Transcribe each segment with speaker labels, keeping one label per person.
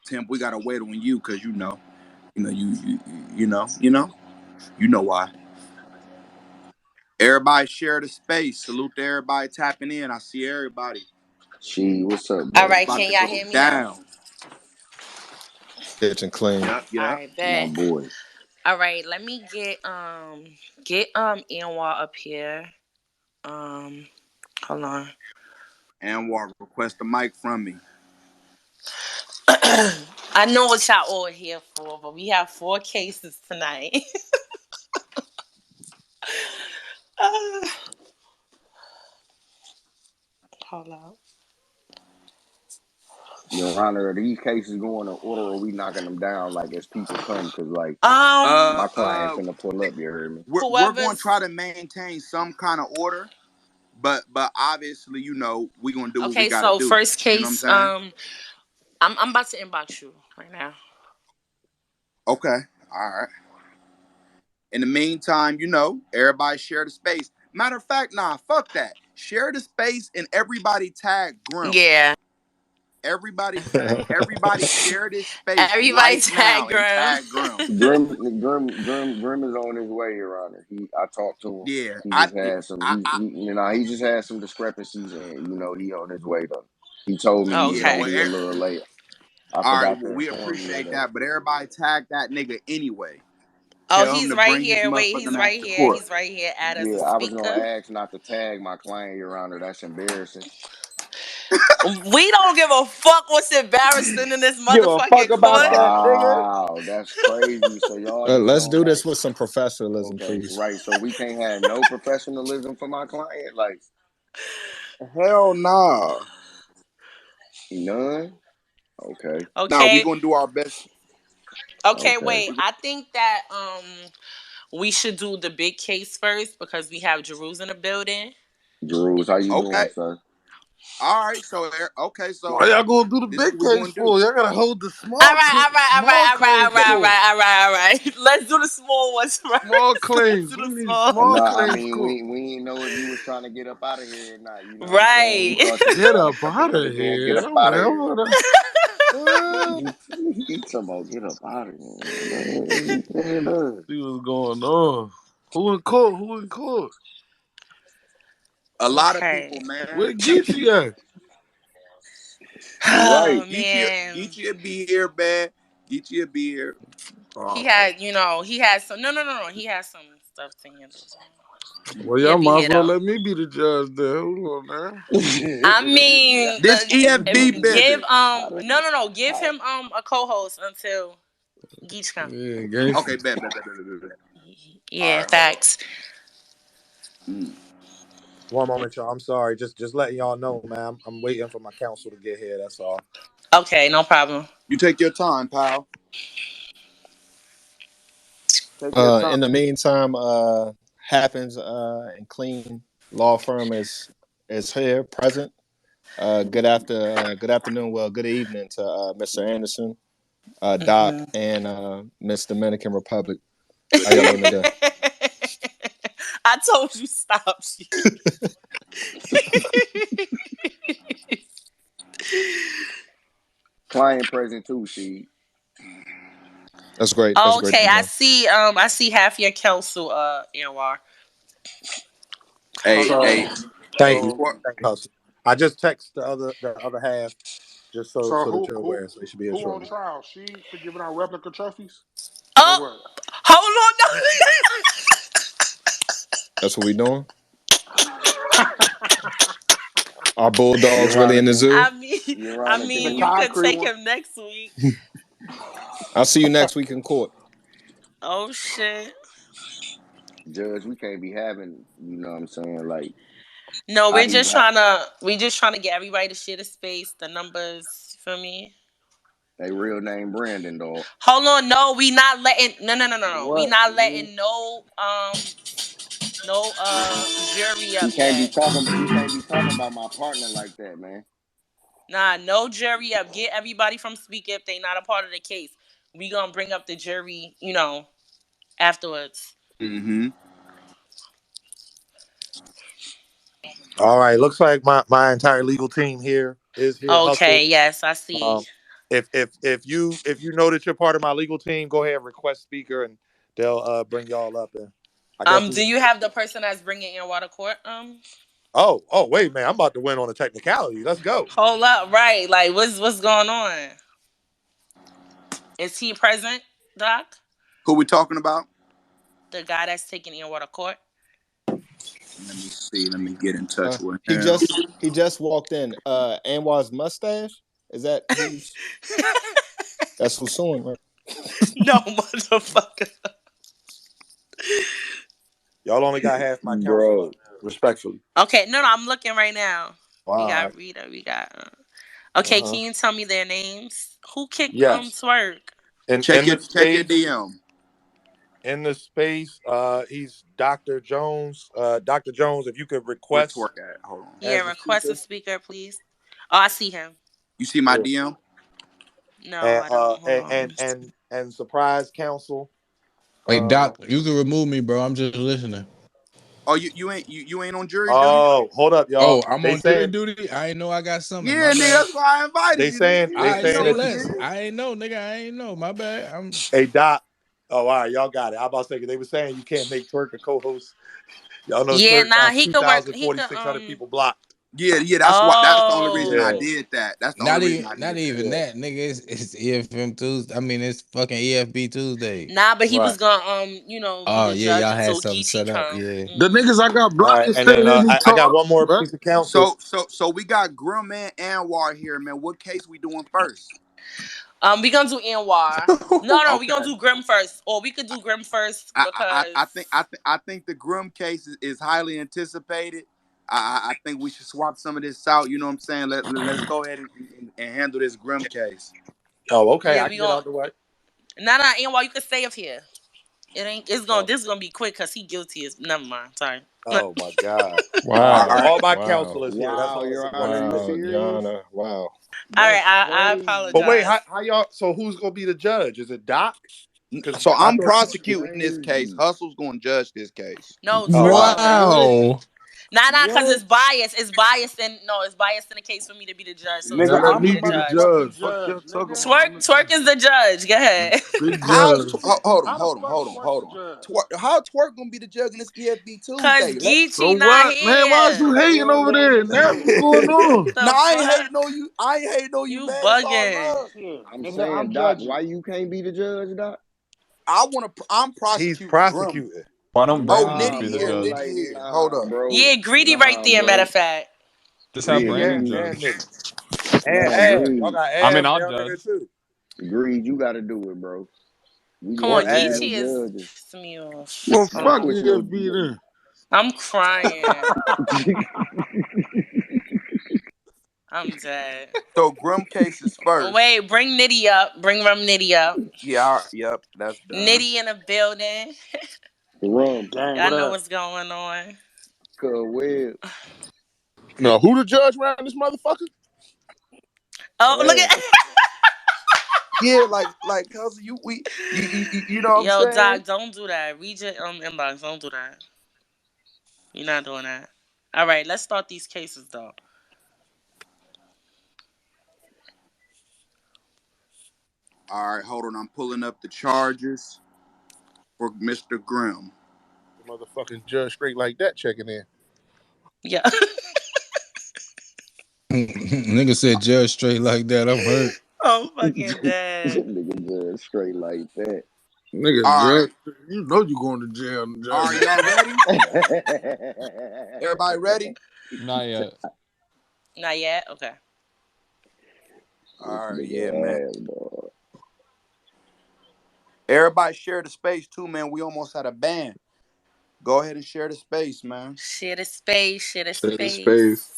Speaker 1: Temp, we gotta wait on you because you know why. Everybody share the space. Salute to everybody tapping in. I see everybody.
Speaker 2: What's up,
Speaker 3: All
Speaker 2: bro?
Speaker 1: It's
Speaker 3: right,
Speaker 1: about
Speaker 3: can
Speaker 1: to
Speaker 3: y'all
Speaker 1: go
Speaker 3: hear me now?
Speaker 1: down.
Speaker 4: Kitchen clean.
Speaker 1: Yep,
Speaker 3: All
Speaker 1: yep.
Speaker 3: right,
Speaker 2: My
Speaker 3: bet.
Speaker 2: boy.
Speaker 3: All right, let me get Anwar up here. Um, hold on.
Speaker 1: Anwar, request the mic from me.
Speaker 3: I know what y'all all here for, but we have 4 cases tonight. uh, hold on.
Speaker 2: Your Honor, are these cases going in order or we knocking them down like as people come? Because, like,
Speaker 3: Um,
Speaker 1: Uh,
Speaker 2: my client
Speaker 1: uh,
Speaker 2: finna pull up, you heard me?
Speaker 1: we're going to
Speaker 3: whoever's
Speaker 1: try to maintain some kind of order, but obviously, we're gonna do what we
Speaker 3: okay.
Speaker 1: gotta
Speaker 3: So
Speaker 1: do.
Speaker 3: first
Speaker 1: You know what I'm
Speaker 3: case.
Speaker 1: saying?
Speaker 3: I'm about to inbox you right now.
Speaker 1: Okay, all right. In the meantime, everybody share the space. Matter of fact, nah, fuck that. Share the space and everybody tag Grim.
Speaker 3: Yeah.
Speaker 1: Everybody share this space
Speaker 3: Everybody
Speaker 1: right now
Speaker 3: tag
Speaker 1: and
Speaker 3: Grim.
Speaker 1: tag Grim.
Speaker 2: Grim is on his way, Your Honor. I talked to him.
Speaker 1: Yeah,
Speaker 2: He just had some.
Speaker 1: I, I
Speaker 2: He just had some discrepancies, and he on his way though. He told me he was
Speaker 1: yeah.
Speaker 2: gonna
Speaker 3: Okay.
Speaker 1: Well,
Speaker 2: be a little late. I
Speaker 1: all right.
Speaker 2: forgot
Speaker 1: Well,
Speaker 2: to
Speaker 1: we
Speaker 2: inform you of
Speaker 1: appreciate
Speaker 2: that.
Speaker 1: that, but everybody tag that nigga anyway.
Speaker 3: Oh,
Speaker 1: Tell him
Speaker 3: he's
Speaker 1: to
Speaker 3: right
Speaker 1: bring his
Speaker 3: here. Wait,
Speaker 1: motherfucking
Speaker 3: he's
Speaker 1: ass
Speaker 3: right
Speaker 1: to
Speaker 3: here.
Speaker 1: court.
Speaker 3: He's right here. Add as a
Speaker 2: Yeah, I was gonna
Speaker 3: speaker.
Speaker 2: ask not to tag my client, Your Honor. That's embarrassing.
Speaker 3: We don't give a fuck what's embarrassing in this
Speaker 4: Give a fuck
Speaker 3: motherfucking
Speaker 4: about
Speaker 3: court.
Speaker 4: that, nigga.
Speaker 2: Wow, that's crazy. So y'all just
Speaker 4: Let's
Speaker 2: gonna
Speaker 4: do this
Speaker 2: act.
Speaker 4: with some professionalism,
Speaker 2: Okay,
Speaker 4: please.
Speaker 2: right. So we can't have no professionalism for my client, like
Speaker 1: Hell nah.
Speaker 2: none. Okay,
Speaker 1: Nah, we
Speaker 3: Okay.
Speaker 1: gonna do our best.
Speaker 3: Okay,
Speaker 2: okay.
Speaker 3: wait. I think that we should do the big case first because we have Jeru's in the building.
Speaker 2: Jules, how you
Speaker 1: Okay.
Speaker 2: doing, sir?
Speaker 1: All right. So okay.
Speaker 5: Why
Speaker 1: So
Speaker 5: y'all gonna do the
Speaker 1: this is
Speaker 5: big
Speaker 1: what we're
Speaker 5: case
Speaker 1: gonna do.
Speaker 5: for? Y'all gotta hold the
Speaker 3: All right, all right, all right,
Speaker 5: small
Speaker 3: all right, all
Speaker 5: claims
Speaker 3: right, all
Speaker 5: for.
Speaker 3: right, all right, all right. Let's do the small ones
Speaker 5: Small
Speaker 3: first. Let's
Speaker 5: claims.
Speaker 3: do
Speaker 5: We
Speaker 3: the
Speaker 5: need
Speaker 3: small.
Speaker 5: small
Speaker 2: No, I
Speaker 5: claims
Speaker 2: mean
Speaker 5: court.
Speaker 2: we didn't know if you was trying to get up out of here or not. You know what I'm saying? We
Speaker 3: Right.
Speaker 2: thought you was
Speaker 5: Get
Speaker 2: trying to
Speaker 5: up
Speaker 2: come
Speaker 5: out
Speaker 2: in
Speaker 5: of
Speaker 2: today and get
Speaker 5: here.
Speaker 2: up out of
Speaker 5: Man,
Speaker 2: here.
Speaker 5: what?
Speaker 2: He talking about get up out of here.
Speaker 5: See what's going on. Who in court? Who in court?
Speaker 1: A lot of people,
Speaker 3: Okay.
Speaker 1: man.
Speaker 5: Where Geechee at?
Speaker 3: Oh
Speaker 2: Right.
Speaker 3: man.
Speaker 1: Geechee will be here, man. Geechee will be here.
Speaker 3: He
Speaker 5: Oh,
Speaker 3: had, he had some. No. He has some stuff to handle.
Speaker 5: well,
Speaker 3: He'll
Speaker 5: y'all
Speaker 3: be
Speaker 5: might
Speaker 3: here
Speaker 5: as well
Speaker 3: though.
Speaker 5: let me be the judge there. Hold on, man.
Speaker 3: I mean,
Speaker 1: This EFB
Speaker 3: give
Speaker 1: business.
Speaker 3: no, give him a co-host until Geach come.
Speaker 5: Yeah, gangster.
Speaker 1: Okay, bet. All
Speaker 3: Yeah,
Speaker 1: right, hold on.
Speaker 3: facts.
Speaker 1: Mm.
Speaker 6: One moment, y'all. I'm sorry. Just letting y'all know, man. I'm waiting for my counsel to get here. That's all.
Speaker 3: Okay, no problem.
Speaker 1: You take your time, pal. Take your
Speaker 4: In
Speaker 1: time.
Speaker 4: the meantime, happens and clean law firm is here present. Good afternoon. Well, good evening to Mr. Anderson, Doc,
Speaker 3: Hmm.
Speaker 4: and Miss Dominican Republic. How y'all doing today?
Speaker 3: I told you stop.
Speaker 2: Client present too, she.
Speaker 4: That's great. That's great
Speaker 3: Okay,
Speaker 4: to
Speaker 3: I
Speaker 4: know.
Speaker 3: see. I see half your counsel, Anwar. Hold
Speaker 1: Hey,
Speaker 5: So,
Speaker 3: on.
Speaker 1: hey.
Speaker 6: Thank you.
Speaker 5: so,
Speaker 1: Before
Speaker 6: Thank you, Hustle. I just text the other half just
Speaker 5: so
Speaker 6: so that
Speaker 5: who
Speaker 6: you're
Speaker 5: who
Speaker 6: aware. So they should be here
Speaker 5: who on
Speaker 6: shortly.
Speaker 5: trial? She for giving out replica trophies or
Speaker 3: Oh,
Speaker 5: what?
Speaker 3: hold on.
Speaker 4: That's what we doing. Our bulldogs
Speaker 2: Your
Speaker 4: really in
Speaker 2: Honor,
Speaker 4: the
Speaker 3: No.
Speaker 4: zoo.
Speaker 2: Your
Speaker 3: I
Speaker 2: Honor,
Speaker 5: The
Speaker 3: mean,
Speaker 2: can
Speaker 3: you
Speaker 2: we?
Speaker 3: could
Speaker 5: concrete
Speaker 3: take
Speaker 5: one.
Speaker 3: him next week.
Speaker 4: I'll see you next week in court.
Speaker 3: Oh shit.
Speaker 2: Judge, we can't be having, what I'm saying, like,
Speaker 3: No,
Speaker 2: how these,
Speaker 3: we just trying to get everybody to share the space, the numbers. You feel me?
Speaker 2: they real name Brandon, dog.
Speaker 3: Hold on, no, we not letting no. We
Speaker 5: What?
Speaker 3: not letting no jury up yet.
Speaker 2: You can't be talking about my partner like that, man.
Speaker 3: Nah, no jury up. Get everybody from speaker if they not a part of the case. We gonna bring up the jury, afterwards.
Speaker 1: mm-hmm.
Speaker 6: All right. Looks like my entire legal team here is here. Hustle.
Speaker 3: Okay, yes, I
Speaker 6: Um,
Speaker 3: see.
Speaker 6: If you know that you're part of my legal team, go ahead and request speaker, and they'll bring y'all up. And I guess we.
Speaker 3: Do you have the person that's bringing in water court?
Speaker 6: Oh, wait, man! I'm about to win on a technicality. Let's go.
Speaker 3: Hold up, right? Like, what's going on? Is he present, Doc?
Speaker 1: Who we talking about?
Speaker 3: The guy that's taking in water court?
Speaker 1: Let me see. Let me get in touch with
Speaker 4: He
Speaker 1: him.
Speaker 4: just walked in. Anwar's mustache. Is that who's? That's who's suing, right?
Speaker 3: No, motherfucker.
Speaker 6: Y'all only got half my counsel up,
Speaker 2: Bro.
Speaker 6: man. Respectfully.
Speaker 3: Okay, no, I'm looking right now. We
Speaker 6: All right.
Speaker 3: got Rita. We got. Okay,
Speaker 6: Uh-huh.
Speaker 3: can you tell me their names? Who kicked
Speaker 6: Yes.
Speaker 3: Twerk?
Speaker 6: In the
Speaker 1: Check your
Speaker 6: space,
Speaker 1: DM.
Speaker 6: he's Dr. Jones. Dr. Jones, if you could
Speaker 1: Where
Speaker 6: request
Speaker 1: Twerk at? Hold on.
Speaker 3: Yeah,
Speaker 6: as a
Speaker 3: request a
Speaker 6: speaker.
Speaker 3: speaker, please. Oh, I see him.
Speaker 1: You see my
Speaker 6: Yeah.
Speaker 1: DM?
Speaker 3: No,
Speaker 6: And
Speaker 3: I don't. Hold on.
Speaker 6: surprise counsel.
Speaker 5: Hey,
Speaker 6: Uh
Speaker 5: Doc, you can remove me, bro. I'm just listening.
Speaker 1: Oh, you ain't on jury duty?
Speaker 6: oh, hold up, y'all.
Speaker 5: Oh, I'm
Speaker 6: They
Speaker 5: on jury
Speaker 6: saying
Speaker 5: duty. I ain't know I got something. My
Speaker 1: Yeah, nigga.
Speaker 5: bad.
Speaker 1: That's why I invited
Speaker 6: they
Speaker 1: you, nigga.
Speaker 6: saying
Speaker 1: You
Speaker 6: they
Speaker 5: I
Speaker 1: ain't,
Speaker 5: ain't
Speaker 1: you
Speaker 6: saying
Speaker 1: know
Speaker 5: say
Speaker 6: that
Speaker 1: what
Speaker 6: you
Speaker 1: it
Speaker 5: less.
Speaker 1: is.
Speaker 5: I ain't know, nigga. I ain't know. My bad. I'm.
Speaker 6: hey Doc. Oh, all right, y'all got it. I about to say 'cause they were saying you can't make Twerk a co-host. Y'all know
Speaker 3: Yeah,
Speaker 6: Twerk
Speaker 3: nah,
Speaker 6: got
Speaker 3: he could work. He could.
Speaker 6: 2,600 people blocked.
Speaker 1: Yeah. That's the only reason I
Speaker 6: Yeah.
Speaker 3: Oh,
Speaker 1: did that. That's the only reason I
Speaker 5: Not
Speaker 1: did that.
Speaker 5: even
Speaker 6: Yeah.
Speaker 5: that, nigga. It's EFM Tuesday. I mean, it's fucking EFB Tuesday.
Speaker 3: nah, but he
Speaker 6: Right.
Speaker 3: was gonna be
Speaker 5: Oh
Speaker 3: the
Speaker 5: yeah,
Speaker 3: judge
Speaker 5: y'all had
Speaker 3: until
Speaker 5: something
Speaker 3: Geechee
Speaker 5: set up.
Speaker 3: come.
Speaker 5: Yeah.
Speaker 6: All
Speaker 5: You
Speaker 3: Hmm.
Speaker 5: know what
Speaker 7: niggas I got blocked
Speaker 6: right.
Speaker 7: and
Speaker 6: And
Speaker 7: stay
Speaker 6: then
Speaker 7: let me
Speaker 6: I got
Speaker 7: talk,
Speaker 6: one more
Speaker 7: bro.
Speaker 6: piece of counsel.
Speaker 1: So we got Grill Man and War here, man. What case we doing first?
Speaker 3: We gonna do Anwar. No, we gonna
Speaker 1: Okay.
Speaker 3: do Grim first, or we could do Grim first
Speaker 1: I
Speaker 3: because.
Speaker 1: think I think the Grim case is highly anticipated. I think we should swap some of this out. You know what I'm saying? Let's go ahead and handle this Grim case.
Speaker 6: Oh, okay.
Speaker 3: Yeah,
Speaker 6: I
Speaker 3: we
Speaker 6: can get
Speaker 3: gonna.
Speaker 6: out the way.
Speaker 3: Nah, Anwar, you can stay up here. It ain't. It's gonna.
Speaker 6: Oh,
Speaker 3: This is gonna be quick because he guilty. Is never mind. Sorry.
Speaker 6: oh my God. All right.
Speaker 1: All
Speaker 4: Wow,
Speaker 1: right.
Speaker 6: All my
Speaker 4: wow,
Speaker 6: counsel is here. That's
Speaker 2: Wow,
Speaker 6: all that's
Speaker 2: Your Honor, you
Speaker 6: important to me.
Speaker 4: wow,
Speaker 2: serious?
Speaker 4: Yana, wow.
Speaker 3: All right,
Speaker 2: That's
Speaker 3: I
Speaker 6: But
Speaker 2: crazy.
Speaker 6: wait,
Speaker 3: apologize.
Speaker 6: how y'all? So who's gonna be the judge? Is it Doc? Because
Speaker 1: So
Speaker 6: I
Speaker 1: I'm
Speaker 6: thought.
Speaker 2: That's
Speaker 1: prosecuting this case.
Speaker 2: crazy.
Speaker 1: Hustle's going to judge this case.
Speaker 3: No,
Speaker 6: Oh, all right.
Speaker 3: Twerk.
Speaker 2: What?
Speaker 5: Wow.
Speaker 3: Cause
Speaker 2: What?
Speaker 3: it's biased. It's biased in no, it's biased in the case for me to be the judge. So
Speaker 7: Man,
Speaker 2: Nigga,
Speaker 3: Twerk
Speaker 7: let
Speaker 3: gonna
Speaker 2: I'm
Speaker 3: be
Speaker 7: me
Speaker 2: the
Speaker 3: the
Speaker 7: be the
Speaker 3: judge.
Speaker 2: motherfucking
Speaker 7: judge. Fuck
Speaker 2: judge,
Speaker 7: y'all talking
Speaker 2: nigga.
Speaker 7: about.
Speaker 3: Twerk is the judge. Go ahead.
Speaker 7: Big
Speaker 1: How?
Speaker 7: judge.
Speaker 2: How the fuck twerk the judge?
Speaker 1: How Twerk going to be the judge in this EFB
Speaker 3: Cause
Speaker 1: Tuesday?
Speaker 7: So
Speaker 3: Geechee not
Speaker 7: what? Man, why is you
Speaker 3: here.
Speaker 7: hating over
Speaker 2: Man,
Speaker 7: there? Now what's going on?
Speaker 1: Nah,
Speaker 3: The
Speaker 1: I ain't hating
Speaker 3: fuck?
Speaker 1: on you. I ain't hating on you,
Speaker 3: You
Speaker 1: man. It's all
Speaker 3: bugging.
Speaker 1: love.
Speaker 2: shit. I'm
Speaker 7: Nigga, I'm
Speaker 2: saying, Doc,
Speaker 7: judging.
Speaker 2: why you can't be the judge, Doc?
Speaker 1: I'm
Speaker 6: He's
Speaker 1: prosecuting Grim.
Speaker 6: prosecuting.
Speaker 8: Why don't
Speaker 1: Oh,
Speaker 8: Brandon just
Speaker 2: Nah,
Speaker 1: Nitty
Speaker 8: be the
Speaker 1: here.
Speaker 2: bro.
Speaker 8: judge?
Speaker 1: Nitty
Speaker 2: Like,
Speaker 1: here. Hold
Speaker 2: nah,
Speaker 1: up.
Speaker 2: bro.
Speaker 3: Yeah, greedy right
Speaker 2: Nah,
Speaker 3: there. Matter
Speaker 2: bro.
Speaker 3: of fact.
Speaker 8: Just have
Speaker 6: Greedy
Speaker 8: Brandon
Speaker 6: and
Speaker 8: judge.
Speaker 6: Nitty. And
Speaker 2: No,
Speaker 6: Av. Y'all
Speaker 2: Greed.
Speaker 6: got
Speaker 8: I mean,
Speaker 6: Av
Speaker 8: I'll
Speaker 6: down
Speaker 8: judge.
Speaker 6: there too.
Speaker 2: Greed, you gotta do it, bro. We
Speaker 3: Come
Speaker 6: Or
Speaker 3: on,
Speaker 2: need you
Speaker 6: Av.
Speaker 2: as
Speaker 3: Geechee is
Speaker 2: judges.
Speaker 3: pissing me off.
Speaker 7: Well,
Speaker 3: Hold
Speaker 7: fuck
Speaker 2: Fuck
Speaker 3: on.
Speaker 2: with your
Speaker 7: EFB then.
Speaker 3: I'm crying. I'm dead.
Speaker 1: So Grim case is first.
Speaker 3: Wait, bring Nitty up. Bring Rum Nitty up.
Speaker 1: Yeah, yep, that's done.
Speaker 3: Nitty in the building.
Speaker 2: Rum.
Speaker 7: Gang,
Speaker 3: Y'all
Speaker 7: what
Speaker 3: know
Speaker 7: up?
Speaker 3: what's going on.
Speaker 2: Cuz Web.
Speaker 7: No, who the judge around this motherfucker?
Speaker 3: Oh, look
Speaker 2: Av.
Speaker 3: at
Speaker 1: Yeah, cause you know what I'm
Speaker 3: Yo,
Speaker 1: saying?
Speaker 3: Doc, don't do that. Read your inbox. Don't do that. You're not doing that. All right, let's start these cases though.
Speaker 1: All right, hold on. I'm pulling up the charges for Mr. Grimm.
Speaker 7: The motherfucking judge straight like that checking in.
Speaker 3: Yeah.
Speaker 5: Nigga said judge straight like that. I'm hurt.
Speaker 3: I'm fucking dead.
Speaker 2: Nigga just straight like that.
Speaker 7: Nigga,
Speaker 1: All right,
Speaker 7: judge, you know you going to jail,
Speaker 1: all
Speaker 7: judge.
Speaker 1: right, y'all ready? Everybody ready?
Speaker 8: Not yet.
Speaker 3: Not yet. Okay.
Speaker 2: This
Speaker 1: All right, yeah, man.
Speaker 2: nigga ass, dog.
Speaker 1: Everybody share the space too, man. We almost had a ban. Go ahead and share the space, man.
Speaker 3: Share the space. Share the
Speaker 7: Share the space.
Speaker 3: space.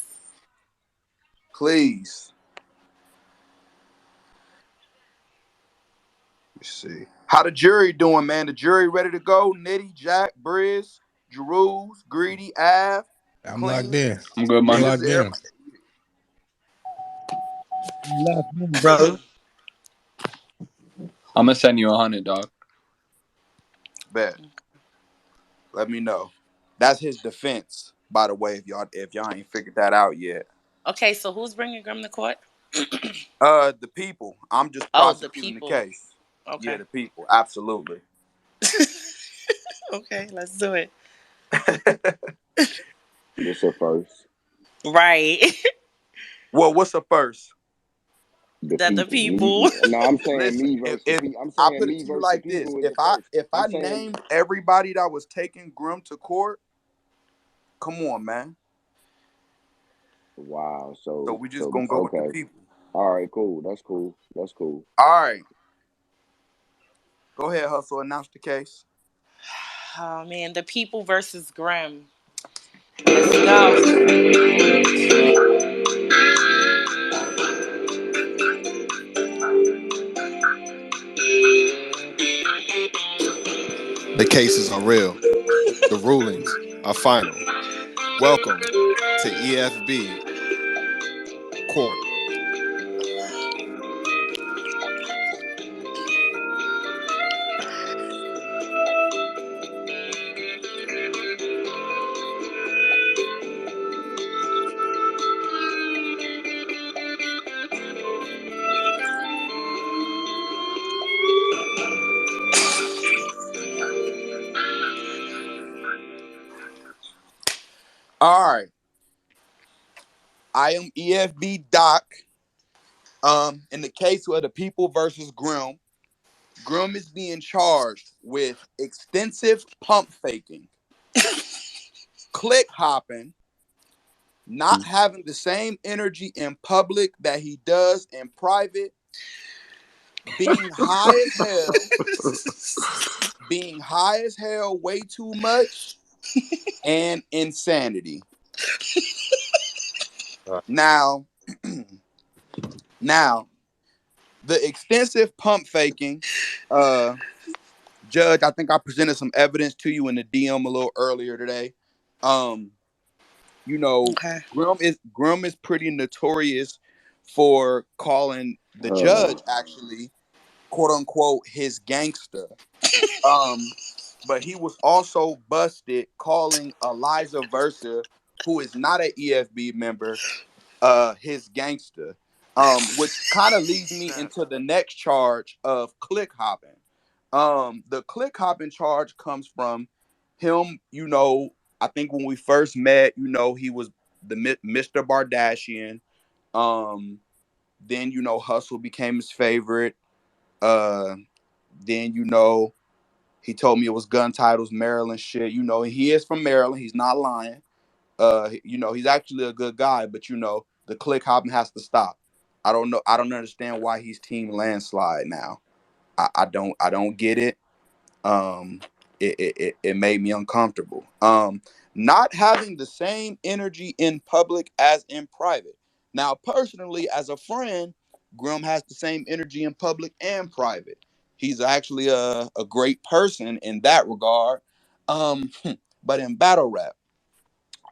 Speaker 1: Please. Let's see. How the jury doing, man? The jury ready to go? Nitty, Jack, Briz, Jeru's, Greedy, Av,
Speaker 5: I'm locked
Speaker 1: Clean.
Speaker 5: in.
Speaker 8: I'm good,
Speaker 5: I'm
Speaker 8: money.
Speaker 1: Niggas,
Speaker 5: locked in.
Speaker 1: everybody.
Speaker 9: Locked in, brother.
Speaker 8: I'm gonna send you 100, dog.
Speaker 1: Bet. Let me know. That's his defense, by the way. If y'all ain't figured that out yet.
Speaker 3: Okay, so who's bringing Grim to court?
Speaker 1: The people. I'm just
Speaker 3: Oh, the
Speaker 1: prosecuting the
Speaker 3: people.
Speaker 1: case. Yeah,
Speaker 3: Okay.
Speaker 1: the people. Absolutely.
Speaker 3: Okay, let's do it.
Speaker 2: This a first.
Speaker 3: Right.
Speaker 1: Well, what's the first?
Speaker 2: The
Speaker 3: That the
Speaker 2: people.
Speaker 3: people.
Speaker 2: Me. No, I'm saying
Speaker 1: Listen,
Speaker 2: me versus the
Speaker 1: if
Speaker 2: people. I'm
Speaker 1: I
Speaker 2: saying
Speaker 1: put it
Speaker 2: me
Speaker 1: to you
Speaker 2: versus the
Speaker 1: like this,
Speaker 2: people is
Speaker 1: if
Speaker 2: the
Speaker 1: I
Speaker 2: first.
Speaker 1: if I
Speaker 2: I'm saying
Speaker 1: named everybody that was taking Grim to court, come on, man.
Speaker 2: wow.
Speaker 1: So
Speaker 2: So
Speaker 1: we just
Speaker 2: so the
Speaker 1: gonna go with the
Speaker 2: okay.
Speaker 1: people.
Speaker 2: All right. Cool. That's cool. That's cool.
Speaker 1: All right, go ahead, Hustle. Announce the case.
Speaker 3: Oh man, the people versus Grimm. Let's go.
Speaker 4: The cases are real. The rulings are final. Welcome to EFB Court.
Speaker 1: All right, I am EFB Doc. In the case of the people versus Grim, Grim is being charged with extensive pump faking, click hopping, not having the same energy in public that he does in private, being high as hell, way too much, and insanity. Now, now, the extensive pump faking, uh, Judge, I think I presented some evidence to you in the DM a little earlier today. Um, you know,
Speaker 3: Okay.
Speaker 1: Grum is pretty notorious for calling the
Speaker 2: Uh.
Speaker 1: judge actually, quote unquote, his gangster. Um, but he was also busted calling Eliza Versa, who is not an EFB member, his gangster. Which kind of leads me
Speaker 3: Snap.
Speaker 1: into the next charge of click hopping. The click hopping charge comes from him, I think when we first met, he was Mr. Bardashian. Um, then Hustle became his favorite. Uh, then he told me it was gun titles, Maryland shit. He is from Maryland. He's not lying. He's actually a good guy, but the click hopping has to stop. I don't know. I don't understand why he's team landslide now. I don't get it. Um, it made me uncomfortable. Not having the same energy in public as in private. Now, personally, as a friend, Grum has the same energy in public and private. He's actually a great person in that regard. Um, but in battle rap,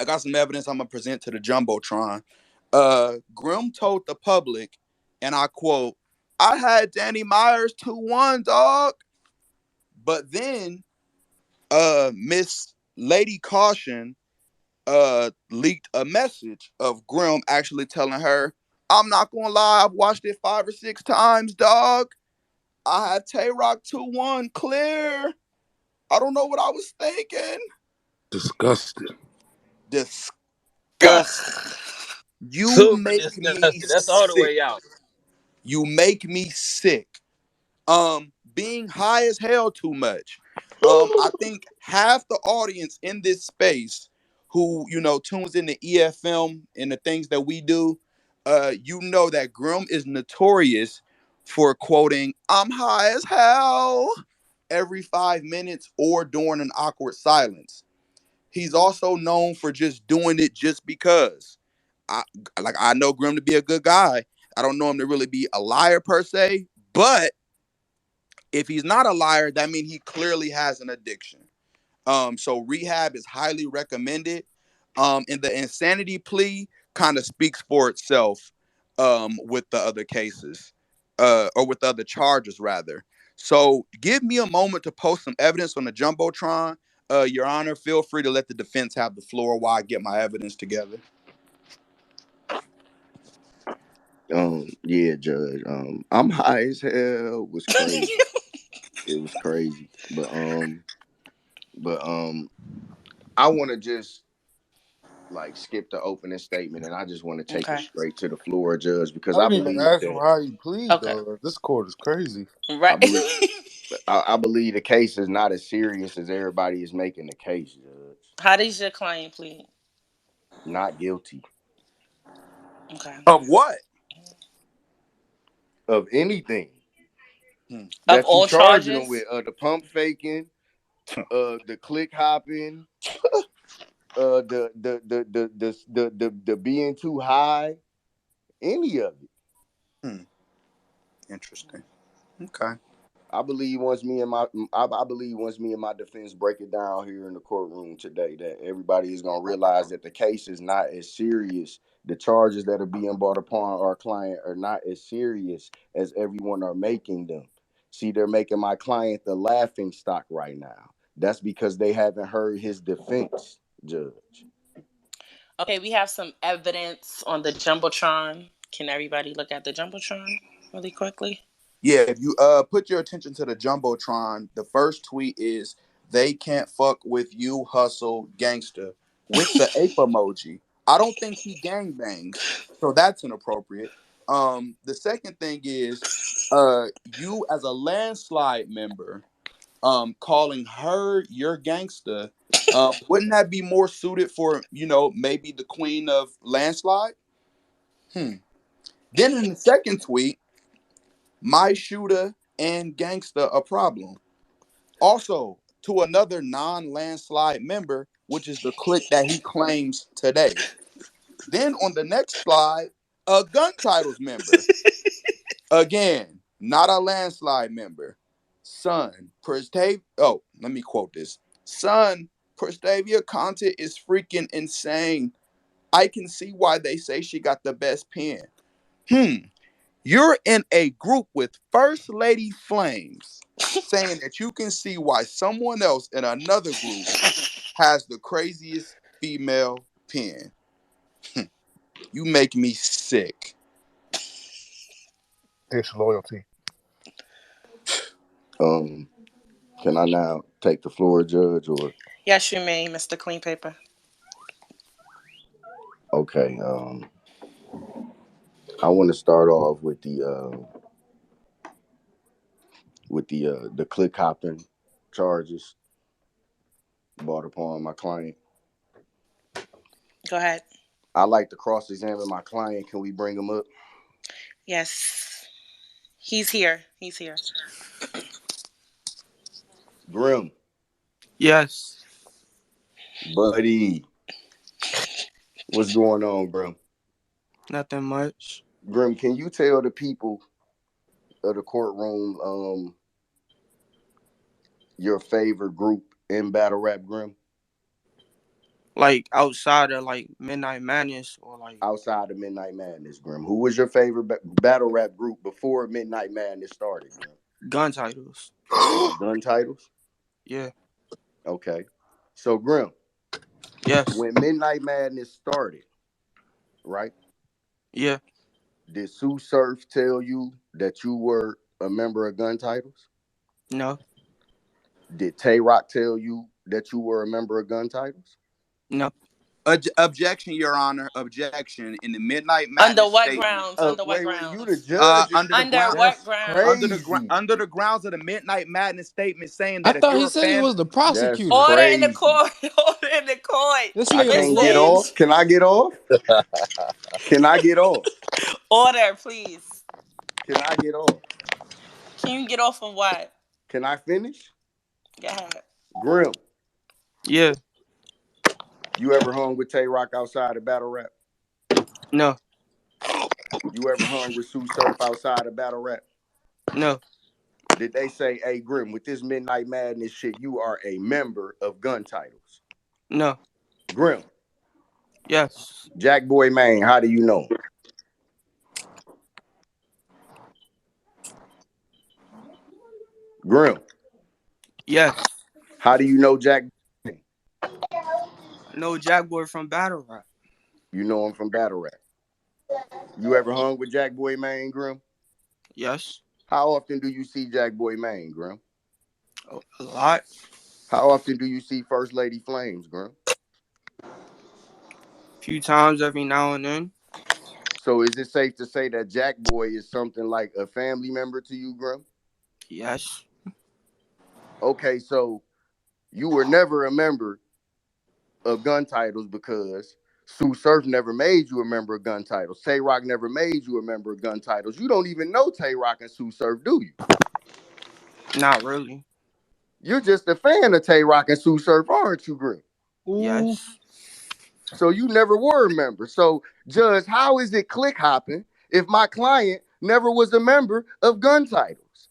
Speaker 1: I got some evidence I'm gonna present to the jumbotron. Grim told the public, and I quote, "I had Danny Myers 2-1, dog." But then Miss Lady Caution leaked a message of Grim actually telling her, "I'm not gonna lie, I've watched it 5 or 6 times, dog. I had Tay Rock 2-1 clear. I don't know what I was thinking."
Speaker 5: Disgusting.
Speaker 1: Disgusting.
Speaker 9: Ugh.
Speaker 1: You
Speaker 9: Super
Speaker 1: make me
Speaker 9: disgusting. That's all the
Speaker 1: sick.
Speaker 9: way out.
Speaker 1: You make me sick. Being high as hell too much. I think half the audience in this space who tunes in to EFM and the things that we do, that Grum is notorious for quoting "I'm high as hell" every 5 minutes or during an awkward silence. He's also known for just doing it just because. I I know Grim to be a good guy. I don't know him to really be a liar per se, but if he's not a liar, that means he clearly has an addiction. So rehab is highly recommended. And the insanity plea kind of speaks for itself with the other cases, or with the other charges rather. So give me a moment to post some evidence on the jumbotron. Your Honor, feel free to let the defense have the floor while I get my evidence together.
Speaker 2: Yeah, Judge. I'm high as hell. It was crazy. It was crazy. But I want to just like skip the opening statement, and I just want to take it
Speaker 3: Okay.
Speaker 2: straight to the floor, Judge, because
Speaker 5: I
Speaker 2: I
Speaker 5: didn't even
Speaker 2: believe
Speaker 5: ask him
Speaker 2: that
Speaker 5: how he plead
Speaker 3: Okay.
Speaker 5: though. This court is crazy.
Speaker 3: Right.
Speaker 2: I believe I believe the case is not as serious as everybody is making the case, Judge.
Speaker 3: How does your client plead?
Speaker 2: Not guilty
Speaker 3: Okay.
Speaker 1: Of what?
Speaker 2: of anything
Speaker 1: Hmm.
Speaker 3: Of
Speaker 2: that you
Speaker 3: all
Speaker 2: charging them
Speaker 3: charges?
Speaker 2: with. The pump faking, the click hopping, the being too high, any of it.
Speaker 1: Hmm. Interesting. Okay.
Speaker 2: I believe once me and my defense break it down here in the courtroom today, that everybody is gonna realize that the case is not as serious. The charges that are being brought upon our client are not as serious as everyone are making them. See, they're making my client the laughing stock right now. That's because they haven't heard his defense, Judge.
Speaker 3: Okay, we have some evidence on the Jumbotron. Can everybody look at the Jumbotron really quickly?
Speaker 1: Yeah, if you put your attention to the Jumbotron, the first tweet is they can't fuck with you, hustle, gangster, with the ape emoji. I don't think he gang bangs, so that's inappropriate. The second thing is you as a landslide member, calling her your gangster, wouldn't that be more suited for, maybe the queen of landslide? Hmm. Then in the second tweet, my shooter and gangster a problem. Also, to another non-landslide member, which is the clique that he claims today. Then on the next slide, a gun titles member. Again, not a landslide member. Son, let me quote this. Son, Prestavia content is freaking insane. I can see why they say she got the best pen. You're in a group with First Lady Flames saying that you can see why someone else in another group has the craziest female pen. You make me sick.
Speaker 5: Disloyalty.
Speaker 2: Um, can I now take the floor, Judge, or
Speaker 3: Yes, you may, Mr. Clean Paper.
Speaker 2: okay? I want to start off with the click hopping charges brought upon my client.
Speaker 3: Go ahead.
Speaker 2: I like to cross examine my client. Can we bring him up?
Speaker 3: Yes. He's here. He's here.
Speaker 2: Grim,
Speaker 9: Yes.
Speaker 2: buddy, what's going on, Grim?
Speaker 9: Nothing much.
Speaker 2: Grim, can you tell the people of the courtroom your favorite group in battle rap, Grim?
Speaker 9: Like outside of like Midnight Madness or like
Speaker 2: Outside of Midnight Madness, Grim, who was your favorite battle rap group before Midnight Madness started, Grim?
Speaker 9: gun titles.
Speaker 2: Gun titles.
Speaker 9: Yeah.
Speaker 2: Okay, so Grim,
Speaker 9: Yes.
Speaker 2: when Midnight Madness started, right?
Speaker 9: Yeah.
Speaker 2: Did Sue Surf tell you that you were a member of Gun Titles?
Speaker 9: No.
Speaker 2: Did Tay Rock tell you that you were a member of Gun Titles?
Speaker 9: No.
Speaker 1: Objection, Your Honor. Objection. In the Midnight
Speaker 3: Under
Speaker 1: Madness
Speaker 3: what
Speaker 1: statement,
Speaker 3: grounds? Under what
Speaker 2: Wait, you the
Speaker 3: grounds?
Speaker 2: judge?
Speaker 1: under the
Speaker 3: Under
Speaker 1: ground,
Speaker 3: what
Speaker 2: That's
Speaker 3: grounds?
Speaker 2: crazy.
Speaker 1: under the grounds of the Midnight Madness statement, saying
Speaker 10: I
Speaker 1: that if
Speaker 10: thought
Speaker 1: you're
Speaker 10: he
Speaker 1: a
Speaker 10: said he
Speaker 1: fan,
Speaker 10: was the
Speaker 2: That's
Speaker 10: prosecutor.
Speaker 3: Order in the
Speaker 2: crazy.
Speaker 3: court. Order in the court.
Speaker 10: This
Speaker 2: I
Speaker 10: nigga the
Speaker 2: can't get
Speaker 3: Listen.
Speaker 2: off.
Speaker 10: witness.
Speaker 2: Can I get off? Can I get off?
Speaker 3: Order, please.
Speaker 2: Can I get off?
Speaker 3: Can you get off of what?
Speaker 2: Can I finish?
Speaker 3: Go ahead.
Speaker 2: Grim,
Speaker 9: Yeah.
Speaker 2: you ever hung with Tay Rock outside of battle rap?
Speaker 9: No.
Speaker 2: You ever hung with Sue Surf outside of battle rap?
Speaker 9: No.
Speaker 2: Did they say, hey, Grim, with this Midnight Madness shit, you are a member of Gun Titles?
Speaker 9: No.
Speaker 2: Grim,
Speaker 9: Yes.
Speaker 2: Jack Boy Maine, how do you know? Grim,
Speaker 9: Yes.
Speaker 2: how do you know Jack?
Speaker 9: I know Jack Boy from Battle Rap.
Speaker 2: You know him from battle rap. You ever hung with Jack Boy Maine, Grim?
Speaker 9: Yes.
Speaker 2: How often do you see Jack Boy Maine, Grim?
Speaker 9: A lot.
Speaker 2: How often do you see First Lady Flames, Grim?
Speaker 9: Few times every now and then.
Speaker 2: So is it safe to say that Jack Boy is something like a family member to you, Grim?
Speaker 9: Yes.
Speaker 2: Okay, so you were never a member of gun titles because Sue Surf never made you a member of gun titles. Tay Rock never made you a member of gun titles. You don't even know Tay Rock and Sue Surf, do you?
Speaker 9: Not really.
Speaker 2: You're just a fan of Tay Rock and Sue Surf, aren't you, Grim?
Speaker 5: Ooh.
Speaker 9: Yes.
Speaker 2: So you never were a member. So, Judge, how is it click hopping if my client never was a member of gun titles?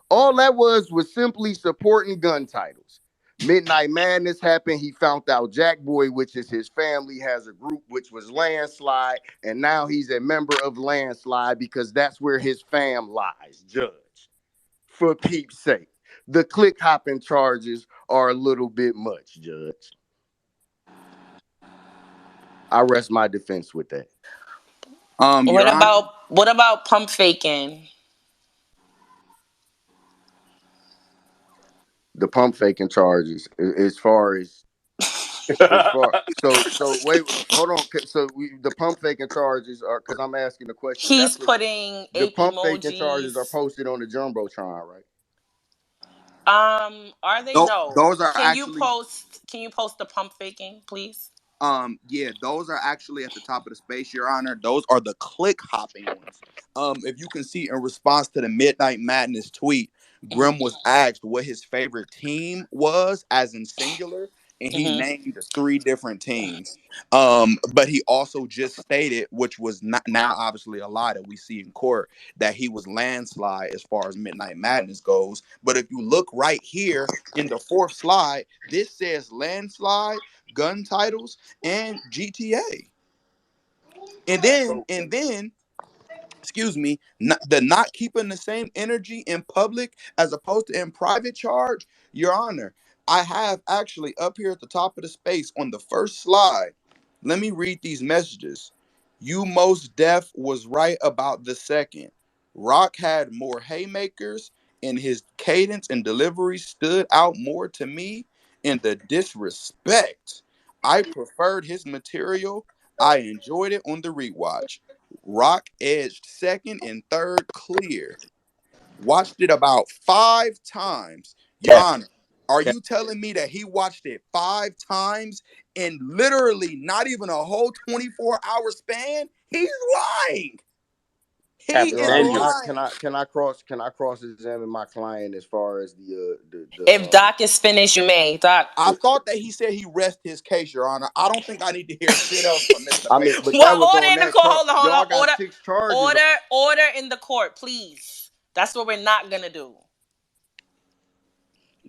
Speaker 2: All that was simply supporting gun titles. Midnight Madness happened. He found out Jack Boy, which is his family, has a group which was Landslide, and now he's a member of Landslide because that's where his fam lies, Judge. For peeps' sake, the click hopping charges are a little bit much, Judge. I rest my defense with that.
Speaker 3: What
Speaker 1: Your Honor.
Speaker 3: about pump faking?
Speaker 2: The pump faking charges, as far as far so wait, hold on. The pump faking charges are, because I'm asking the question.
Speaker 3: He's
Speaker 2: That's what
Speaker 3: putting
Speaker 2: the
Speaker 3: ape
Speaker 2: pump faking charges are
Speaker 3: emojis.
Speaker 2: posted on the jumbotron, right?
Speaker 3: Are they? No.
Speaker 1: Those are actually
Speaker 3: Can you post the pump faking, please?
Speaker 1: Yeah, those are actually at the top of the space, Your Honor. Those are the click hopping ones. If you can see, in response to the Midnight Madness tweet,
Speaker 3: Hmm.
Speaker 1: Grim was asked what his favorite team was, as in singular, and he
Speaker 3: Hmm.
Speaker 1: named three different teams. But he also just stated, which was not now obviously a lie that we see in court, that he was landslide as far as Midnight Madness goes. But if you look right here in the fourth slide, this says landslide, gun titles, and GTA.
Speaker 2: So
Speaker 1: And then, excuse me, the not keeping the same energy in public as opposed to in private charge, Your Honor. I have actually up here at the top of the space on the first slide. Let me read these messages. You most deaf was right about the second. Rock had more haymakers, and his cadence and delivery stood out more to me. In the disrespect, I preferred his material. I enjoyed it on the rewatch. Rock edged second and third clear. Watched it about 5 times. Your
Speaker 2: Cap,
Speaker 1: Honor, are
Speaker 2: cap,
Speaker 1: you telling me that he watched it 5 times in literally not even a whole 24-hour span? He's lying. He
Speaker 2: Your
Speaker 1: is
Speaker 2: Honor,
Speaker 5: Cappuccino.
Speaker 1: lying.
Speaker 2: can I cross examine my client as far as
Speaker 3: If Doc is finished, you may. Doc.
Speaker 1: I thought that he said he rest his case, Your Honor. I don't think I need to hear shit else from Mr.
Speaker 2: I mean,
Speaker 1: Paper.
Speaker 2: but that
Speaker 3: What
Speaker 2: was
Speaker 3: order
Speaker 2: on
Speaker 3: in the
Speaker 2: that
Speaker 3: court?
Speaker 2: chart.
Speaker 3: Hold on, hold
Speaker 2: Y'all
Speaker 3: on.
Speaker 2: got six charges.
Speaker 3: Order in the court, please. That's what we're not gonna do.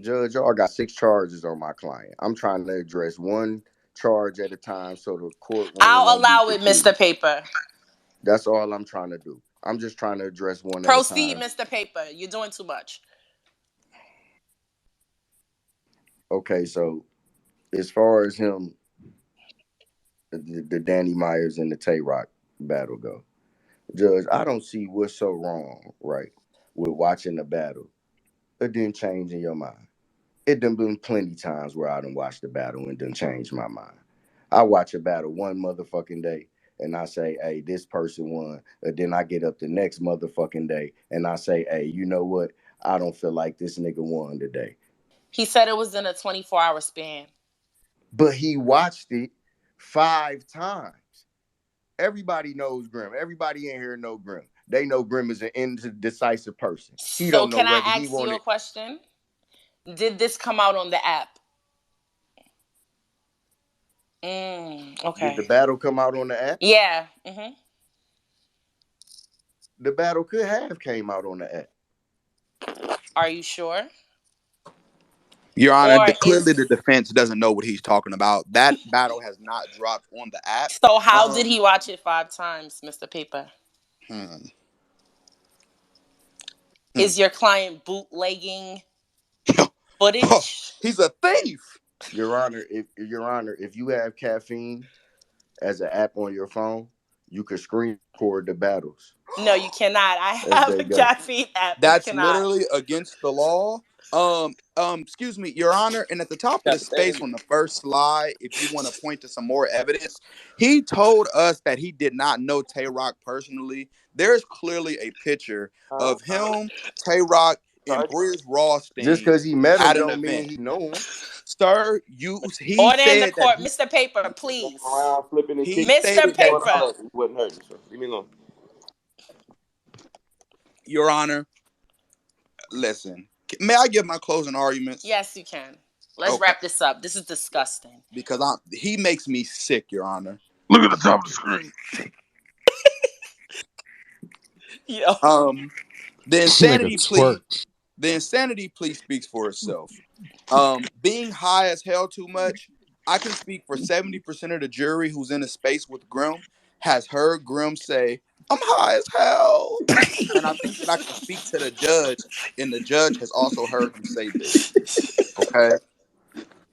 Speaker 2: Judge, y'all got six charges on my client. I'm trying to address one charge at a time so the courtroom
Speaker 3: I'll
Speaker 2: won't be
Speaker 3: allow it, Mr.
Speaker 2: fatigued.
Speaker 3: Paper.
Speaker 2: That's all I'm trying to do. I'm just trying to address one at a
Speaker 3: Proceed,
Speaker 2: time.
Speaker 3: Mr. Paper. You're doing too much.
Speaker 2: Okay, so as far as him, the Danny Myers and the Tay Rock battle go, Judge, I don't see what's so wrong, right, with watching the battle. It didn't change in your mind. It done been plenty times where I done watched the battle and done changed my mind. I watch a battle one motherfucking day and I say, hey, this person won. And then I get up the next motherfucking day and I say, hey, you know what? I don't feel like this nigga won today.
Speaker 3: He said it was in a 24-hour span.
Speaker 2: But he watched it 5 times. Everybody knows Grim. Everybody in here know Grim. They know Grim is an indecisive person. He
Speaker 3: So
Speaker 2: don't know
Speaker 3: can I
Speaker 2: whether he
Speaker 3: ask you a
Speaker 2: wanted.
Speaker 3: question? Did this come out on the app?
Speaker 2: Did the
Speaker 3: Okay.
Speaker 2: battle come out on the app?
Speaker 3: Yeah.
Speaker 2: The battle could have came out on the app.
Speaker 3: Are you sure?
Speaker 1: Your Honor,
Speaker 3: Or
Speaker 1: clearly
Speaker 3: is
Speaker 1: the defense doesn't know what he's talking about. That battle has not dropped on the app.
Speaker 3: so how did
Speaker 1: Um,
Speaker 3: he watch it 5 times, Mr. Paper?
Speaker 1: hmm, hmm.
Speaker 3: Is your client bootlegging footage?
Speaker 1: He's a thief.
Speaker 2: Your Honor, if you have caffeine as an app on your phone, You could screen record the battles
Speaker 3: No, you cannot. I
Speaker 2: as
Speaker 3: have
Speaker 2: they
Speaker 3: a
Speaker 2: go.
Speaker 3: caffeine app. You
Speaker 1: That's
Speaker 3: cannot.
Speaker 1: literally against the law. Excuse me, Your Honor. And at the top of the
Speaker 8: Got the
Speaker 1: space
Speaker 8: standard.
Speaker 1: on the first slide, if you want to point to some more evidence, he told us that he did not know Tay Rock personally. There's clearly a picture of him, Tay Rock, and Briz
Speaker 2: Just
Speaker 1: Rawsteen
Speaker 2: because he met him
Speaker 1: at an
Speaker 2: don't mean
Speaker 1: event.
Speaker 2: he know him.
Speaker 1: Sir, he
Speaker 3: Order in the
Speaker 1: said that
Speaker 3: court, Mr. Paper, please.
Speaker 10: Around flipping his
Speaker 1: he
Speaker 10: ticket.
Speaker 3: Mr.
Speaker 1: stated that
Speaker 10: Wasn't
Speaker 3: Paper.
Speaker 10: hurting. He wasn't hurting, sir. Leave me alone.
Speaker 1: Your Honor, listen. May I give my closing arguments?
Speaker 3: Yes, you can. Let's
Speaker 1: Okay.
Speaker 3: wrap this up. This is disgusting.
Speaker 1: Because he makes me sick, Your Honor.
Speaker 5: Look at the top of the screen.
Speaker 3: Yo.
Speaker 1: The
Speaker 11: Nigga
Speaker 1: insanity
Speaker 11: twerk.
Speaker 1: plea, the insanity plea speaks for itself. Being high as hell too much, I can speak for 70% of the jury who's in a space with Grim has heard Grim say, "I'm high as hell." And I think that I can speak to the judge, and the judge has also heard him say this. Okay.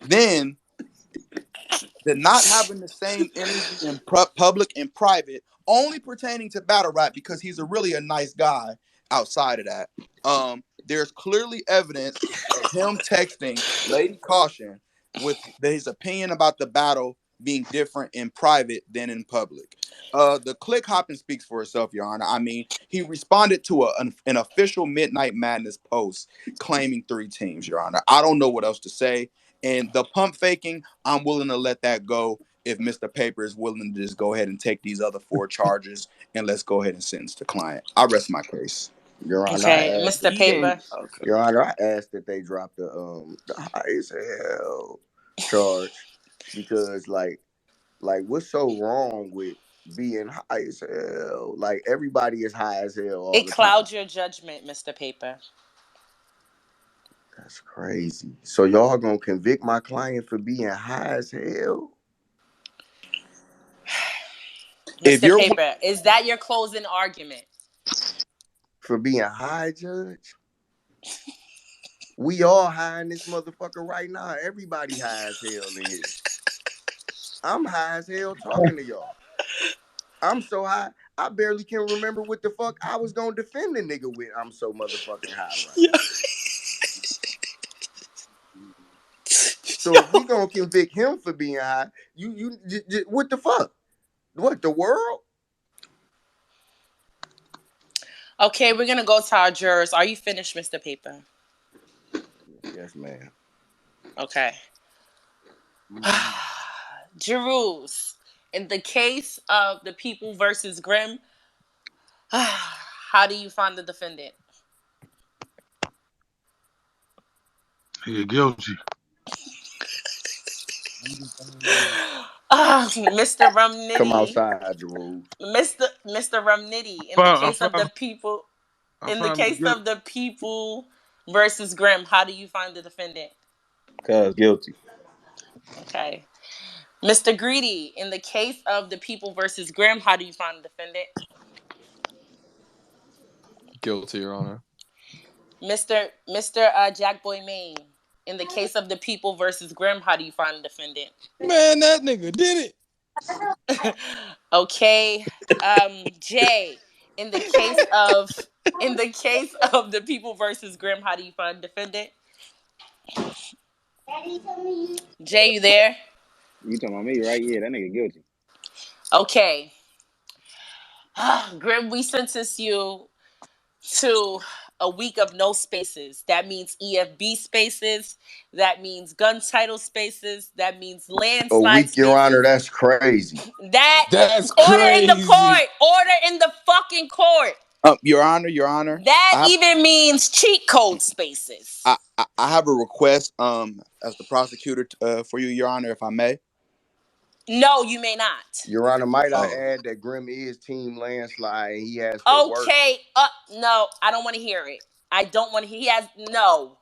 Speaker 1: Then the not having the same energy in public and private, only pertaining to battle rap because he's a nice guy outside of that. There's clearly evidence of him texting Lady Caution with his opinion about the battle being different in private than in public. The click hopping speaks for itself, Your Honor. I mean, he responded to an official Midnight Madness post claiming 3 teams, Your Honor. I don't know what else to say. And the pump faking, I'm willing to let that go if Mr. Paper is willing to just go ahead and take these other 4 charges and let's go ahead and sentence the client. I rest my case.
Speaker 2: Your Honor, I
Speaker 3: Okay,
Speaker 2: asked
Speaker 3: Mr.
Speaker 2: that they.
Speaker 3: Paper.
Speaker 9: Okay.
Speaker 2: Your Honor, I asked that they drop the high as hell charge because what's so wrong with being high as hell? Like everybody is high as hell all
Speaker 3: It
Speaker 2: the time.
Speaker 3: clouds your judgment, Mr. Paper.
Speaker 2: That's crazy. So y'all gonna convict my client for being high as hell?
Speaker 1: If
Speaker 3: Mr.
Speaker 1: you're
Speaker 3: Paper, is that your closing argument?
Speaker 2: For being high, Judge? We all high in this motherfucker right now. Everybody high as hell in here. I'm high as hell talking to y'all. I'm so high, I barely can remember what the fuck I was gonna defend the nigga with. I'm so motherfucking high right
Speaker 3: Yo.
Speaker 2: now. So if we gonna convict him for being high, what the fuck? What the world?
Speaker 3: Okay, we're gonna go to our jurors. Are you finished, Mr. Paper?
Speaker 2: Yes, ma'am.
Speaker 3: Okay. Jurors, in the case of the People versus Grimm, how do you find the defendant?
Speaker 5: He guilty.
Speaker 3: Mr.
Speaker 2: Come
Speaker 3: Rumnitty,
Speaker 2: outside, Jerome.
Speaker 3: Mr. Rumnitty, in the
Speaker 5: I
Speaker 3: case of the
Speaker 5: found,
Speaker 3: People,
Speaker 5: I
Speaker 3: in the
Speaker 5: found him
Speaker 3: case
Speaker 5: guilty.
Speaker 3: of the People versus Grimm, how do you find the defendant?
Speaker 10: Cuz guilty.
Speaker 3: Okay. Mr. Greedy, in the case of the People versus Grimm, how do you find the defendant?
Speaker 8: Guilty, Your Honor.
Speaker 3: Mr. Jackboy Maine, in the case of the People versus Grimm, how do you find the defendant?
Speaker 11: Man, that nigga did it.
Speaker 3: Okay, Jay, in the case of the People versus Grimm, how do you find the defendant? Jay, you there?
Speaker 10: You talking about me, right? Yeah, that nigga guilty.
Speaker 3: Okay. Grimm, we sentence you to a week of no spaces. That means EFB spaces. That means gun title spaces. That means
Speaker 2: A
Speaker 3: landslide
Speaker 2: week, Your Honor,
Speaker 3: spaces.
Speaker 2: that's crazy.
Speaker 3: That
Speaker 11: That's
Speaker 3: order in the
Speaker 11: crazy.
Speaker 3: court. Order in the fucking court.
Speaker 1: Your Honor,
Speaker 3: That
Speaker 1: I have
Speaker 3: even means cheat code spaces.
Speaker 1: I have a request as the prosecutor for you, Your Honor, if I may.
Speaker 3: No, you may not.
Speaker 2: Your Honor, might I
Speaker 1: Oh,
Speaker 2: add that Grim is team landslide and he has to work.
Speaker 3: Okay. No, I don't want to hear it. I don't want to. He has no.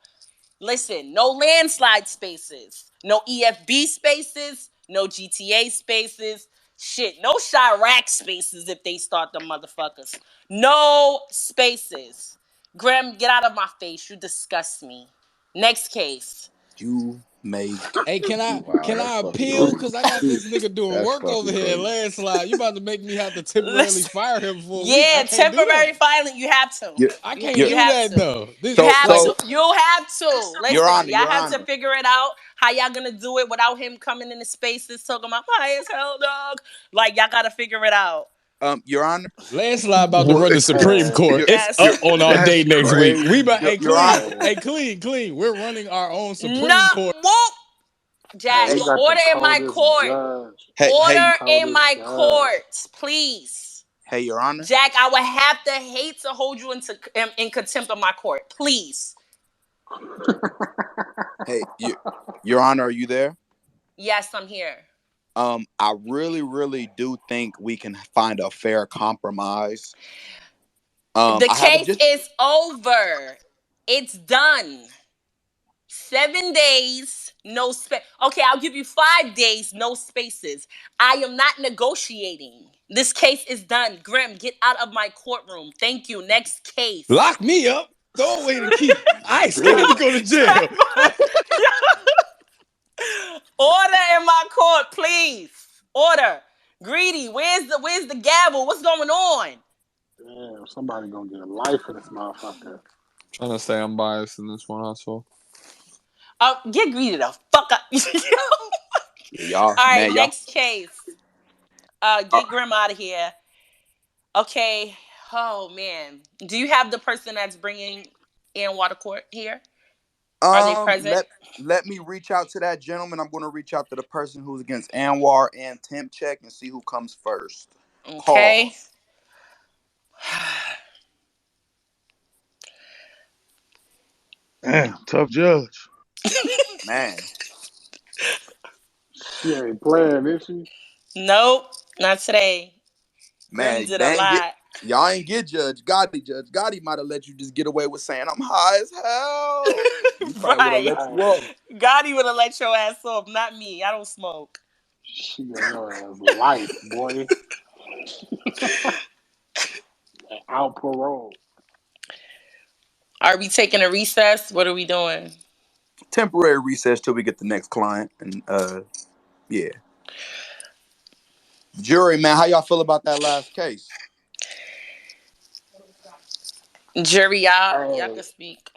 Speaker 3: Listen, no landslide spaces, no EFB spaces, no GTA spaces. Shit, no Chirac spaces if they start the motherfuckers. No spaces. Graham, get out of my face. You disgust me. Next case.
Speaker 1: you Amazing.
Speaker 11: Hey, can I
Speaker 2: Wow,
Speaker 11: can
Speaker 2: that's
Speaker 11: I
Speaker 2: fucking
Speaker 11: appeal?
Speaker 2: crazy.
Speaker 11: Cause I got this nigga doing
Speaker 2: That's
Speaker 11: work over
Speaker 2: fucking
Speaker 11: here,
Speaker 2: crazy.
Speaker 11: landslide. You about to make me have to temporarily
Speaker 3: Listen,
Speaker 11: fire him for a week. I
Speaker 3: yeah,
Speaker 11: can't do
Speaker 3: temporary
Speaker 11: that.
Speaker 3: filing. You have to.
Speaker 1: You're,
Speaker 11: I
Speaker 3: You
Speaker 11: can't
Speaker 1: you're,
Speaker 3: you
Speaker 11: do
Speaker 3: have
Speaker 11: that
Speaker 3: to.
Speaker 11: though.
Speaker 3: You
Speaker 11: This
Speaker 3: have
Speaker 11: like
Speaker 3: to. You have to.
Speaker 1: Your
Speaker 3: Listen,
Speaker 1: Honor,
Speaker 3: y'all
Speaker 1: Your
Speaker 3: have to
Speaker 1: Honor.
Speaker 3: figure it out how y'all gonna do it without him coming into spaces talking about high as hell, dog. Like y'all gotta figure it out.
Speaker 1: Your Honor.
Speaker 11: landslide about to run the
Speaker 5: What?
Speaker 11: Supreme Court.
Speaker 1: Your,
Speaker 11: It's
Speaker 3: Yes.
Speaker 1: your,
Speaker 11: up on our day
Speaker 5: That's
Speaker 11: next week. We about
Speaker 5: crazy.
Speaker 11: hey
Speaker 1: your
Speaker 11: clean,
Speaker 1: Honor.
Speaker 10: Hey,
Speaker 11: hey clean. We're running our own
Speaker 3: No,
Speaker 11: Supreme Court.
Speaker 3: whoop,
Speaker 10: hey,
Speaker 3: Jack.
Speaker 10: we
Speaker 1: Hey,
Speaker 10: got the
Speaker 3: Order in my
Speaker 10: coldest
Speaker 3: court.
Speaker 10: judge.
Speaker 1: hey,
Speaker 10: The
Speaker 1: hey,
Speaker 3: Order in
Speaker 10: coldest
Speaker 3: my
Speaker 10: judge.
Speaker 3: court, please.
Speaker 1: hey, Your Honor.
Speaker 3: Jack, I would have to hate to hold you in contempt of my court. Please.
Speaker 1: Hey, Your Honor, are you there?
Speaker 3: Yes, I'm here.
Speaker 1: I really, really do think we can find a fair compromise.
Speaker 3: The
Speaker 1: I have it
Speaker 3: case
Speaker 1: just.
Speaker 3: is over. It's done. 7 days, no space. Okay, I'll give you 5 days, no spaces. I am not negotiating. This case is done. Grim, get out of my courtroom. Thank you. Next case.
Speaker 11: Lock me up. Throw away the key. I ain't scared to go to jail.
Speaker 3: Order in my court, please. Order. Greedy, where's the gavel? What's going on?
Speaker 10: Damn, somebody gonna get a life in this motherfucker.
Speaker 8: Trying to stay unbiased in this one, also.
Speaker 3: Get greedy the fuck up.
Speaker 1: Yeah, y'all,
Speaker 3: All right,
Speaker 1: man, y'all.
Speaker 3: next case.
Speaker 1: Uh,
Speaker 3: Get Grim out of here. Okay. Oh man. Do you have the person that's bringing in water court here? Are they present?
Speaker 1: let me reach out to that gentleman. I'm going to reach out to the person who's against Anwar and Temp Check and see who comes first.
Speaker 3: Okay.
Speaker 1: Pause.
Speaker 5: Damn, tough judge.
Speaker 1: Man,
Speaker 10: She ain't playing, is she?
Speaker 3: Nope, not today. Grim
Speaker 1: man,
Speaker 3: did a
Speaker 1: they ain't get
Speaker 3: lot.
Speaker 1: y'all ain't get Judge Gotti. Judge Gotti might have let you just get away with saying I'm high as hell. He probably would have
Speaker 3: Right.
Speaker 1: let you
Speaker 10: Hey,
Speaker 1: off.
Speaker 3: Gotti would have let your ass off, not me. I don't smoke.
Speaker 10: she gave your ass life, boy. Out parole.
Speaker 3: Are we taking a recess? What are we doing?
Speaker 1: Temporary recess till we get the next client. And yeah. Jury, man, how y'all feel about that last case?
Speaker 3: Jury, y'all
Speaker 10: Hey,
Speaker 3: can speak.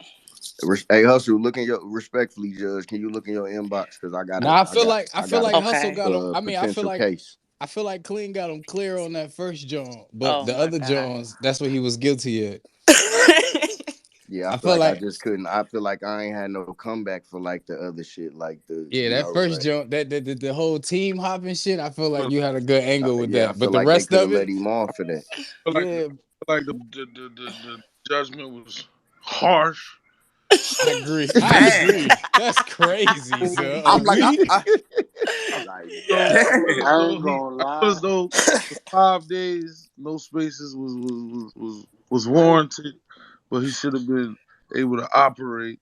Speaker 2: Hey, Hustle, look in your respectfully, Judge. Can you look in your inbox because
Speaker 11: Now I
Speaker 2: I
Speaker 11: feel
Speaker 2: got
Speaker 11: like Hustle
Speaker 3: Okay.
Speaker 11: got him.
Speaker 2: a
Speaker 11: I mean,
Speaker 2: potential case.
Speaker 11: I feel like Clean got him clear on that first John, but
Speaker 3: Oh
Speaker 11: the
Speaker 3: my
Speaker 11: other
Speaker 3: god.
Speaker 11: Johns, that's what he was guilty at.
Speaker 2: Yeah, I
Speaker 11: I
Speaker 2: feel
Speaker 11: feel
Speaker 2: like I
Speaker 11: like
Speaker 2: just couldn't. I feel like I ain't had no comeback for like the other shit, like
Speaker 11: yeah, that first
Speaker 2: like
Speaker 11: John, the whole team hopping shit. I feel like you had a good angle with
Speaker 2: yeah, I
Speaker 11: that, but
Speaker 2: feel
Speaker 11: the
Speaker 2: like they
Speaker 11: rest
Speaker 2: could have
Speaker 11: of
Speaker 2: let
Speaker 11: it,
Speaker 2: him off for that.
Speaker 11: yeah,
Speaker 5: The judgment was harsh.
Speaker 11: I agree. I
Speaker 1: Man,
Speaker 11: agree. That's crazy,
Speaker 5: So,
Speaker 11: sir.
Speaker 1: I'm like,
Speaker 11: Agree.
Speaker 1: I'm like,
Speaker 5: so I feel as
Speaker 1: damn.
Speaker 10: I
Speaker 5: though
Speaker 10: ain't gonna
Speaker 5: I feel
Speaker 10: lie.
Speaker 5: as though the 5 days, no spaces was
Speaker 10: I ain't,
Speaker 5: warranted, but he should have been able to operate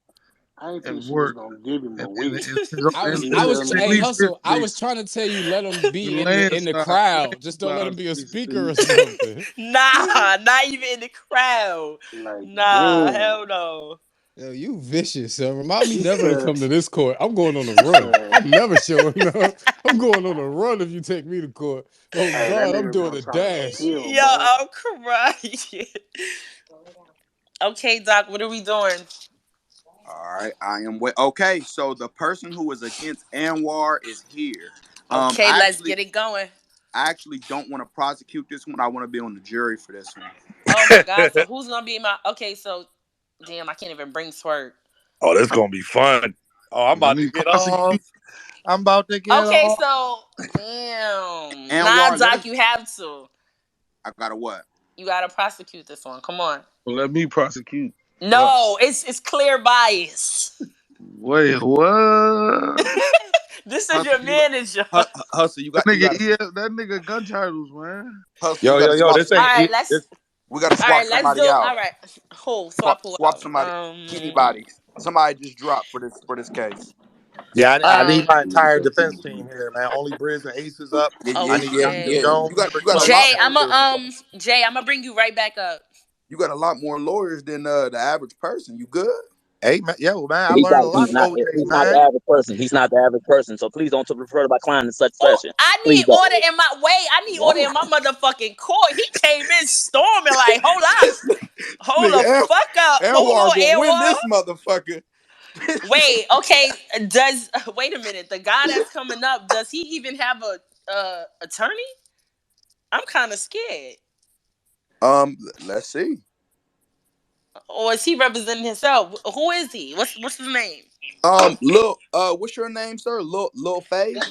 Speaker 10: I ain't think
Speaker 5: and
Speaker 10: she was
Speaker 5: work
Speaker 10: gonna give him a week.
Speaker 5: and
Speaker 10: You hear
Speaker 5: at
Speaker 10: me?
Speaker 11: Hey
Speaker 5: least his
Speaker 11: Hustle, I was
Speaker 5: space,
Speaker 11: trying to tell you let him
Speaker 5: the
Speaker 11: be in the crowd. Just don't let him
Speaker 5: landslide
Speaker 11: be a
Speaker 5: space.
Speaker 11: speaker or something.
Speaker 3: Nah, not even in the crowd.
Speaker 10: Like,
Speaker 3: Nah,
Speaker 10: damn.
Speaker 3: hell no.
Speaker 11: Yo, you vicious, son. Remind me
Speaker 10: He
Speaker 11: never to
Speaker 10: said,
Speaker 11: come to this court. I'm going on a
Speaker 10: he
Speaker 11: run.
Speaker 10: said,
Speaker 11: I'm never showing up. I'm going on a run if you take me to court. Oh
Speaker 10: hey, that
Speaker 11: God, I'm
Speaker 10: nigga was
Speaker 11: doing
Speaker 10: gonna
Speaker 11: a
Speaker 10: try to
Speaker 11: dash.
Speaker 10: appeal,
Speaker 3: Yo,
Speaker 10: boy.
Speaker 3: I'm crying. Okay, Doc, what are we doing?
Speaker 1: All right, I am. Okay, so the person who is against Anwar is here.
Speaker 3: Okay, let's get it going.
Speaker 1: I actually don't want to prosecute this one. I want to be on the jury for this one.
Speaker 3: Oh my god, so who's gonna be my okay, so damn, I can't even bring Swerve.
Speaker 6: Oh, this gonna be fun. Oh, I'm
Speaker 5: Let
Speaker 6: about
Speaker 5: me
Speaker 6: to get off.
Speaker 5: prosecute.
Speaker 6: I'm about to get
Speaker 3: Okay,
Speaker 6: off.
Speaker 3: so damn. Nah,
Speaker 1: Anwar, let
Speaker 3: Doc,
Speaker 1: us.
Speaker 3: you have to.
Speaker 1: I gotta what?
Speaker 3: You gotta prosecute this one. Come on.
Speaker 5: Well, let me prosecute.
Speaker 3: No, it's clear bias.
Speaker 5: Wait, what?
Speaker 3: This is
Speaker 1: Hustle,
Speaker 3: your manager.
Speaker 1: Hustle.
Speaker 5: That nigga gun titles, man.
Speaker 1: Hustle. You
Speaker 6: Yo,
Speaker 1: got
Speaker 6: yo,
Speaker 1: to
Speaker 6: yo,
Speaker 1: swap
Speaker 6: this
Speaker 1: some.
Speaker 3: All
Speaker 6: ain't
Speaker 3: right, let's
Speaker 6: this.
Speaker 1: We got to
Speaker 3: all
Speaker 1: swap
Speaker 3: right, let's do
Speaker 1: somebody
Speaker 3: all
Speaker 1: out.
Speaker 3: right. Who? Swap who
Speaker 1: Swap
Speaker 3: out?
Speaker 1: somebody. Anybody. Somebody just dropped for this case.
Speaker 6: Yeah, I need
Speaker 3: Um
Speaker 6: my entire defense team here, man. Only Briz and Ace is up.
Speaker 1: Yeah, yeah,
Speaker 6: I need
Speaker 1: yeah,
Speaker 6: Jonathan
Speaker 1: yeah.
Speaker 3: okay.
Speaker 6: Jones,
Speaker 1: You
Speaker 6: Pretty
Speaker 1: got a
Speaker 6: Mo,
Speaker 1: lot.
Speaker 3: Jay, I'm gonna bring you right back up.
Speaker 1: You got a lot more lawyers than the average person. You good?
Speaker 7: Hey man, yo man, I
Speaker 12: He's
Speaker 7: learned
Speaker 12: not.
Speaker 7: a lot
Speaker 12: He's
Speaker 7: from
Speaker 12: not.
Speaker 7: OJ,
Speaker 12: He's not the
Speaker 7: man.
Speaker 12: average person. He's not the average person. So please don't refer to my client in such
Speaker 3: Oh,
Speaker 12: fashion.
Speaker 3: I
Speaker 12: Please
Speaker 3: need
Speaker 12: don't.
Speaker 3: order in my wait. I need order
Speaker 1: Whoa.
Speaker 3: in my motherfucking court. He came in storming like, hold up,
Speaker 1: this
Speaker 3: hold the
Speaker 1: nigga
Speaker 3: fuck up, hold
Speaker 1: Anwar
Speaker 3: on,
Speaker 1: gonna win
Speaker 3: Anwar.
Speaker 1: this motherfucker.
Speaker 3: Wait, okay. Does wait a minute? The guy that's coming up, does he even have a attorney? I'm kind of scared.
Speaker 1: Let's see.
Speaker 3: Or is he representing himself? Who is he? What's his name?
Speaker 1: Lil, what's your name, sir? Lil Fave.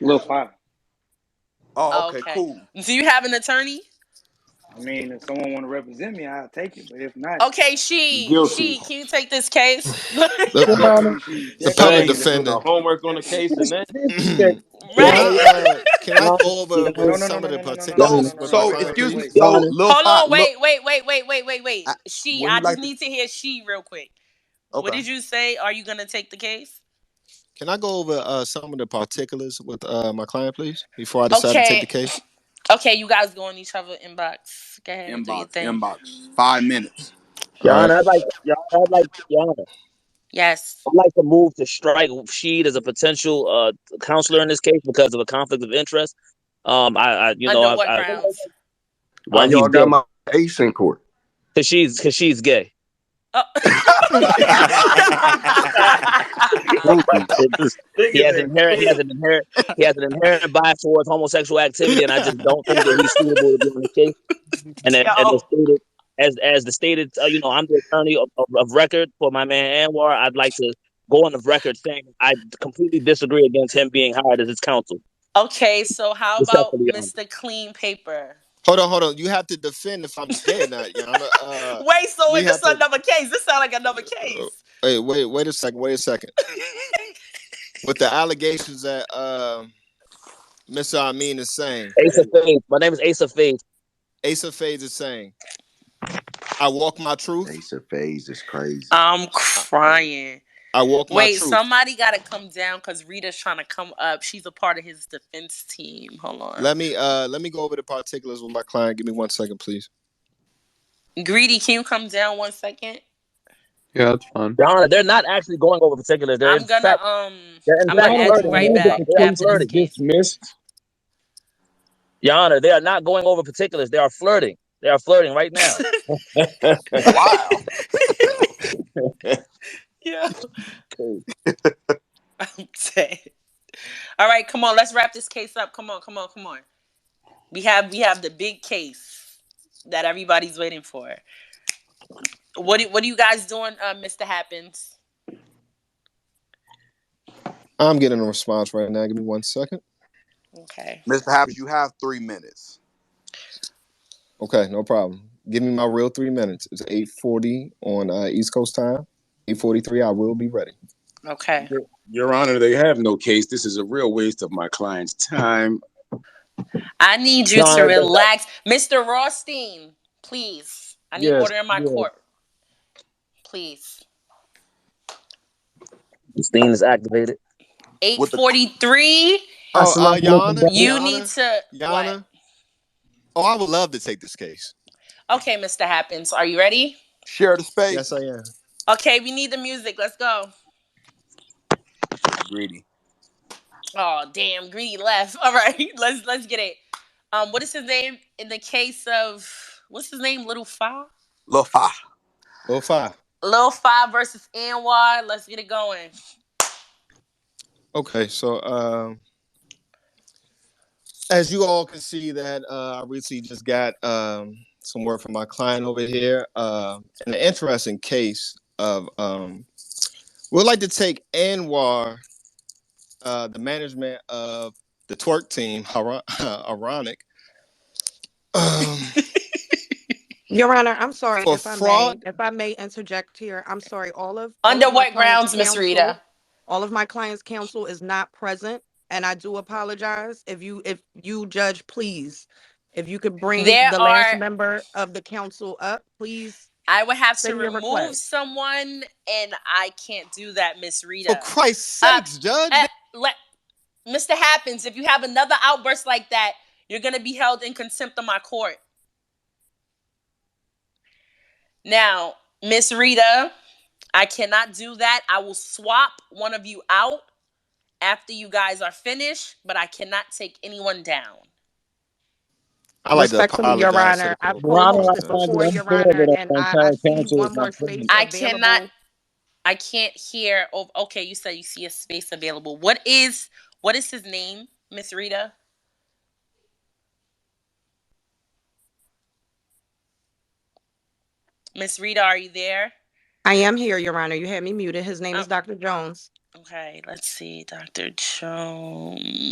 Speaker 10: Lil Five.
Speaker 1: Oh,
Speaker 3: Oh,
Speaker 1: okay,
Speaker 3: okay.
Speaker 1: cool.
Speaker 3: Do you have an attorney?
Speaker 10: I mean, if someone want to represent me, I'll take it. But if not,
Speaker 3: Okay,
Speaker 10: guilty.
Speaker 3: can you take this case?
Speaker 4: The
Speaker 12: Your Honor,
Speaker 10: She
Speaker 4: the
Speaker 11: So
Speaker 4: public
Speaker 11: they
Speaker 10: definitely
Speaker 11: ain't
Speaker 10: can.
Speaker 11: doing
Speaker 4: defender.
Speaker 11: the homework on the case and
Speaker 12: this,
Speaker 11: then
Speaker 12: this,
Speaker 4: can
Speaker 3: Right.
Speaker 4: I
Speaker 12: Your
Speaker 4: go over
Speaker 12: Honor,
Speaker 10: No,
Speaker 4: with
Speaker 10: no, no,
Speaker 4: some
Speaker 10: no,
Speaker 4: of the
Speaker 10: no, no, no, no, no,
Speaker 1: So,
Speaker 4: particulars
Speaker 10: no, no,
Speaker 4: with
Speaker 10: no,
Speaker 4: my
Speaker 1: so
Speaker 10: no,
Speaker 4: client,
Speaker 10: no.
Speaker 1: excuse me.
Speaker 10: Wait,
Speaker 4: please?
Speaker 12: Your
Speaker 1: So
Speaker 12: Honor,
Speaker 1: Lil
Speaker 3: Hold
Speaker 1: Five,
Speaker 3: on. Wait. I
Speaker 1: would you
Speaker 3: just
Speaker 1: like to?
Speaker 3: need to hear she real quick. What
Speaker 1: Okay.
Speaker 3: did you say? Are you gonna take the case?
Speaker 4: Can I go over some of the particulars with my client, please, before I decide to take the
Speaker 3: Okay.
Speaker 4: case?
Speaker 3: Okay, you guys go in each other inbox. Go ahead, do your thing.
Speaker 1: Inbox. 5 minutes.
Speaker 12: Your
Speaker 4: All right.
Speaker 12: Honor, Your Honor,
Speaker 3: Yes.
Speaker 12: I'd like to move to strike Sheed as a potential counselor in this case because of a conflict of interest.
Speaker 3: Under what grounds?
Speaker 2: Why
Speaker 12: He's
Speaker 2: y'all
Speaker 12: gay
Speaker 2: got my ace in court?
Speaker 12: because she's gay.
Speaker 3: Oh.
Speaker 2: Who?
Speaker 12: He has an inherent, he has an inherent bias towards homosexual activity, and I just don't think that he's suitable to be on the case. And the
Speaker 3: Yo.
Speaker 12: stated, as the stated, I'm the attorney of record for my man Anwar. I'd like to go on the record saying I completely disagree against him being hired as his counsel.
Speaker 3: Okay, so how about
Speaker 12: Respectfully, Your Honor.
Speaker 3: Mr. Clean Paper?
Speaker 4: Hold on. You have to defend if I'm gay or not, Your Honor.
Speaker 3: Wait, so
Speaker 4: We
Speaker 3: is this
Speaker 4: have to.
Speaker 3: another case? This sounds like another case.
Speaker 4: Wait a second. Wait a second. With the allegations that Mr. Amin is saying,
Speaker 12: Ace of Faith. My name is Ace of Faith.
Speaker 4: Asa Fades is saying, I walk my truth.
Speaker 2: Ace of Phase is crazy.
Speaker 3: I'm
Speaker 4: I,
Speaker 3: crying.
Speaker 4: I walk my
Speaker 3: Wait,
Speaker 4: truth.
Speaker 3: somebody gotta come down because Rita's trying to come up. She's a part of his defense team. Hold on.
Speaker 4: Let me go over the particulars with my client. Give me 1 second, please.
Speaker 3: Greedy, can you come down 1 second?
Speaker 8: Yeah, that's fine.
Speaker 12: Your Honor, they're not actually going over particulars.
Speaker 3: I'm gonna
Speaker 12: They're in
Speaker 3: I'm gonna
Speaker 12: fact
Speaker 3: add you
Speaker 12: flirting.
Speaker 3: right back
Speaker 12: They are
Speaker 3: after this
Speaker 12: flirting.
Speaker 3: case.
Speaker 10: Dismissed.
Speaker 12: Your Honor, they are not going over particulars. They are flirting. They are flirting right now.
Speaker 1: Wow.
Speaker 3: Yeah. I'm dead. All right, come on, let's wrap this case up. Come on. We have the big case that everybody's waiting for. What are you guys doing, Mr. Happens?
Speaker 4: I'm getting a response right now. Give me 1 second.
Speaker 3: Okay.
Speaker 1: Mr. Happens, you have 3 minutes.
Speaker 4: Okay, no problem. Give me my real 3 minutes. It's 8:40 on East Coast time. 8:43. I will be ready.
Speaker 3: Okay.
Speaker 13: Your Honor, they have no case. This is a real waste of my client's time.
Speaker 3: I need you
Speaker 12: Your
Speaker 3: to
Speaker 12: Honor,
Speaker 3: relax. Mr. Rothstein, please. I need
Speaker 11: yes,
Speaker 3: order in my
Speaker 11: yes.
Speaker 3: court. Please.
Speaker 12: the steam is activated.
Speaker 1: With the
Speaker 3: 8:43.
Speaker 4: Oh, Your Honor,
Speaker 3: You need to
Speaker 4: Your
Speaker 3: what?
Speaker 4: Honor. Oh, I would love to take this case.
Speaker 3: Okay, Mr. Happens. Are you ready?
Speaker 1: share the
Speaker 4: Yes, I
Speaker 1: space.
Speaker 4: am.
Speaker 3: Okay, we need the music. Let's go.
Speaker 1: This nigga greedy.
Speaker 3: Oh, damn, Greedy left. All right, let's get it. What is his name in the case of what's his name? Little Five?
Speaker 1: Lil Five.
Speaker 4: Well, fine.
Speaker 3: Lil Five versus NY. Let's get it going.
Speaker 4: Okay, so as you all can see that I recently just got some work from my client over here. An interesting case of we'd like to take Anwar, the management of the twerk team, ironic, um,
Speaker 14: Your Honor, I'm sorry
Speaker 4: for fraud.
Speaker 14: if I may interject here. I'm sorry. All
Speaker 3: Under
Speaker 14: of my
Speaker 3: what
Speaker 14: clients'
Speaker 3: grounds, Miss
Speaker 14: counsel,
Speaker 3: Rita?
Speaker 14: all of my clients' counsel is not present, and I do apologize. If you judge, please, if you could bring
Speaker 3: There
Speaker 14: the last
Speaker 3: are.
Speaker 14: member of the council up, please
Speaker 3: I would have to
Speaker 14: send your
Speaker 3: remove
Speaker 14: request.
Speaker 3: someone, and I can't do that, Miss
Speaker 4: For
Speaker 3: Rita.
Speaker 4: Christ's
Speaker 3: Uh,
Speaker 4: sakes, Judge.
Speaker 3: let Mr. Happens. If you have another outburst like that, you're gonna be held in contempt of my court. Now, Miss Rita, I cannot do that. I will swap one of you out after you guys are finished, but I cannot take anyone down.
Speaker 4: I like to
Speaker 14: Respectfully, Your
Speaker 4: apologize to the
Speaker 14: Honor, I've
Speaker 4: court
Speaker 12: Your Honor, I
Speaker 14: co-hosted
Speaker 4: because
Speaker 12: find it
Speaker 14: before, Your
Speaker 12: unfair
Speaker 14: Honor,
Speaker 12: that
Speaker 14: and
Speaker 12: our
Speaker 14: I
Speaker 12: entire
Speaker 14: see
Speaker 12: council is
Speaker 14: one
Speaker 12: my
Speaker 14: more space
Speaker 12: friend.
Speaker 3: I cannot.
Speaker 14: available.
Speaker 3: I can't hear. Oh, okay, you said you see a space available. What is his name, Miss Rita? Miss Rita, are you there?
Speaker 14: I am here, Your Honor. You had me muted. His name
Speaker 3: Oh,
Speaker 14: is Dr. Jones.
Speaker 3: okay, let's see, Dr. Jones.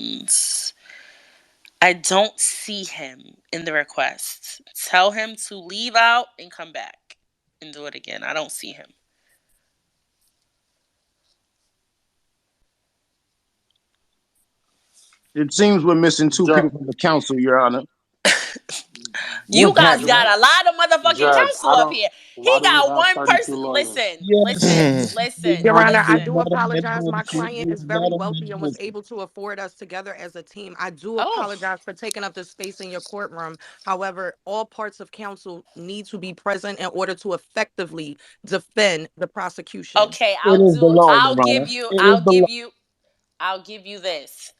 Speaker 3: I don't see him in the request. Tell him to leave out and come back and do it again. I don't see him.
Speaker 2: It seems we're missing two
Speaker 10: Judge,
Speaker 2: people from the council, Your Honor.
Speaker 3: You
Speaker 2: What's
Speaker 3: guys
Speaker 2: happening?
Speaker 3: got a lot of motherfucking
Speaker 10: Judge,
Speaker 3: counsel
Speaker 10: I
Speaker 3: up
Speaker 10: don't.
Speaker 3: here. He
Speaker 10: Why do we
Speaker 3: got
Speaker 10: have
Speaker 3: one
Speaker 10: 32
Speaker 3: person.
Speaker 10: lawyers?
Speaker 3: Listen,
Speaker 12: Yes,
Speaker 3: listen,
Speaker 4: Mm.
Speaker 3: listen,
Speaker 14: Your Honor, I
Speaker 3: listen.
Speaker 14: do apologize. My
Speaker 12: we
Speaker 14: client is very
Speaker 12: not
Speaker 14: wealthy and was
Speaker 12: unanimous.
Speaker 14: able to afford us together as a team. I do
Speaker 3: Oh,
Speaker 14: apologize for taking up the space in your courtroom. However, all parts of counsel need to be present in order to effectively defend the prosecution.
Speaker 3: okay.
Speaker 12: It is the law, Your Honor. It is the law.
Speaker 3: I'll give you this.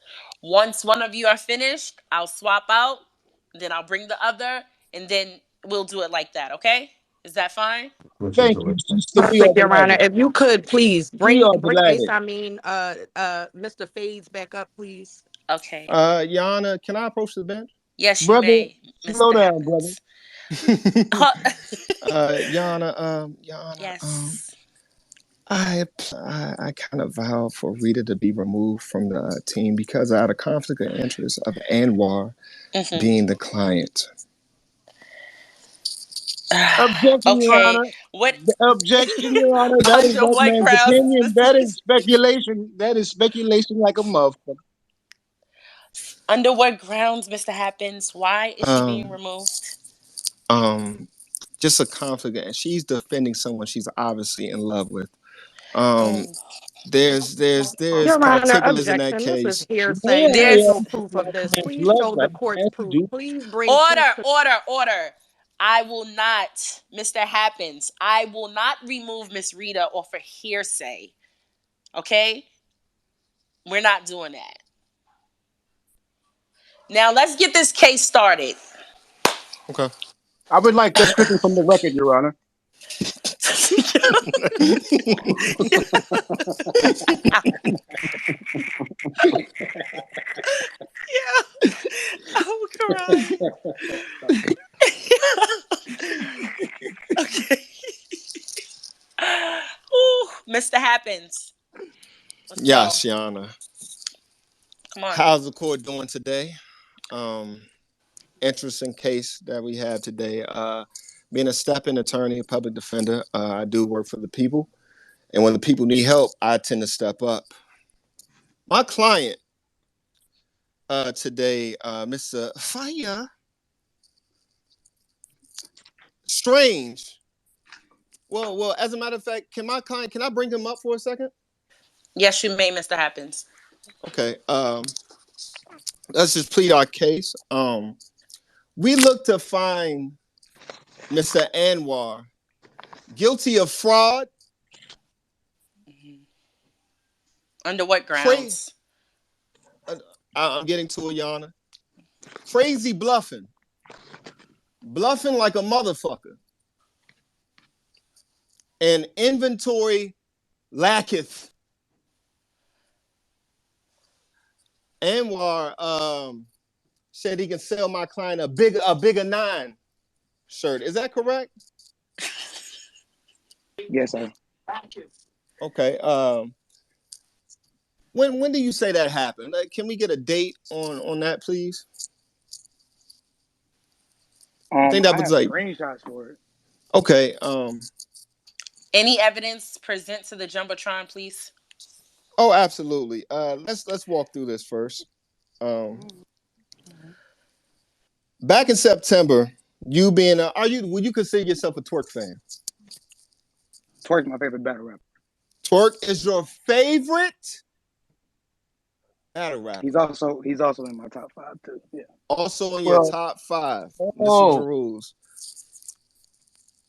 Speaker 3: Once one of you are finished, I'll swap out. Then I'll bring the other, and then we'll do it like that. Okay? Is that fine?
Speaker 12: Thank you, sister. We are
Speaker 14: Perfect, Your Honor.
Speaker 12: delighted.
Speaker 14: If you could please
Speaker 12: We are
Speaker 14: bring Ace,
Speaker 12: delighted.
Speaker 14: Mr. Fades back up, please.
Speaker 3: Okay.
Speaker 4: Your Honor, can I approach the bench?
Speaker 3: Yes, you
Speaker 12: Brother,
Speaker 3: may,
Speaker 12: slow
Speaker 3: Mr.
Speaker 12: down, brother.
Speaker 3: Happens. Huh.
Speaker 4: Your Honor,
Speaker 3: Yes.
Speaker 4: I kind of vowed for Rita to be removed from the team because I had a conflict of interest of Anwar
Speaker 3: Mm-hmm.
Speaker 4: being the client.
Speaker 2: Objection, Your
Speaker 3: Okay.
Speaker 2: Honor.
Speaker 3: What?
Speaker 2: The objection, Your Honor. That is
Speaker 3: Under
Speaker 2: that
Speaker 3: what
Speaker 2: man's
Speaker 3: grounds is
Speaker 2: opinion. That is
Speaker 3: Mr.
Speaker 2: speculation. That is speculation like a motherfucker.
Speaker 3: Under what grounds, Mr. Happens? Why is she being
Speaker 4: Um,
Speaker 3: removed?
Speaker 4: um, just a conflict, and she's defending someone she's obviously in love with. Um,
Speaker 3: Oh,
Speaker 4: there's
Speaker 14: Your Honor,
Speaker 4: particulars in that
Speaker 14: objection. This is
Speaker 4: case.
Speaker 14: hearsay.
Speaker 12: Man,
Speaker 14: There
Speaker 12: we
Speaker 14: is
Speaker 3: there's
Speaker 14: no
Speaker 12: are
Speaker 14: proof
Speaker 12: my
Speaker 14: of this.
Speaker 12: client's
Speaker 14: Please
Speaker 12: love
Speaker 14: show the
Speaker 12: life.
Speaker 14: court's
Speaker 12: Has to
Speaker 14: proof.
Speaker 12: do.
Speaker 14: Please bring proof
Speaker 3: order,
Speaker 14: to.
Speaker 3: order, order. I will not, Mr. Happens. I will not remove Miss Rita off for hearsay. Okay? We're not doing that. Now let's get this case started.
Speaker 4: Okay.
Speaker 2: I would like that stricken from the record, Your Honor.
Speaker 3: Yeah. I'm crying. Okay. Ooh, Mr. Happens. Let's go.
Speaker 4: Yes, Your Honor.
Speaker 3: Come on.
Speaker 4: How's the court doing today? Um, Interesting case that we have today. Being a step-in attorney, a public defender, I do work for the people, and when the people need help, I tend to step up. My client today, Mr. Fire Strange. Well, as a matter of fact, can my client? Can I bring him up for a second?
Speaker 3: Yes, you may, Mr. Happens.
Speaker 4: Okay. Let's just plead our case. We look to find Mr. Anwar guilty of fraud,
Speaker 3: Mm-hmm. Under what
Speaker 4: cra-
Speaker 3: grounds?
Speaker 4: I'm getting to it, Your Honor. Crazy bluffing, bluffing like a motherfucker, and inventory lacketh. Anwar said he can sell my client a bigger 9 shirt. Is that correct?
Speaker 10: Yes, sir.
Speaker 4: Okay. When do you say that happened? Like, can we get a date on that, please? I think that
Speaker 10: I
Speaker 4: was
Speaker 10: have
Speaker 4: like
Speaker 10: screenshots for it.
Speaker 4: okay.
Speaker 3: Any evidence present to the jumbotron, please?
Speaker 4: Oh, absolutely. Let's walk through this first. Um, Back in September, you being would you consider yourself a twerk fan?
Speaker 10: Twerk's my favorite battle rapper.
Speaker 4: Twerk is your favorite battle
Speaker 10: He's
Speaker 4: rapper.
Speaker 10: also he's also in my top five too. Yeah.
Speaker 4: Also in your
Speaker 2: Well,
Speaker 4: top 5, Mr.
Speaker 2: oh,
Speaker 4: Jeruz.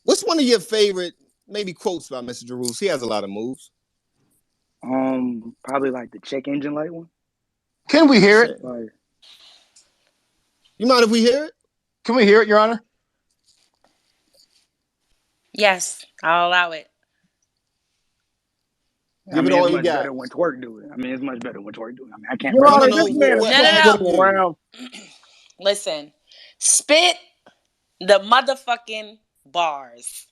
Speaker 4: What's one of your favorite maybe quotes by Mr. Jerus. He has a lot of moves.
Speaker 10: Probably like the check engine light one.
Speaker 15: Can we hear it?
Speaker 10: Like,
Speaker 4: You mind if we hear it?
Speaker 15: Can we hear it, Your Honor?
Speaker 3: Yes, I'll allow it.
Speaker 10: I
Speaker 4: Give it
Speaker 10: mean, it's
Speaker 4: all you
Speaker 10: much
Speaker 4: got.
Speaker 10: better when Twerk do it. I mean, it's much better when Twerk do it. I mean, I can't
Speaker 15: Your
Speaker 4: No,
Speaker 10: rap
Speaker 4: no,
Speaker 15: Honor,
Speaker 10: like
Speaker 4: no.
Speaker 15: this
Speaker 10: that.
Speaker 15: man is
Speaker 3: No, no,
Speaker 15: switching
Speaker 3: no.
Speaker 15: around.
Speaker 3: Listen, spit the motherfucking bars.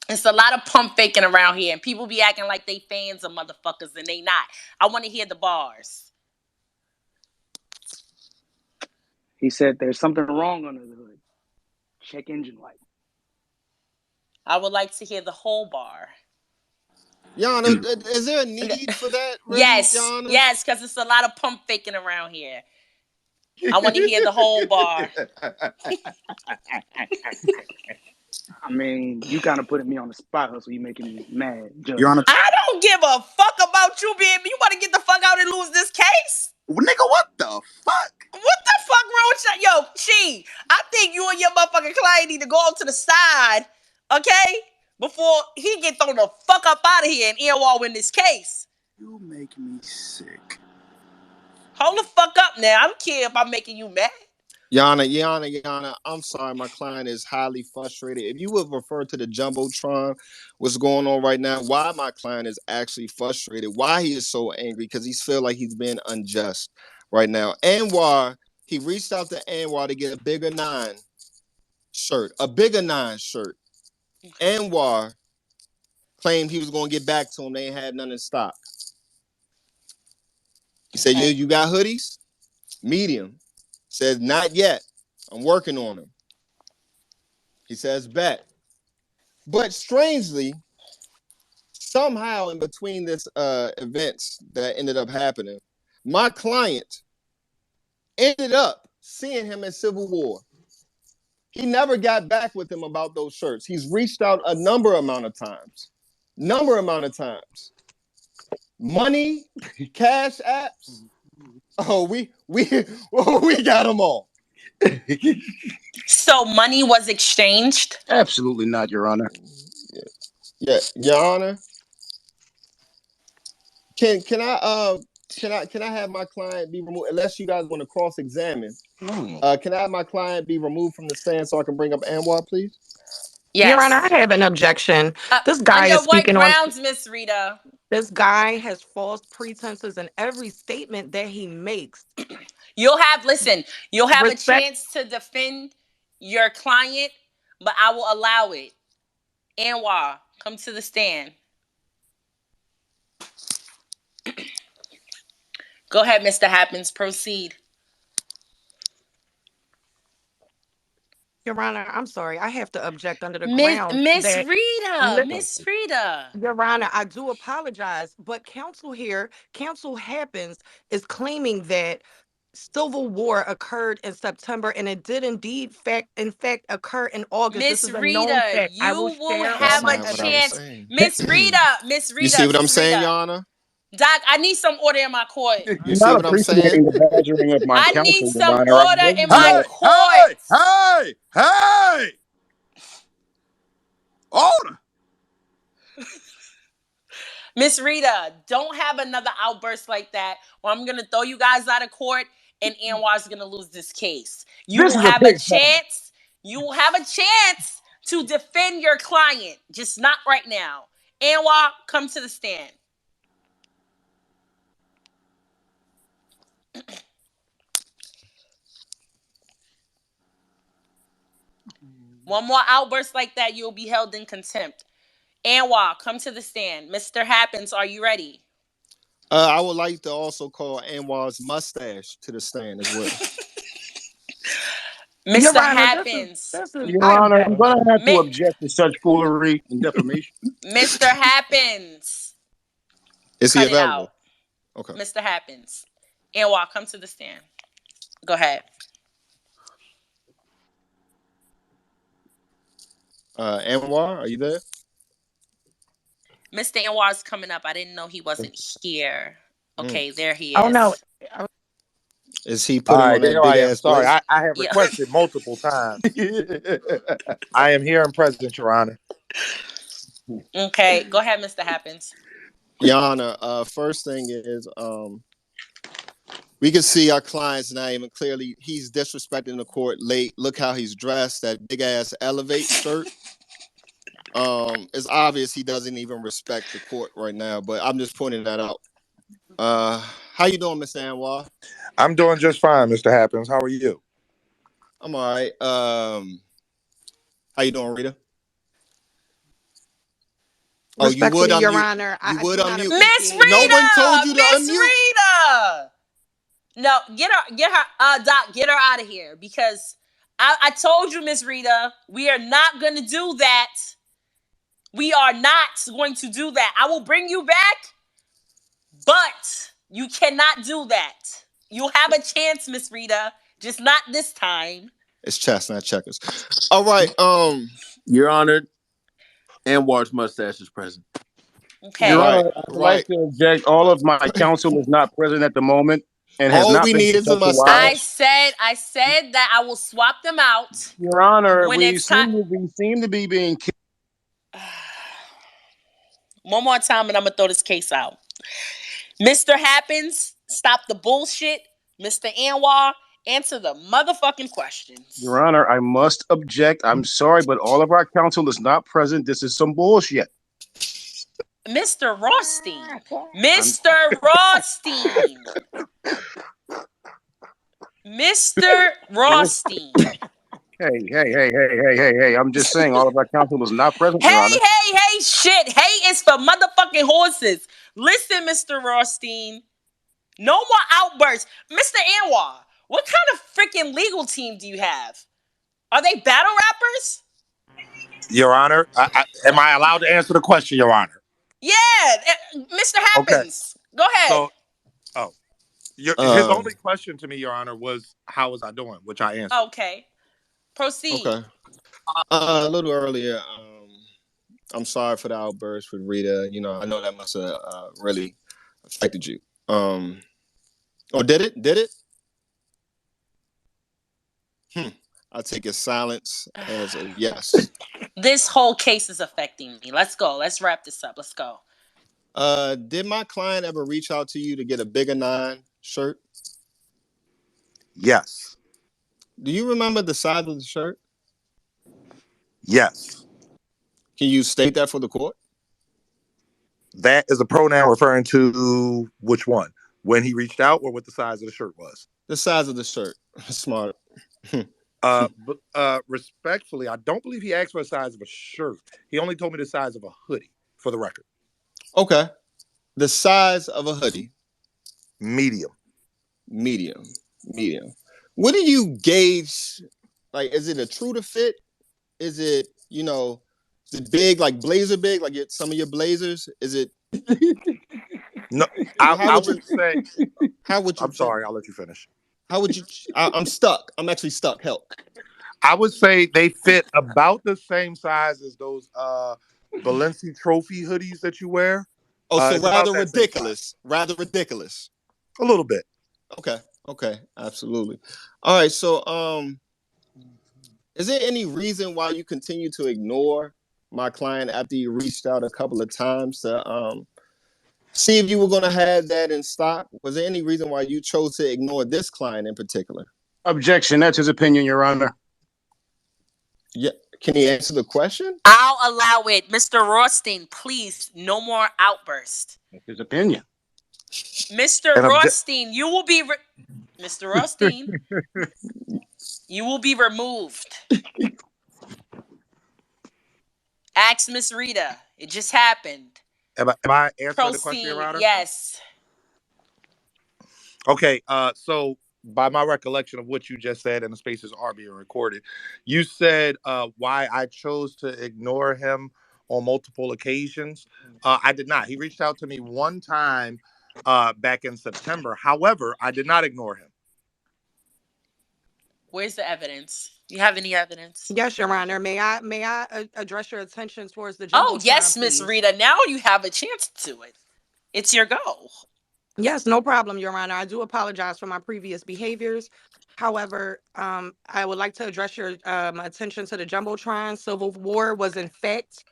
Speaker 3: It's a lot of pump faking around here, and people be acting like they fans of motherfuckers, and they not. I want to hear the bars.
Speaker 10: He said there's something wrong under the hood. Check engine light.
Speaker 3: I would like to hear the whole bar.
Speaker 4: Yana, is there a need for that, really,
Speaker 3: Yes,
Speaker 4: Yana?
Speaker 3: yes, because it's a lot of pump faking around here. I want to hear the whole bar.
Speaker 10: I mean, you kind of putting me on the spot, so you making me mad,
Speaker 1: You're on
Speaker 10: Judge.
Speaker 1: a
Speaker 3: I don't give a fuck about you being. You want to get the fuck out and lose this case?
Speaker 1: nigga. What the fuck?
Speaker 3: What the fuck wrong with you? Yo, she, I think you and your motherfucking client need to go off to the side, okay? Before he get thrown the fuck up out of here and Earwall win this case.
Speaker 1: You make me sick.
Speaker 3: Hold the fuck up now. I don't care if I'm making you mad.
Speaker 4: Yana, I'm sorry. My client is highly frustrated. If you would refer to the Jumbotron, what's going on right now, why my client is actually frustrated, why he is so angry, because he feels like he's being unjust right now. Anwar, he reached out to Anwar to get a bigger 9 shirt. Anwar claimed he was going to get back to him. They ain't had none in stock. He said,
Speaker 3: Okay.
Speaker 4: you got hoodies? Medium. Says, not yet. I'm working on them. He says, bet. But strangely, somehow in between this events that ended up happening, my client ended up seeing him in Civil War. He never got back with him about those shirts. He's reached out a number amount of times. Money, cash apps. Oh, we got them all.
Speaker 3: So money was exchanged?
Speaker 15: Absolutely not, Your Honor.
Speaker 4: Yeah, Your Honor. Can I have my client be removed unless you guys want to cross examine? Can I have my client be removed from the stand so I can bring up Anwar, please?
Speaker 14: Your Honor,
Speaker 3: Yes.
Speaker 14: I have an objection. This guy
Speaker 3: Under
Speaker 14: is
Speaker 3: what
Speaker 14: speaking on.
Speaker 3: grounds, Miss Rita?
Speaker 14: This guy has false pretenses in every statement that he makes.
Speaker 3: You'll have a
Speaker 14: Respect.
Speaker 3: chance to defend your client, but I will allow it. Anwar, come to the stand. Go ahead, Mr. Happens. Proceed.
Speaker 14: Your Honor, I'm sorry. I have to object under the
Speaker 3: Miss
Speaker 14: grounds
Speaker 3: Miss
Speaker 14: that.
Speaker 3: Rita. Miss Rita.
Speaker 14: Your Honor, I do apologize, but counsel happens, is claiming that civil war occurred in September, and it did indeed in fact occur in August. This
Speaker 3: Miss
Speaker 14: is a known
Speaker 3: Rita,
Speaker 14: fact. I will
Speaker 3: you will
Speaker 14: share all
Speaker 4: That's
Speaker 3: have
Speaker 14: my
Speaker 3: a
Speaker 4: not what I was
Speaker 3: chance.
Speaker 14: evidence.
Speaker 4: saying.
Speaker 3: Miss
Speaker 4: You see
Speaker 3: Rita,
Speaker 4: what I'm
Speaker 3: Miss
Speaker 4: saying,
Speaker 3: Rita.
Speaker 4: Your Honor?
Speaker 3: Doc, I need some order in my court.
Speaker 4: You
Speaker 15: I'm
Speaker 4: see
Speaker 15: not
Speaker 4: what I'm saying?
Speaker 15: appreciating the badgering of my
Speaker 3: I need
Speaker 15: counsel, Your
Speaker 3: some
Speaker 15: Honor. I'm
Speaker 3: order
Speaker 15: more
Speaker 3: in
Speaker 15: than
Speaker 3: my
Speaker 1: Hey,
Speaker 15: glad.
Speaker 1: hey,
Speaker 3: court.
Speaker 1: hey, hey! Order.
Speaker 3: Miss Rita, don't have another outburst like that, or I'm gonna throw you guys out of court and Anwar's gonna lose this case. You
Speaker 15: This
Speaker 3: will
Speaker 15: is a
Speaker 3: have a
Speaker 15: big problem.
Speaker 3: chance. You will have a chance to defend your client, just not right now. Anwar, come to the stand. One more outburst like that, you'll be held in contempt. Anwar, come to the stand. Mr. Happens, are you ready?
Speaker 4: I would like to also call Anwar's mustache to the stand as well.
Speaker 14: Your
Speaker 3: Mr.
Speaker 14: Honor,
Speaker 3: Happens.
Speaker 15: Your
Speaker 14: I
Speaker 15: Honor, I'm
Speaker 14: object.
Speaker 15: going to have to
Speaker 3: Mi-
Speaker 15: object to such foolery and defamation.
Speaker 3: Mr. Happens.
Speaker 4: Is he
Speaker 3: Cut it out.
Speaker 4: available? Okay.
Speaker 3: Mr. Happens. Anwar, come to the stand. Go ahead.
Speaker 4: Anwar, are you there?
Speaker 3: Mr. Anwar's coming up. I didn't know he wasn't here.
Speaker 4: Mm.
Speaker 3: Okay, there he
Speaker 14: Oh no.
Speaker 3: is.
Speaker 4: Is he
Speaker 6: All
Speaker 4: putting
Speaker 6: right,
Speaker 4: on that
Speaker 6: there
Speaker 4: big
Speaker 6: I am.
Speaker 4: ass
Speaker 6: Sorry,
Speaker 4: blazer?
Speaker 6: I have
Speaker 3: Yeah.
Speaker 6: requested multiple times. I am here and present, Your Honor.
Speaker 3: Okay, go ahead, Mr. Happens.
Speaker 4: Your Honor, first thing is we can see our client's name and clearly he's disrespecting the court late. Look how he's dressed, that big ass elevate shirt. It's obvious he doesn't even respect the court right now, but I'm just pointing that out. How you doing, Mr. Anwar?
Speaker 6: I'm doing just fine, Mr. Happens. How are you?
Speaker 4: I'm all right. How you doing, Rita? Oh, you would
Speaker 14: Respectfully, Your
Speaker 4: unmute.
Speaker 14: Honor,
Speaker 4: You
Speaker 14: I
Speaker 4: would
Speaker 14: do not
Speaker 4: unmute.
Speaker 3: Miss
Speaker 14: appreciate
Speaker 4: No
Speaker 14: it.
Speaker 4: one told
Speaker 3: Rita!
Speaker 4: you to
Speaker 3: Miss
Speaker 4: unmute.
Speaker 3: Rita! No, get her, Doc, get her out of here because I told you, Miss Rita, we are not going to do that. We are not going to do that. I will bring you back, but you cannot do that. You'll have a chance, Miss Rita, just not this time.
Speaker 4: It's chess, not checkers. All right.
Speaker 7: Your Honor, Anwar's mustache is present.
Speaker 15: Your
Speaker 3: Okay.
Speaker 4: Right.
Speaker 15: Honor, I'd like
Speaker 4: Right.
Speaker 15: to object. All of my counsel is not present at the moment and has
Speaker 4: All
Speaker 15: not
Speaker 4: we
Speaker 15: been
Speaker 4: need is a
Speaker 15: conducted while.
Speaker 3: I
Speaker 4: mustache.
Speaker 3: said that I will swap them out
Speaker 15: Your Honor,
Speaker 3: when it's time.
Speaker 15: we seem to be being.
Speaker 3: One more time and I'm going to throw this case out. Mr. Happens, stop the bullshit. Mr. Anwar, answer the motherfucking questions.
Speaker 15: Your Honor, I must object. I'm sorry, but all of our counsel is not present. This is some bullshit.
Speaker 3: Mr. Rothstein.
Speaker 15: I'm,
Speaker 3: Mr. Rothstein. Mr. Rothstein.
Speaker 15: hey. I'm just saying all of our counsel is not present, Your Honor.
Speaker 3: Hey, shit. Hey is for motherfucking horses. Listen, Mr. Rothstein. No more outbursts. Mr. Anwar, what kind of freaking legal team do you have? Are they battle rappers?
Speaker 6: Your Honor, am I allowed to answer the question, Your Honor?
Speaker 3: Yeah, Mr.
Speaker 6: Okay.
Speaker 3: Happens. Go ahead.
Speaker 6: So, oh, his
Speaker 4: Uh,
Speaker 6: only question to me, Your Honor, was how was I doing, which I answered.
Speaker 3: Okay. Proceed.
Speaker 4: okay. A little earlier. I'm sorry for the outburst with Rita. You know, I know that must have really affected you. Or did it? Did it? I take your silence as a yes.
Speaker 3: This whole case is affecting me. Let's go. Let's wrap this up. Let's go.
Speaker 4: Did my client ever reach out to you to get a bigger 9 shirt?
Speaker 6: Yes.
Speaker 4: Do you remember the size of the shirt?
Speaker 6: Yes.
Speaker 4: Can you state that for the court?
Speaker 6: That is a pronoun referring to which one? When he reached out or what the size of the shirt was?
Speaker 4: The size of the shirt. Smart.
Speaker 6: Respectfully, I don't believe he asked for the size of a shirt. He only told me the size of a hoodie, for the record.
Speaker 4: Okay. The size of a hoodie.
Speaker 6: Medium.
Speaker 4: Medium. What do you gauge? Like, is it a true to fit? Is it, is it big, like blazer big, like some of your blazers? Is it?
Speaker 6: No,
Speaker 4: How would
Speaker 6: would say.
Speaker 4: How would you?
Speaker 6: I'm sorry, I'll let you finish.
Speaker 4: How would you? I'm stuck. I'm actually stuck. Help.
Speaker 6: I would say they fit about the same size as those Balenci trophy hoodies that you wear.
Speaker 4: Oh, so
Speaker 6: It's about
Speaker 4: rather
Speaker 6: that same
Speaker 4: ridiculous.
Speaker 6: size.
Speaker 4: Rather ridiculous.
Speaker 6: A little bit.
Speaker 4: Okay. Absolutely. All right. So, is there any reason why you continue to ignore my client after you reached out a couple of times to see if you were going to have that in stock? Was there any reason why you chose to ignore this client in particular?
Speaker 15: Objection. That's his opinion, Your Honor.
Speaker 4: Yeah. Can he answer the question?
Speaker 3: I'll allow it. Mr. Rothstein, please, no more outburst.
Speaker 15: That's his opinion.
Speaker 3: Mr. Rothstein, you will be... Mr. Rothstein, you will be removed. Ask Miss Rita. It just happened.
Speaker 6: Am I answering
Speaker 3: Proceed.
Speaker 6: the question, Your Honor?
Speaker 3: Yes.
Speaker 6: Okay, so by my recollection of what you just said, and the spaces are being recorded, you said why I chose to ignore him on multiple occasions. I did not. He reached out to me one time back in September. However, I did not ignore him.
Speaker 3: Where's the evidence? You have any evidence?
Speaker 14: Yes, Your Honor. May I address your attention towards the jumbotron,
Speaker 3: yes, Miss
Speaker 14: please?
Speaker 3: Rita. Now you have a chance to do it. It's your go.
Speaker 14: Yes, no problem, Your Honor. I do apologize for my previous behaviors. However, I would like to address your attention to the Jumbotron. Civil War was in fact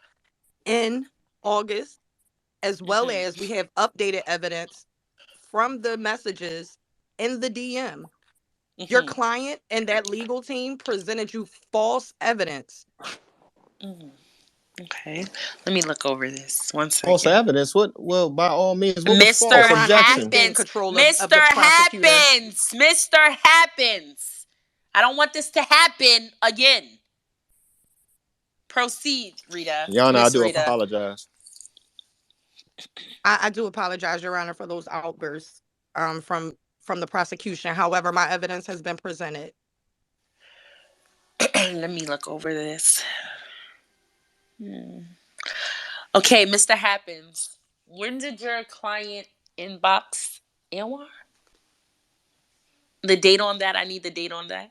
Speaker 14: in August, as well
Speaker 3: Mm-hmm.
Speaker 14: as we have updated evidence from the messages in the DM. Your
Speaker 3: Mm-hmm.
Speaker 14: client and that legal team presented you false evidence.
Speaker 3: Mm-hmm. Okay. Let me look over this. One
Speaker 4: False
Speaker 3: second.
Speaker 4: evidence. What? Well, by all means, what was
Speaker 3: Mr.
Speaker 4: false?
Speaker 14: Your Honor, please
Speaker 4: Objection.
Speaker 14: gain
Speaker 3: Happens.
Speaker 14: control of
Speaker 3: Mr.
Speaker 14: the prosecutor.
Speaker 3: Happens. Mr. Happens. I don't want this to happen again. Proceed, Rita.
Speaker 4: Yana, I
Speaker 3: Miss
Speaker 4: do
Speaker 3: Rita.
Speaker 4: apologize.
Speaker 14: I do apologize, Your Honor, for those outbursts from the prosecution. However, my evidence has been presented.
Speaker 3: Let me look over this. Okay, Mr. Happens. When did your client inbox Anwar? The date on that? I need the date on that.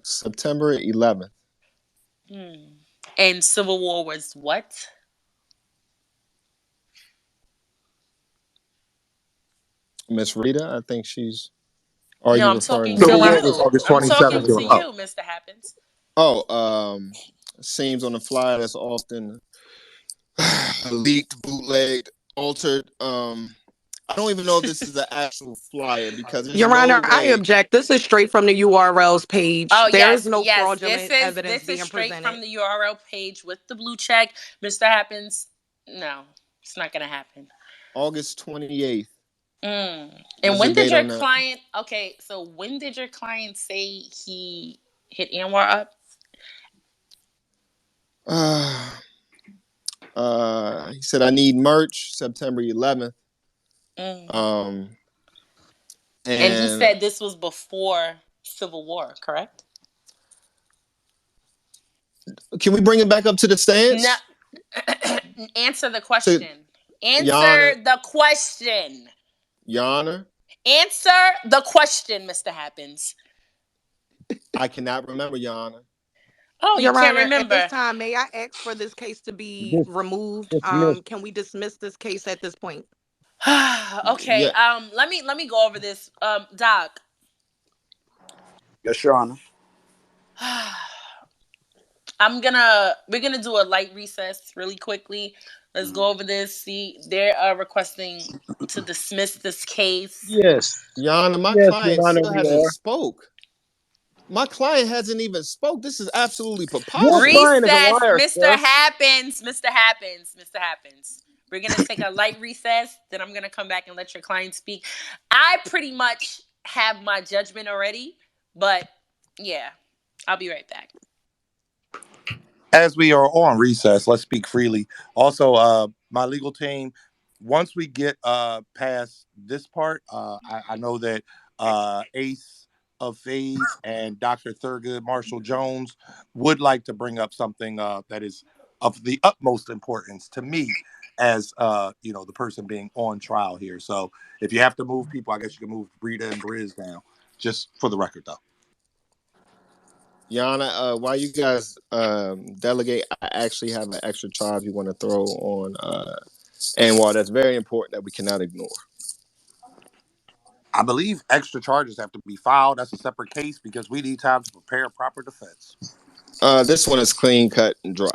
Speaker 4: September 11th.
Speaker 3: And Civil War was what?
Speaker 4: Miss Rita, I think she's. Are
Speaker 3: No,
Speaker 4: you
Speaker 3: I'm
Speaker 4: referring
Speaker 3: talking
Speaker 4: to
Speaker 3: to
Speaker 6: Civil
Speaker 4: me?
Speaker 6: War
Speaker 14: Your
Speaker 6: was
Speaker 3: you.
Speaker 6: August
Speaker 3: I'm talking
Speaker 6: 27th.
Speaker 3: to
Speaker 6: You're up.
Speaker 3: you, Mr. Happens.
Speaker 4: Oh, seems on the fly that's often leaked, bootlegged, altered. I don't even know if this is the actual flyer because there's
Speaker 14: Your
Speaker 4: no
Speaker 14: Honor, I
Speaker 4: way.
Speaker 14: object. This is straight from the URL's page.
Speaker 3: Oh
Speaker 14: There is
Speaker 3: yes,
Speaker 14: no
Speaker 3: yes. This
Speaker 14: fraudulent
Speaker 3: is
Speaker 14: evidence
Speaker 3: this is
Speaker 14: being
Speaker 3: straight
Speaker 14: presented.
Speaker 3: from the URL page with the blue check. Mr. Happens. No, it's not gonna happen.
Speaker 4: August 28th.
Speaker 3: And
Speaker 4: What's the
Speaker 3: when did
Speaker 4: date
Speaker 3: your
Speaker 4: on that?
Speaker 3: client? Okay, so when did your client say he hit Anwar up?
Speaker 4: Uh, he said I need merch September 11th.
Speaker 3: Mm.
Speaker 4: Um,
Speaker 3: And he
Speaker 4: and
Speaker 3: said this was before Civil War, correct?
Speaker 4: can we bring it back up to the
Speaker 3: No.
Speaker 4: stance?
Speaker 3: Answer the
Speaker 4: To
Speaker 3: question.
Speaker 4: Yana,
Speaker 3: Answer the question.
Speaker 4: Yana,
Speaker 3: Answer the question, Mr. Happens.
Speaker 4: I cannot remember Yana.
Speaker 3: Oh, you
Speaker 14: Your
Speaker 3: can't
Speaker 14: Honor, at this
Speaker 3: remember.
Speaker 14: time, may I ask for this case to be
Speaker 12: Dis-
Speaker 14: removed?
Speaker 12: dismiss.
Speaker 14: Can we dismiss this case at this point?
Speaker 3: Okay.
Speaker 4: Yeah,
Speaker 3: Let me go over this. Doc.
Speaker 1: Yes, Your Honor.
Speaker 3: We're gonna do a light recess really quickly. Let's go over this. See, they are requesting to dismiss this case.
Speaker 12: Yes,
Speaker 4: Yana, my
Speaker 12: yes, Your
Speaker 4: client
Speaker 12: Honor,
Speaker 4: still
Speaker 12: we
Speaker 4: hasn't
Speaker 12: are.
Speaker 4: spoke. My client hasn't even spoke. This is absolutely
Speaker 12: Your
Speaker 4: preposterous.
Speaker 12: client is a
Speaker 3: Recess,
Speaker 12: liar,
Speaker 3: Mr.
Speaker 12: sir.
Speaker 3: Happens, Mr. Happens, Mr. Happens. We're gonna take a light recess, then I'm gonna come back and let your client speak. I pretty much have my judgment already, but yeah, I'll be right back.
Speaker 6: As we are on recess, let's speak freely. Also, my legal team, once we get past this part, I know that Ace of Fades and Dr. Thurgood Marshall Jones would like to bring up something that is of the utmost importance to me as the person being on trial here. So if you have to move people, I guess you can move Rita and Briz down, just for the record though.
Speaker 4: Yana, while you guys delegate, I actually have an extra charge we want to throw on Anwar that's very important that we cannot ignore.
Speaker 6: I believe extra charges have to be filed. That's a separate case because we need time to prepare a proper defense.
Speaker 4: This one is clean cut and dry.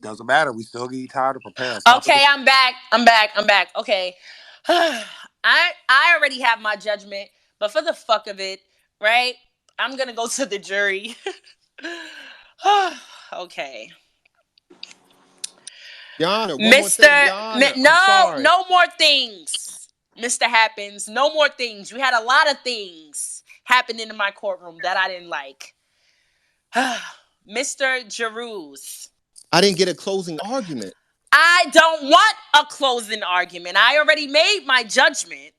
Speaker 6: Doesn't matter. We still need time to prepare a proper
Speaker 3: Okay,
Speaker 6: defense.
Speaker 3: I'm back. I'm back. Okay. I already have my judgment, but for the fuck of it, right? I'm gonna go to the jury. Okay.
Speaker 4: Yana, one more thing.
Speaker 3: Mr.
Speaker 4: Yana, I'm
Speaker 3: No,
Speaker 4: sorry.
Speaker 3: no more things. Mr. Happens, no more things. You had a lot of things happening in my courtroom that I didn't like. Mr. Jeruz.
Speaker 4: I didn't get a closing argument.
Speaker 3: I don't want a closing argument. I already made my judgment.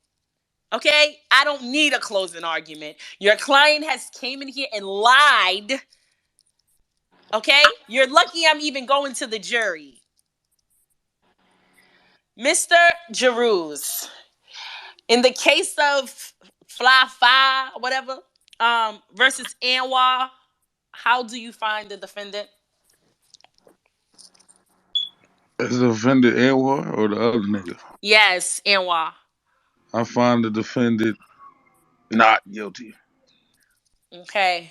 Speaker 3: Okay? I don't need a closing argument. Your client has came in here and lied. Okay? You're lucky I'm even going to the jury. Mr. Jeruz. In the case of Fly Fi, whatever, versus Anwar, how do you find the defendant?
Speaker 5: Is the offended Anwar or the other nigga?
Speaker 3: Yes, Anwar.
Speaker 5: I find the defendant not guilty.
Speaker 3: Okay.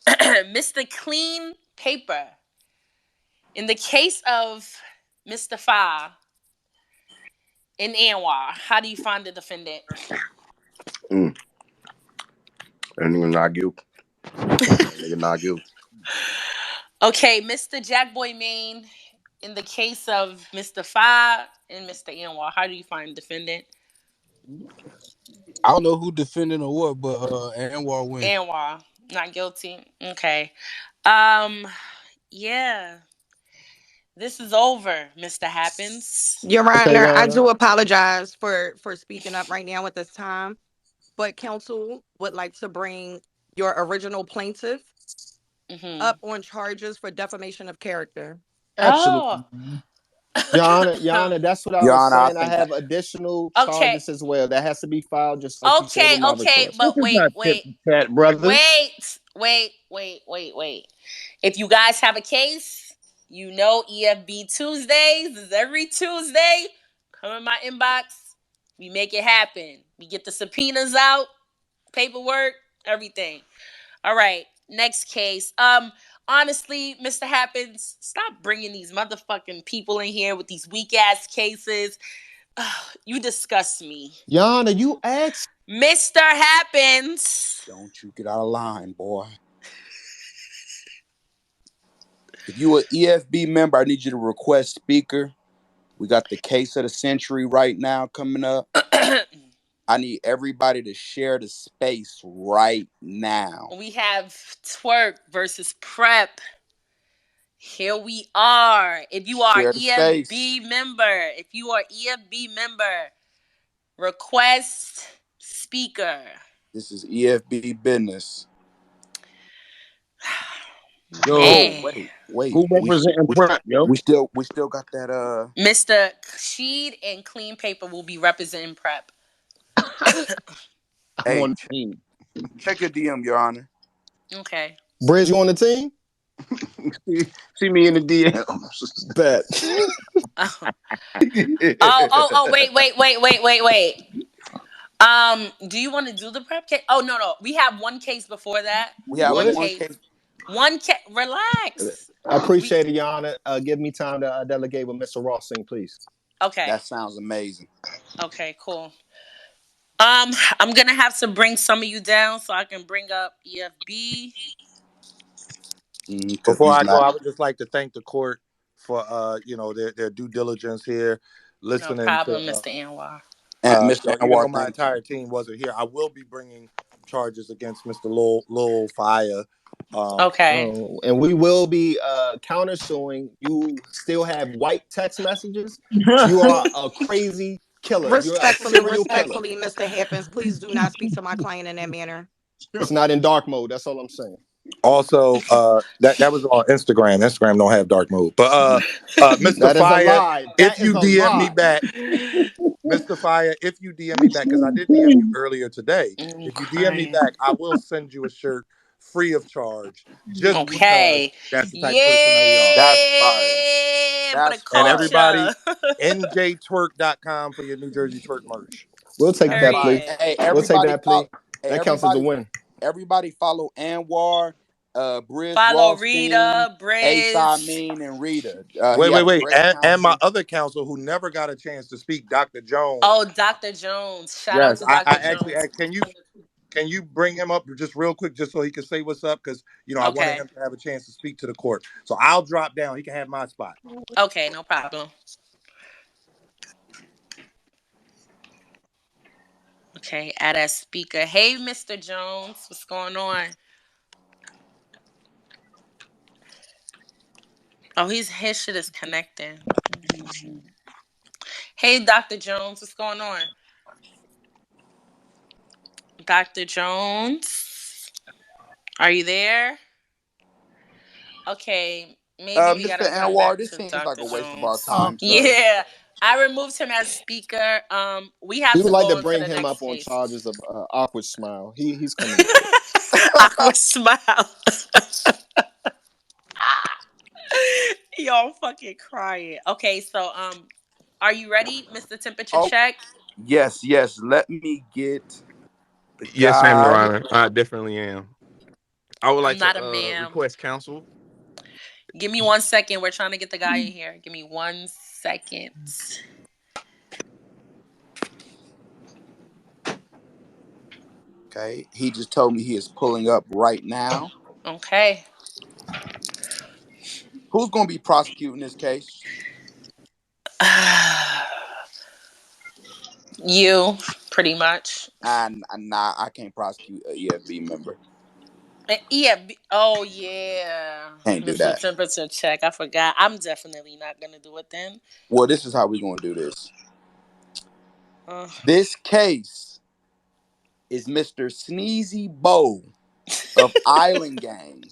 Speaker 3: Mr. Clean Paper. In the case of Mr. Fa in Anwar, how do you find the defendant?
Speaker 2: Mm. That nigga not guilty. That nigga not guilty.
Speaker 3: Okay, Mr. Jackboy Maine. In the case of Mr. Fa and Mr. Anwar, how do you find defendant?
Speaker 16: I don't know who defending or what, but Anwar win.
Speaker 3: Anwar, not guilty. Okay. Um, yeah. This is over, Mr. Happens.
Speaker 14: Your
Speaker 4: Okay,
Speaker 14: Honor,
Speaker 4: Your
Speaker 14: I
Speaker 4: Honor.
Speaker 14: do apologize for speaking up right now at this time, but counsel would like to bring your original plaintiff
Speaker 3: Mm-hmm.
Speaker 14: up on charges for defamation of character.
Speaker 3: Oh.
Speaker 4: Absolutely. Your Honor, that's what I
Speaker 1: Your
Speaker 4: was
Speaker 1: Honor, I
Speaker 4: saying. I
Speaker 1: think that
Speaker 4: have additional
Speaker 3: Okay.
Speaker 4: charges as well. That has to be filed just like you said
Speaker 3: Okay,
Speaker 4: in my
Speaker 3: okay,
Speaker 4: request.
Speaker 15: This
Speaker 3: but
Speaker 15: is
Speaker 3: wait,
Speaker 15: not tip
Speaker 3: wait,
Speaker 15: for tat, brother.
Speaker 3: wait. If you guys have a case, you know EFB Tuesdays is every Tuesday. Come in my inbox. We make it happen. We get the subpoenas out, paperwork, everything. All right, next case. Honestly, Mr. Happens, stop bringing these motherfucking people in here with these weak ass cases. You disgust me.
Speaker 4: Your Honor, you asked.
Speaker 3: Mr. Happens.
Speaker 1: don't you get out of line, boy. If you an EFB member, I need you to request speaker. We got the case of the century right now coming up. I need everybody to share the space right now.
Speaker 3: We have twerk versus prep. Here we are. If you are
Speaker 1: Share the space.
Speaker 3: EFB member, request speaker.
Speaker 1: This is EFB business.
Speaker 15: Yo,
Speaker 1: Oh,
Speaker 3: Man.
Speaker 1: wait.
Speaker 15: who representing prep, yo?
Speaker 1: We still got that.
Speaker 3: Mr. Sheed and Clean Paper will be representing prep.
Speaker 15: I'm
Speaker 1: Hey,
Speaker 15: on the team.
Speaker 1: check your DM, Your Honor.
Speaker 3: Okay.
Speaker 4: Bridge, you on the team?
Speaker 15: See me in the DMs.
Speaker 4: Bet.
Speaker 3: Oh, wait. Do you want to do the prep case? Oh, no. We have one case before that.
Speaker 1: We have
Speaker 3: One
Speaker 4: What?
Speaker 1: one
Speaker 3: case.
Speaker 1: case.
Speaker 3: One case. Relax.
Speaker 4: I
Speaker 3: We
Speaker 4: appreciate it, Your Honor. Give me time to delegate with Mr. Rossing, please.
Speaker 3: okay.
Speaker 1: That sounds amazing.
Speaker 3: Okay, cool. I'm gonna have to bring some of you down so I can bring up EFB.
Speaker 1: Because
Speaker 6: Before
Speaker 1: these
Speaker 6: I go,
Speaker 1: not.
Speaker 6: I would just like to thank the court for their due diligence here,
Speaker 3: No
Speaker 6: listening to
Speaker 3: problem, Mr. Anwar.
Speaker 1: And Mr.
Speaker 6: even though
Speaker 1: Anwar,
Speaker 6: my
Speaker 1: thank you.
Speaker 6: entire team wasn't here, I will be bringing charges against Mr. Lil Fire.
Speaker 3: Okay.
Speaker 4: And we will be countersuing. You still have white text messages. You are a crazy killer. You're a serial killer.
Speaker 14: Respectfully, Mr. Happens, please do not speak to my client in that manner.
Speaker 4: It's not in dark mode. That's all I'm saying.
Speaker 6: Also, that was on Instagram. Instagram don't have dark mode. But Mr.
Speaker 4: That is a
Speaker 6: Fire,
Speaker 4: lie.
Speaker 6: if
Speaker 4: That is
Speaker 6: you
Speaker 4: a
Speaker 6: DM me
Speaker 4: lie.
Speaker 6: back, Mr. Fire, if you DM me back, because I did DM you earlier today.
Speaker 3: I'm
Speaker 6: If you DM me
Speaker 3: crying.
Speaker 6: back, I will send you a shirt free of charge, just because
Speaker 3: Okay.
Speaker 6: that's the type of person that we are.
Speaker 1: That's fire.
Speaker 3: Yeah, for the
Speaker 1: That's
Speaker 6: And
Speaker 1: fire.
Speaker 6: everybody,
Speaker 3: culture.
Speaker 6: njtwerk.com for your New Jersey twerk merch.
Speaker 4: We'll take
Speaker 1: That's
Speaker 4: that
Speaker 1: fire.
Speaker 4: plea.
Speaker 3: Period.
Speaker 1: Hey,
Speaker 4: We'll take
Speaker 1: everybody
Speaker 4: that
Speaker 1: follow.
Speaker 4: plea.
Speaker 1: Hey,
Speaker 4: That counts as a
Speaker 1: everybody.
Speaker 4: win.
Speaker 1: Everybody follow Anwar, Briz
Speaker 3: Follow
Speaker 1: Rothstein,
Speaker 3: Rita,
Speaker 1: Ace
Speaker 3: Briz.
Speaker 1: Amin, and Rita. He
Speaker 6: Wait,
Speaker 1: have a
Speaker 6: wait.
Speaker 1: great
Speaker 6: And my
Speaker 1: counsel.
Speaker 6: other counsel who never got a chance to speak, Dr. Jones.
Speaker 3: Oh, Dr. Jones. Shout out
Speaker 6: Yes,
Speaker 3: to
Speaker 6: I
Speaker 3: Dr.
Speaker 6: actually
Speaker 3: Jones.
Speaker 6: asked, can you bring him up just real quick just so he can say what's up? Because I wanted
Speaker 3: Okay.
Speaker 6: him to have a chance to speak to the court. So I'll drop down. He can have my spot.
Speaker 3: Okay, no problem. Okay, add as speaker. Hey, Mr. Jones. What's going on? Oh, his shit is connecting. Hey, Dr. Jones. What's going on? Dr. Jones. Are you there? Okay, maybe we
Speaker 1: Mr.
Speaker 3: gotta come
Speaker 1: Anwar,
Speaker 3: back
Speaker 1: this
Speaker 3: to
Speaker 1: seems like
Speaker 3: Dr.
Speaker 1: a waste of our
Speaker 3: Jones.
Speaker 1: time, sir.
Speaker 3: Yeah, I removed him as speaker. We have
Speaker 4: We would
Speaker 3: to
Speaker 4: like
Speaker 3: go
Speaker 4: to
Speaker 3: on to
Speaker 4: bring
Speaker 3: the
Speaker 4: him up
Speaker 3: next
Speaker 4: on
Speaker 3: case.
Speaker 4: charges of awkward smile. He's coming to court.
Speaker 3: Awkward smile. Y'all fucking crying. Okay, so are you ready, Mr. Temperature
Speaker 1: Oh,
Speaker 3: Check?
Speaker 1: Yes, yes. Let me get the
Speaker 17: Yes, ma'am, Your
Speaker 1: guy.
Speaker 17: Honor. I definitely am. I would
Speaker 3: I'm
Speaker 17: like to
Speaker 3: not a ma'am.
Speaker 17: request counsel.
Speaker 3: Give me 1 second. We're trying to get the guy in here. Give me 1 second.
Speaker 1: Okay, he just told me he is pulling up right now.
Speaker 3: Okay.
Speaker 1: Who's going to be prosecuting this case?
Speaker 3: You, pretty much.
Speaker 1: And nah, I can't prosecute a EFB member.
Speaker 3: Yeah. Oh, yeah.
Speaker 1: Can't do
Speaker 3: Mr.
Speaker 1: that.
Speaker 3: Temperature check. I forgot. I'm definitely not going to do it then.
Speaker 1: Well, this is how we're going to do this.
Speaker 3: Uh,
Speaker 1: This case is Mr. Sneezy Bow of Island Gang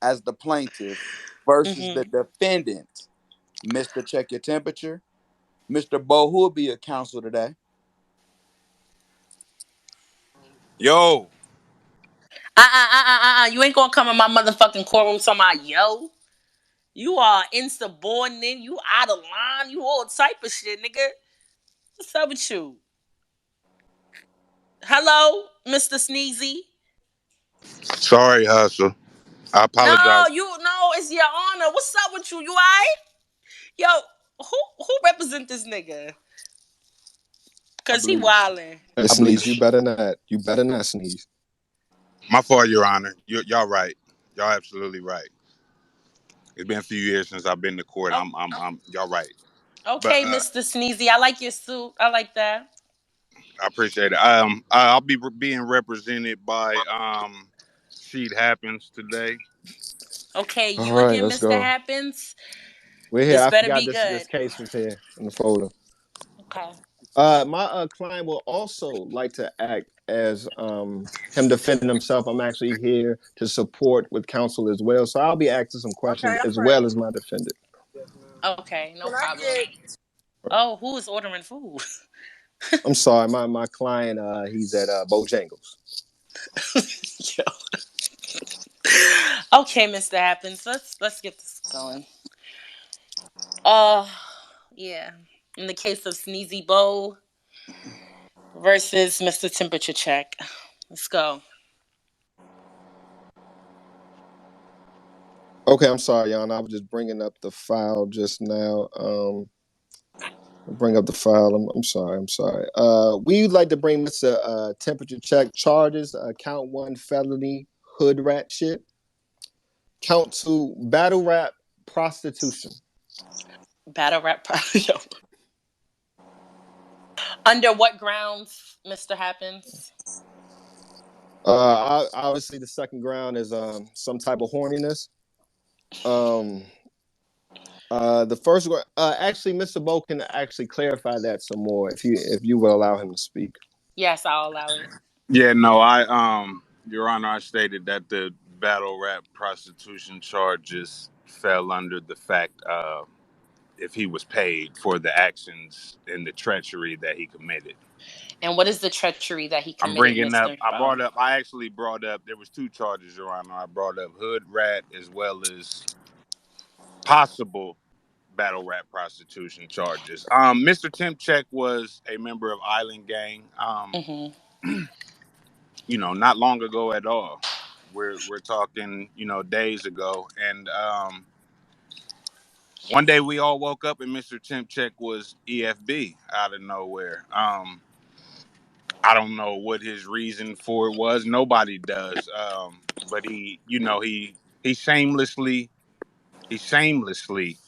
Speaker 1: as the plaintiff versus the
Speaker 3: hmm
Speaker 1: defendant. Mr. Check Your Temperature. Mr. Bow, who will be a counsel today?
Speaker 13: Yo,
Speaker 3: You ain't going to come in my motherfucking courtroom talking about, yo. You are insubordinate. You out of line. You all type of shit, nigga. What's up with you? Hello, Mr. Sneezy.
Speaker 13: sorry, hustle. I apologize.
Speaker 3: No, it's your honor. What's up with you? You alright? Yo, who represent this nigga?
Speaker 1: I
Speaker 3: Cause he
Speaker 1: believe.
Speaker 3: wildin'.
Speaker 1: I
Speaker 4: Sneeze,
Speaker 1: believe.
Speaker 4: you better not. You better not sneeze.
Speaker 13: My fault, Your Honor. Y'all right. Y'all absolutely right. It's been a few years since I've been to court.
Speaker 3: Oh,
Speaker 13: Y'all right. But
Speaker 3: okay, Mr. Sneezy. I like your suit. I like that.
Speaker 13: I appreciate it. I'll be being represented by Sheet Happens today.
Speaker 3: Okay,
Speaker 4: All
Speaker 3: you
Speaker 4: right,
Speaker 3: again,
Speaker 4: let's
Speaker 3: Mr.
Speaker 4: go.
Speaker 3: Happens.
Speaker 4: We're here.
Speaker 3: This
Speaker 4: I
Speaker 3: better
Speaker 4: forgot
Speaker 3: be
Speaker 4: this
Speaker 3: good.
Speaker 4: case was here in the folder.
Speaker 3: Okay.
Speaker 4: My client will also like to act as him defending himself. I'm actually here to support with counsel as well. So I'll be asking some questions
Speaker 14: Okay, I'm
Speaker 4: as well
Speaker 14: ready.
Speaker 4: as my defendant.
Speaker 3: Okay, no
Speaker 14: Can I
Speaker 3: problem.
Speaker 14: get
Speaker 3: Oh, who is ordering food?
Speaker 4: I'm sorry, my client, he's at Bojangles.
Speaker 3: Yo. Okay, Mr. Happens. Let's get this going. Uh yeah. In the case of Sneezy Bow versus Mr. Temperature Check. Let's go.
Speaker 4: Okay, I'm sorry, Jan. I was just bringing up the file just now. Bring up the file. I'm sorry. I'm sorry. We'd like to bring Mr. Temperature Check charges. Count one felony hood rat shit. Count two battle rap prostitution.
Speaker 3: Battle rap. Yo. Under what grounds, Mr. Happens?
Speaker 4: Obviously, the second ground is some type of horniness. Um, the first one, actually, Mr. Bo can actually clarify that some more if you will allow him to speak.
Speaker 3: Yes, I'll allow it.
Speaker 13: Yeah, no, Your Honor, I stated that the battle rap prostitution charges fell under the fact if he was paid for the actions and the treachery that he committed.
Speaker 3: And what is the treachery that he
Speaker 13: I'm
Speaker 3: committed,
Speaker 13: bringing up.
Speaker 3: Mr. Bow?
Speaker 13: I actually brought up. There was two charges, Your Honor. I brought up hood rat as well as possible battle rap prostitution charges. Mr. Timchek was a member of Island Gang.
Speaker 3: Mm-hmm.
Speaker 13: Not long ago at all. We're talking, days ago, and one day we all woke up and Mr. Timchek was EFB out of nowhere. I don't know what his reason for it was. Nobody does. But he shamelessly he shamelessly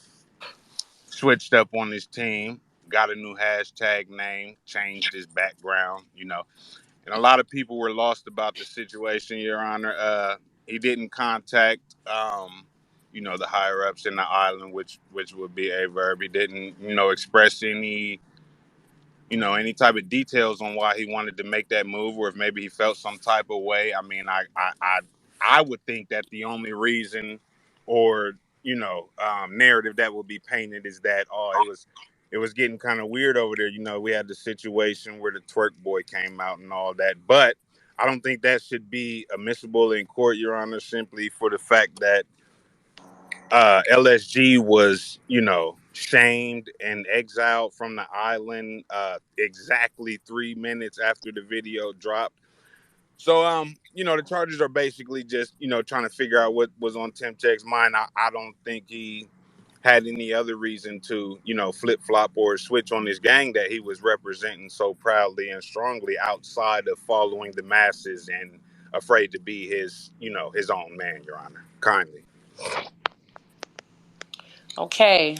Speaker 13: switched up on his team, got a new hashtag name, changed his background. And a lot of people were lost about the situation, Your Honor. He didn't contact the higher ups in the island, which would be a verb. He didn't express any type of details on why he wanted to make that move, or if maybe he felt some type of way. I mean, I would think that the only reason, or narrative that would be painted is that it was getting kind of weird over there. We had the situation where the twerk boy came out and all that, but I don't think that should be admissible in court, Your Honor, simply for the fact that LSG was, shamed and exiled from the island exactly 3 minutes after the video dropped. So, the Chargers are basically just, trying to figure out what was on Tim Check's mind. I don't think he had any other reason to, flip flop or switch on this gang that he was representing so proudly and strongly outside of following the masses and afraid to be his own man, Your Honor. Kindly.
Speaker 3: Okay.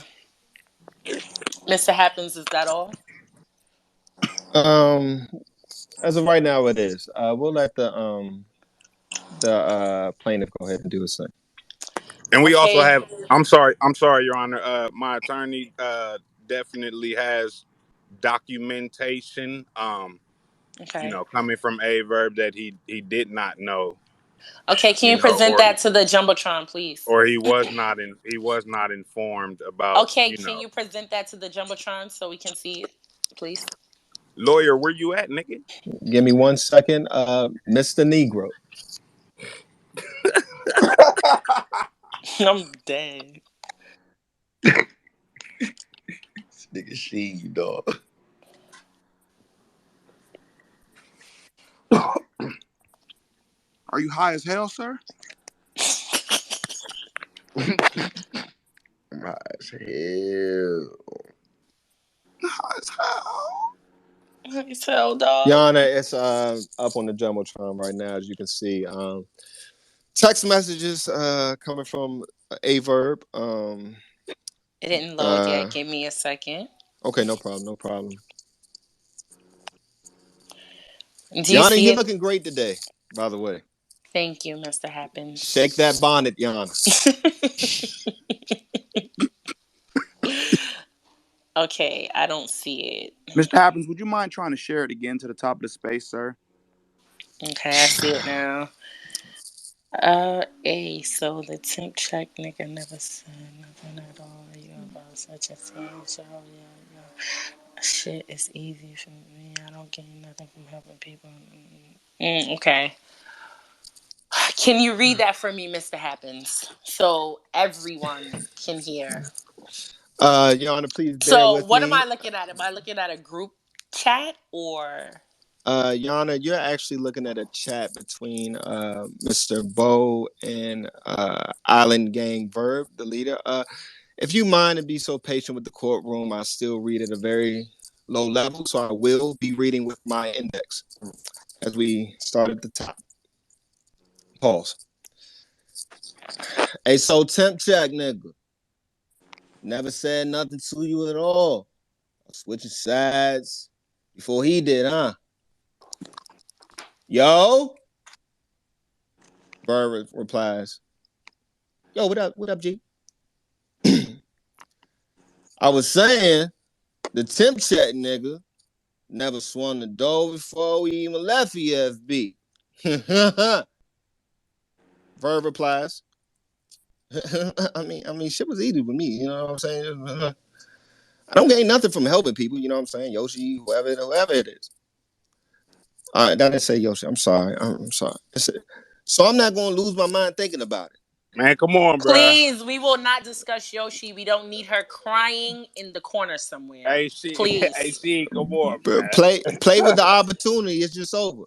Speaker 3: Mr. Happens, is that all?
Speaker 4: Um, as of right now, it is. We'll let the plaintiff go ahead and do his thing.
Speaker 13: And we also
Speaker 3: Okay.
Speaker 13: have, I'm sorry, Your Honor. My attorney definitely has documentation,
Speaker 3: Okay.
Speaker 13: coming from a verb that he did not know,
Speaker 3: Okay, can you present
Speaker 13: or
Speaker 3: that to the Jumbotron, please?
Speaker 13: he was not informed about,
Speaker 3: Okay, can you present that to the Jumbotron so we can see it, please?
Speaker 13: lawyer, where you at, nigga?
Speaker 4: Give me 1 second, Mr. Negro.
Speaker 3: I'm dead.
Speaker 2: Nigga, she dog.
Speaker 1: Are you high as hell, sir?
Speaker 2: I'm high as hell.
Speaker 1: High as hell.
Speaker 3: It's hell, dog.
Speaker 4: Your Honor, it's up on the jumbotron right now, as you can see. Text messages coming from a verb.
Speaker 3: It didn't load yet. Give me a second.
Speaker 4: Okay, no problem, no problem.
Speaker 3: Do you
Speaker 4: Your Honor,
Speaker 3: see
Speaker 4: you're
Speaker 3: it?
Speaker 4: looking great today, by the way.
Speaker 3: Thank you, Mr. Happens.
Speaker 4: Shake that bonnet, Your Honor.
Speaker 3: Okay, I don't see it.
Speaker 1: Mr. Happens, would you mind trying to share it again to the top of the space, sir?
Speaker 3: Okay, I see it now. So the temp check nigga never said nothing at all. You about such a thing, so yeah. Shit is easy for me. I don't gain nothing from helping people. Okay. Can you read that for me, Mr. Happens, so everyone can hear?
Speaker 4: Your Honor, please bear
Speaker 3: So,
Speaker 4: with
Speaker 3: what am
Speaker 4: me.
Speaker 3: I looking at? Am I looking at a group chat or?
Speaker 4: Your Honor, you're actually looking at a chat between Mr. Bo and Island Gang Verb, the leader. If you mind and be so patient with the courtroom, I still read at a very low level, so I will be reading with my index as we start at the top. Pause. Hey, so temp check, nigga. Never said nothing to you at all. Switching sides before he did, huh? Yo, Verb replies. Yo, what up? What up, G? I was saying the temp check, nigga, never swung the door before we even left EFB. Verb replies. I mean, shit was easy with me. You know what I'm saying? I don't gain nothing from helping people. You know what I'm saying? Yoshi, whoever it is. All right, that didn't say Yoshi. I'm sorry. I'm sorry. So I'm not gonna lose my mind thinking about it.
Speaker 13: Man, come on, bruh.
Speaker 3: Please, we will not discuss Yoshi. We don't need her crying in the corner somewhere.
Speaker 13: Hey, hey,
Speaker 3: Please.
Speaker 13: come on,
Speaker 4: Play with
Speaker 13: man.
Speaker 4: the opportunity. It's just over.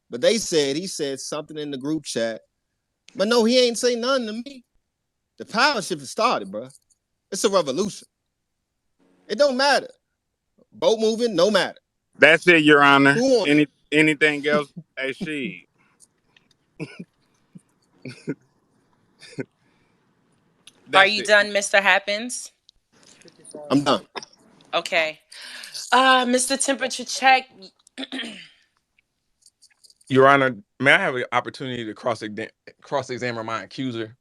Speaker 4: But he said something in the group chat. But no, he ain't say nothing to me. The power shift has started, bro. It's a revolution. It don't matter. Boat moving, no matter.
Speaker 13: That's it, Your Honor.
Speaker 4: Who on?
Speaker 13: Anything else? Hey, she.
Speaker 3: Are
Speaker 13: That's
Speaker 3: you
Speaker 13: it.
Speaker 3: done, Mr. Happens?
Speaker 4: I'm done.
Speaker 3: Okay. Mr. Temperature Check.
Speaker 17: Your Honor, may I have an opportunity to cross-examine my accuser?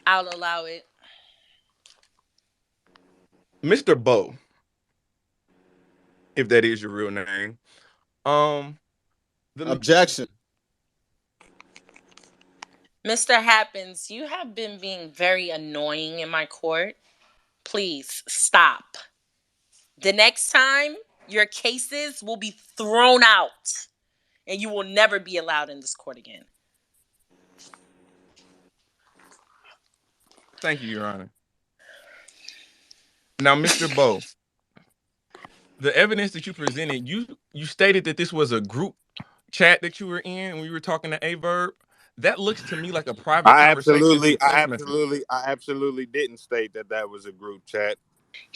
Speaker 3: I'll allow it.
Speaker 17: Mr. Bo, if that is your real name. Um, the
Speaker 4: Objection.
Speaker 3: Mr. Happens, you have been being very annoying in my court. Please stop. The next time, your cases will be thrown out and you will never be allowed in this court again.
Speaker 17: Thank you, Your Honor. Now, Mr. Bo, the evidence that you presented, you stated that this was a group chat that you were in when you were talking to A Verb. That looks to me like a private
Speaker 13: I
Speaker 17: conversation
Speaker 13: absolutely,
Speaker 17: through
Speaker 13: I
Speaker 17: text message.
Speaker 13: absolutely, I absolutely didn't state that that was a group chat.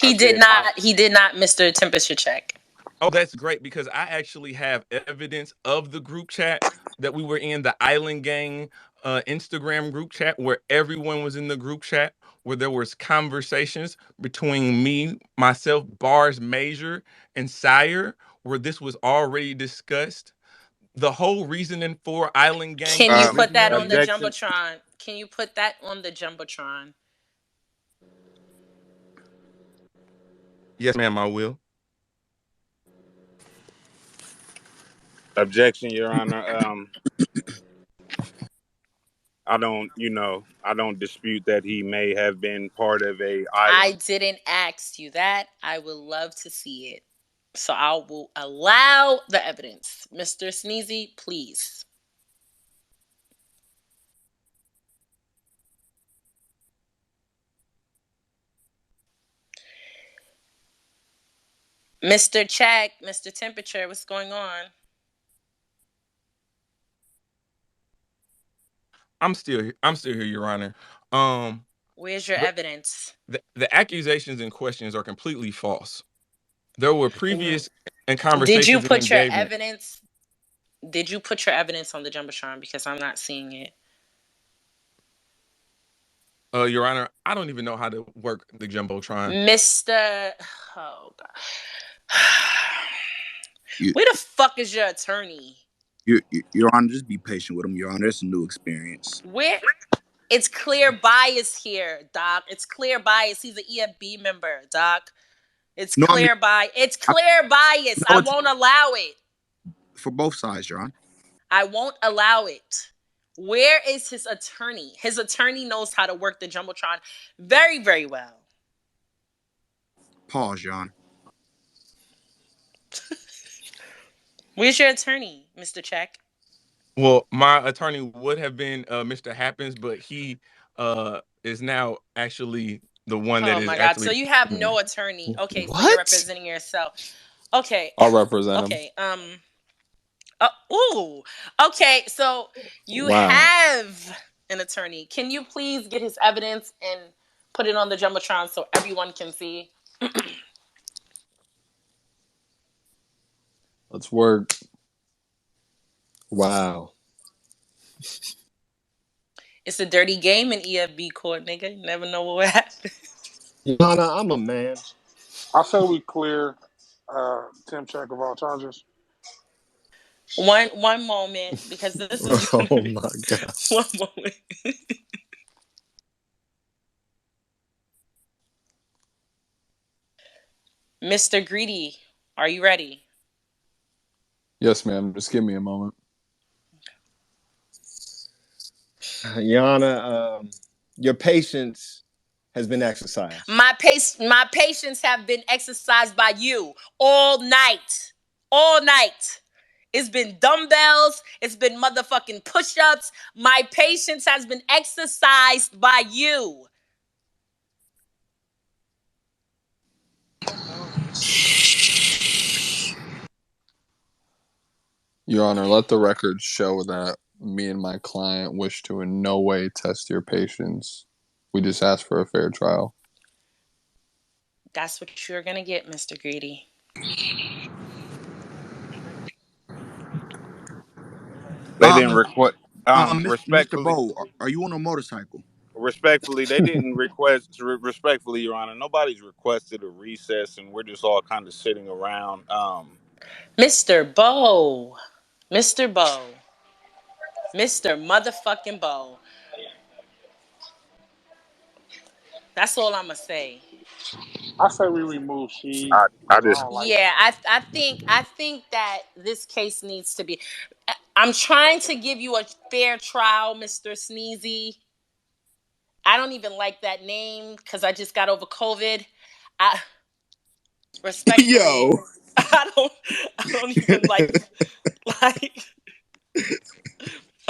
Speaker 13: I
Speaker 3: He did
Speaker 13: said my
Speaker 3: not. He did not, Mr. Temperature Check.
Speaker 17: Oh, that's great because I actually have evidence of the group chat that we were in, the Island Gang Instagram group chat where everyone was in the group chat, where there was conversations between me, myself, Bars Major, and Sire, where this was already discussed. The whole reasoning for Island Gang
Speaker 3: Can you
Speaker 13: um
Speaker 3: put that
Speaker 17: originally.
Speaker 3: on the
Speaker 13: objection.
Speaker 3: jumbotron? Can you put that on the jumbotron?
Speaker 17: Yes, ma'am, I will.
Speaker 13: Objection, Your Honor. I don't, I don't dispute that he may have been part of a
Speaker 3: I
Speaker 13: island.
Speaker 3: didn't ask you that. I would love to see it. So I will allow the evidence. Mr. Sneezy, please. Mr. Check, Mr. Temperature, what's going on?
Speaker 17: I'm still here, Your Honor. Um,
Speaker 3: Where's your
Speaker 17: the,
Speaker 3: evidence?
Speaker 17: the accusations and questions are completely false. There were
Speaker 3: W-
Speaker 17: previous and
Speaker 3: Did you
Speaker 17: conversations and
Speaker 3: put your
Speaker 17: engagement.
Speaker 3: evidence? Did you put your evidence on the jumbotron? Because I'm not seeing it.
Speaker 17: Your Honor, I don't even know how to work the jumbotron.
Speaker 3: Mr. Oh God.
Speaker 1: You,
Speaker 3: Where the fuck is your attorney?
Speaker 1: Your Honor, just be patient with him, Your Honor. It's a new experience.
Speaker 3: Where it's clear bias here, Doc. It's clear bias. He's an EFB member, Doc. It's
Speaker 1: No, I mean,
Speaker 3: clear bias. It's
Speaker 1: I,
Speaker 3: clear bias.
Speaker 1: no,
Speaker 3: I
Speaker 1: it's
Speaker 3: won't allow it.
Speaker 1: for both sides, Your Honor.
Speaker 3: I won't allow it. Where is his attorney? His attorney knows how to work the jumbotron very, very well.
Speaker 1: Pause, Your Honor.
Speaker 3: Where's your attorney, Mr. Check?
Speaker 17: Well, my attorney would have been Mr. Happens, but he is now actually the one that
Speaker 3: Oh
Speaker 17: is
Speaker 3: my God. So
Speaker 17: actually.
Speaker 3: you have no attorney. Okay, so you're
Speaker 11: What?
Speaker 3: representing yourself. Okay.
Speaker 8: I'll represent him.
Speaker 3: Okay. Ooh. Okay. So you
Speaker 11: Wow.
Speaker 3: have an attorney. Can you please get his evidence and put it on the jumbotron so everyone can see?
Speaker 8: Let's work.
Speaker 11: Wow.
Speaker 3: It's a dirty game in EFB court, nigga. You never know what will happen.
Speaker 11: Your Honor, I'm a man.
Speaker 18: I say we clear Tim Check of all charges.
Speaker 3: One moment, because this is gonna
Speaker 11: Oh
Speaker 3: be
Speaker 11: my God.
Speaker 3: one moment. Mr. Greedy, are you ready?
Speaker 8: Yes, ma'am. Just give me a moment.
Speaker 11: Your Honor, your patience has been exercised.
Speaker 3: My patience have been exercised by you all night. All night. It's been dumbbells, it's been motherfucking push-ups. My patience has been exercised by you.
Speaker 8: Your Honor, let the record show that me and my client wish to in no way test your patience. We just ask for a fair trial.
Speaker 3: That's what you're gonna get, Mr. Greedy.
Speaker 13: They didn't
Speaker 1: Um,
Speaker 13: request.
Speaker 1: Mr.
Speaker 13: Respectfully,
Speaker 1: Bo, are you on a motorcycle?
Speaker 13: respectfully, they didn't request. Respectfully, Your Honor, nobody's requested a recess, and we're just all kind of sitting around.
Speaker 3: Mr. Bo. Mr. Bo. Mr. Motherfucking Bo. That's all I'ma say.
Speaker 18: I say we remove Sheed
Speaker 13: I
Speaker 18: because I
Speaker 13: just
Speaker 18: don't like
Speaker 3: Yeah,
Speaker 18: that.
Speaker 3: I think that this case needs to be. I'm trying to give you a fair trial, Mr. Sneezy. I don't even like that name because I just got over COVID. I
Speaker 1: Yo.
Speaker 3: respectfully, I don't even like.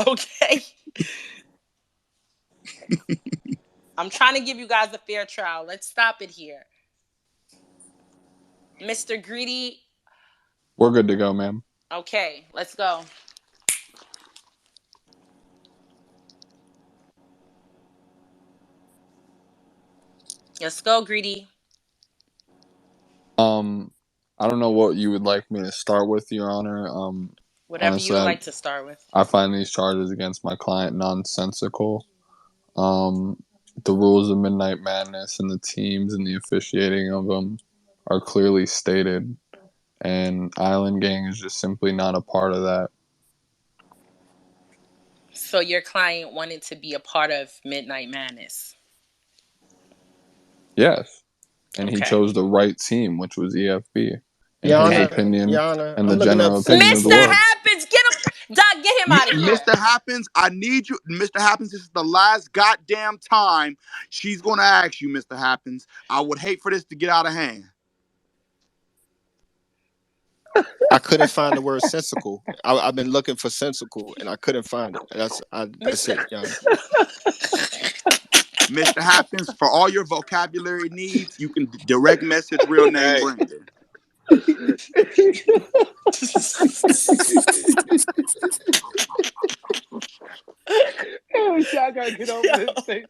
Speaker 3: Okay, I'm trying to give you guys a fair trial. Let's stop it here. Mr. Greedy.
Speaker 8: We're good to go, ma'am.
Speaker 3: Okay, let's go. Let's go, Greedy.
Speaker 8: I don't know what you would like me to start with, Your Honor.
Speaker 3: Whatever you
Speaker 8: Honestly,
Speaker 3: would like to start with.
Speaker 8: I find these charges against my client nonsensical. Um, the rules of Midnight Madness and the teams and the officiating of them are clearly stated, and Island Gang is just simply not a part of that.
Speaker 3: So your client wanted to be a part of Midnight Madness.
Speaker 8: Yes, and he
Speaker 3: Okay.
Speaker 8: chose the right team, which was EFB, in
Speaker 4: Your
Speaker 8: his
Speaker 3: Okay.
Speaker 4: Honor,
Speaker 8: opinion
Speaker 4: Your Honor,
Speaker 8: and the
Speaker 4: I'm looking up
Speaker 8: general opinion of the
Speaker 3: Mr.
Speaker 8: world.
Speaker 4: sensical.
Speaker 3: Happens, get him. Doc, get him out of here.
Speaker 1: Mr. Happens, I need you. Mr. Happens, this is the last goddamn time she's going to ask you, Mr. Happens. I would hate for this to get out of hand.
Speaker 4: I couldn't find the word sensical. I've been looking for sensical and I couldn't find it. That's
Speaker 3: Mr.
Speaker 4: it, Your Honor.
Speaker 1: Mr. Happens, for all your vocabulary needs, you can direct message real name
Speaker 2: Hey,
Speaker 1: Brandon.
Speaker 2: hell, y'all gotta get over
Speaker 3: Yo,
Speaker 2: this thing.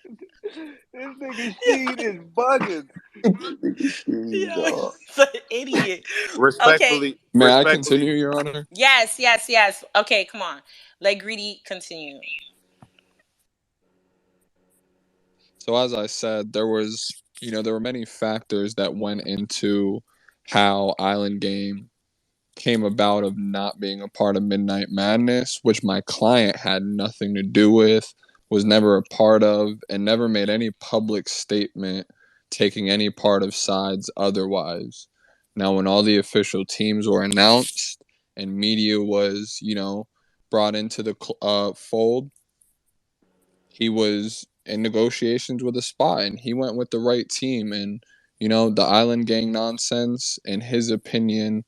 Speaker 2: This nigga Sheen is bugging. This nigga Sheen,
Speaker 3: yo,
Speaker 2: dog.
Speaker 3: he's an idiot. Okay.
Speaker 13: Respectfully,
Speaker 8: May I
Speaker 13: respectfully,
Speaker 8: continue, Your Honor?
Speaker 3: Yes, yes, yes. Okay, come on. Let Greedy continue.
Speaker 8: So as I said, there were many factors that went into how Island Game came about of not being a part of Midnight Madness, which my client had nothing to do with, was never a part of, and never made any public statement taking any part of sides otherwise. Now, when all the official teams were announced and media was, brought into the fold, he was in negotiations with a spy and he went with the right team. And, the Island Gang nonsense, in his opinion,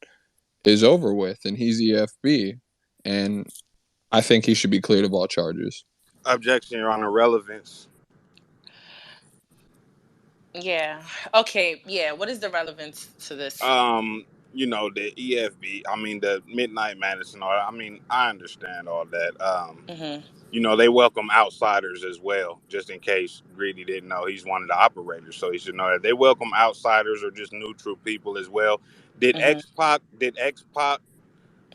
Speaker 8: is over with, and he's EFB, and I think he should be cleared of all charges.
Speaker 13: objection, Your Honor, relevance.
Speaker 3: Yeah. Okay. Yeah. What is the relevance to this?
Speaker 13: The EFB, I mean, the Midnight Madness and all that. I mean, I understand all that.
Speaker 3: Mm-hmm.
Speaker 13: They welcome outsiders as well, just in case Greedy didn't know he's one of the operators, so he should know that they welcome outsiders or just neutral people as well. Did
Speaker 3: Mm-hmm.
Speaker 13: X Pac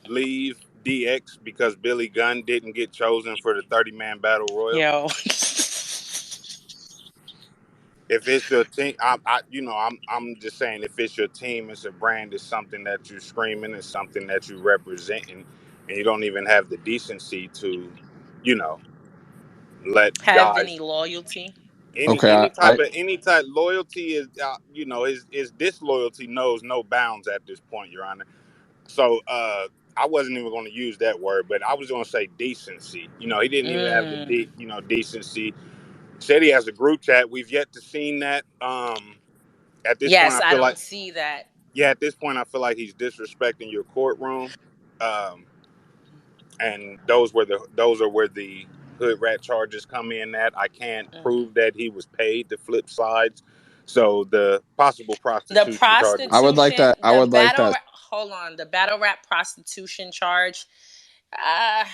Speaker 13: leave DX because Billy Gunn didn't get chosen for the 30-man battle royal?
Speaker 3: Yo.
Speaker 13: If it's your team, I'm just saying, if it's your team, it's a brand, it's something that you're screaming, it's something that you representing, and you don't even have the decency to, you know, let
Speaker 3: Have
Speaker 13: guys
Speaker 3: any loyalty?
Speaker 13: any
Speaker 8: Okay,
Speaker 13: any type loyalty is is disloyalty knows no bounds at this point, Your Honor. So I wasn't even going to use that word, but I was going to say decency. He didn't even have the
Speaker 3: Mm.
Speaker 13: decency. Said he has a group chat. We've yet to seen that. At this point,
Speaker 3: Yes,
Speaker 13: I
Speaker 3: I
Speaker 13: feel like
Speaker 3: don't see that.
Speaker 13: at this point, I feel like he's disrespecting your courtroom. Um, and those are where the hood rat charges come in. At I can't
Speaker 3: Mm.
Speaker 13: prove that he was paid to flip sides, so the possible
Speaker 3: The
Speaker 13: prostitution charges.
Speaker 8: I would like
Speaker 3: prostitution,
Speaker 8: that. I would like that.
Speaker 3: hold on, the battle rap prostitution charge. Uh,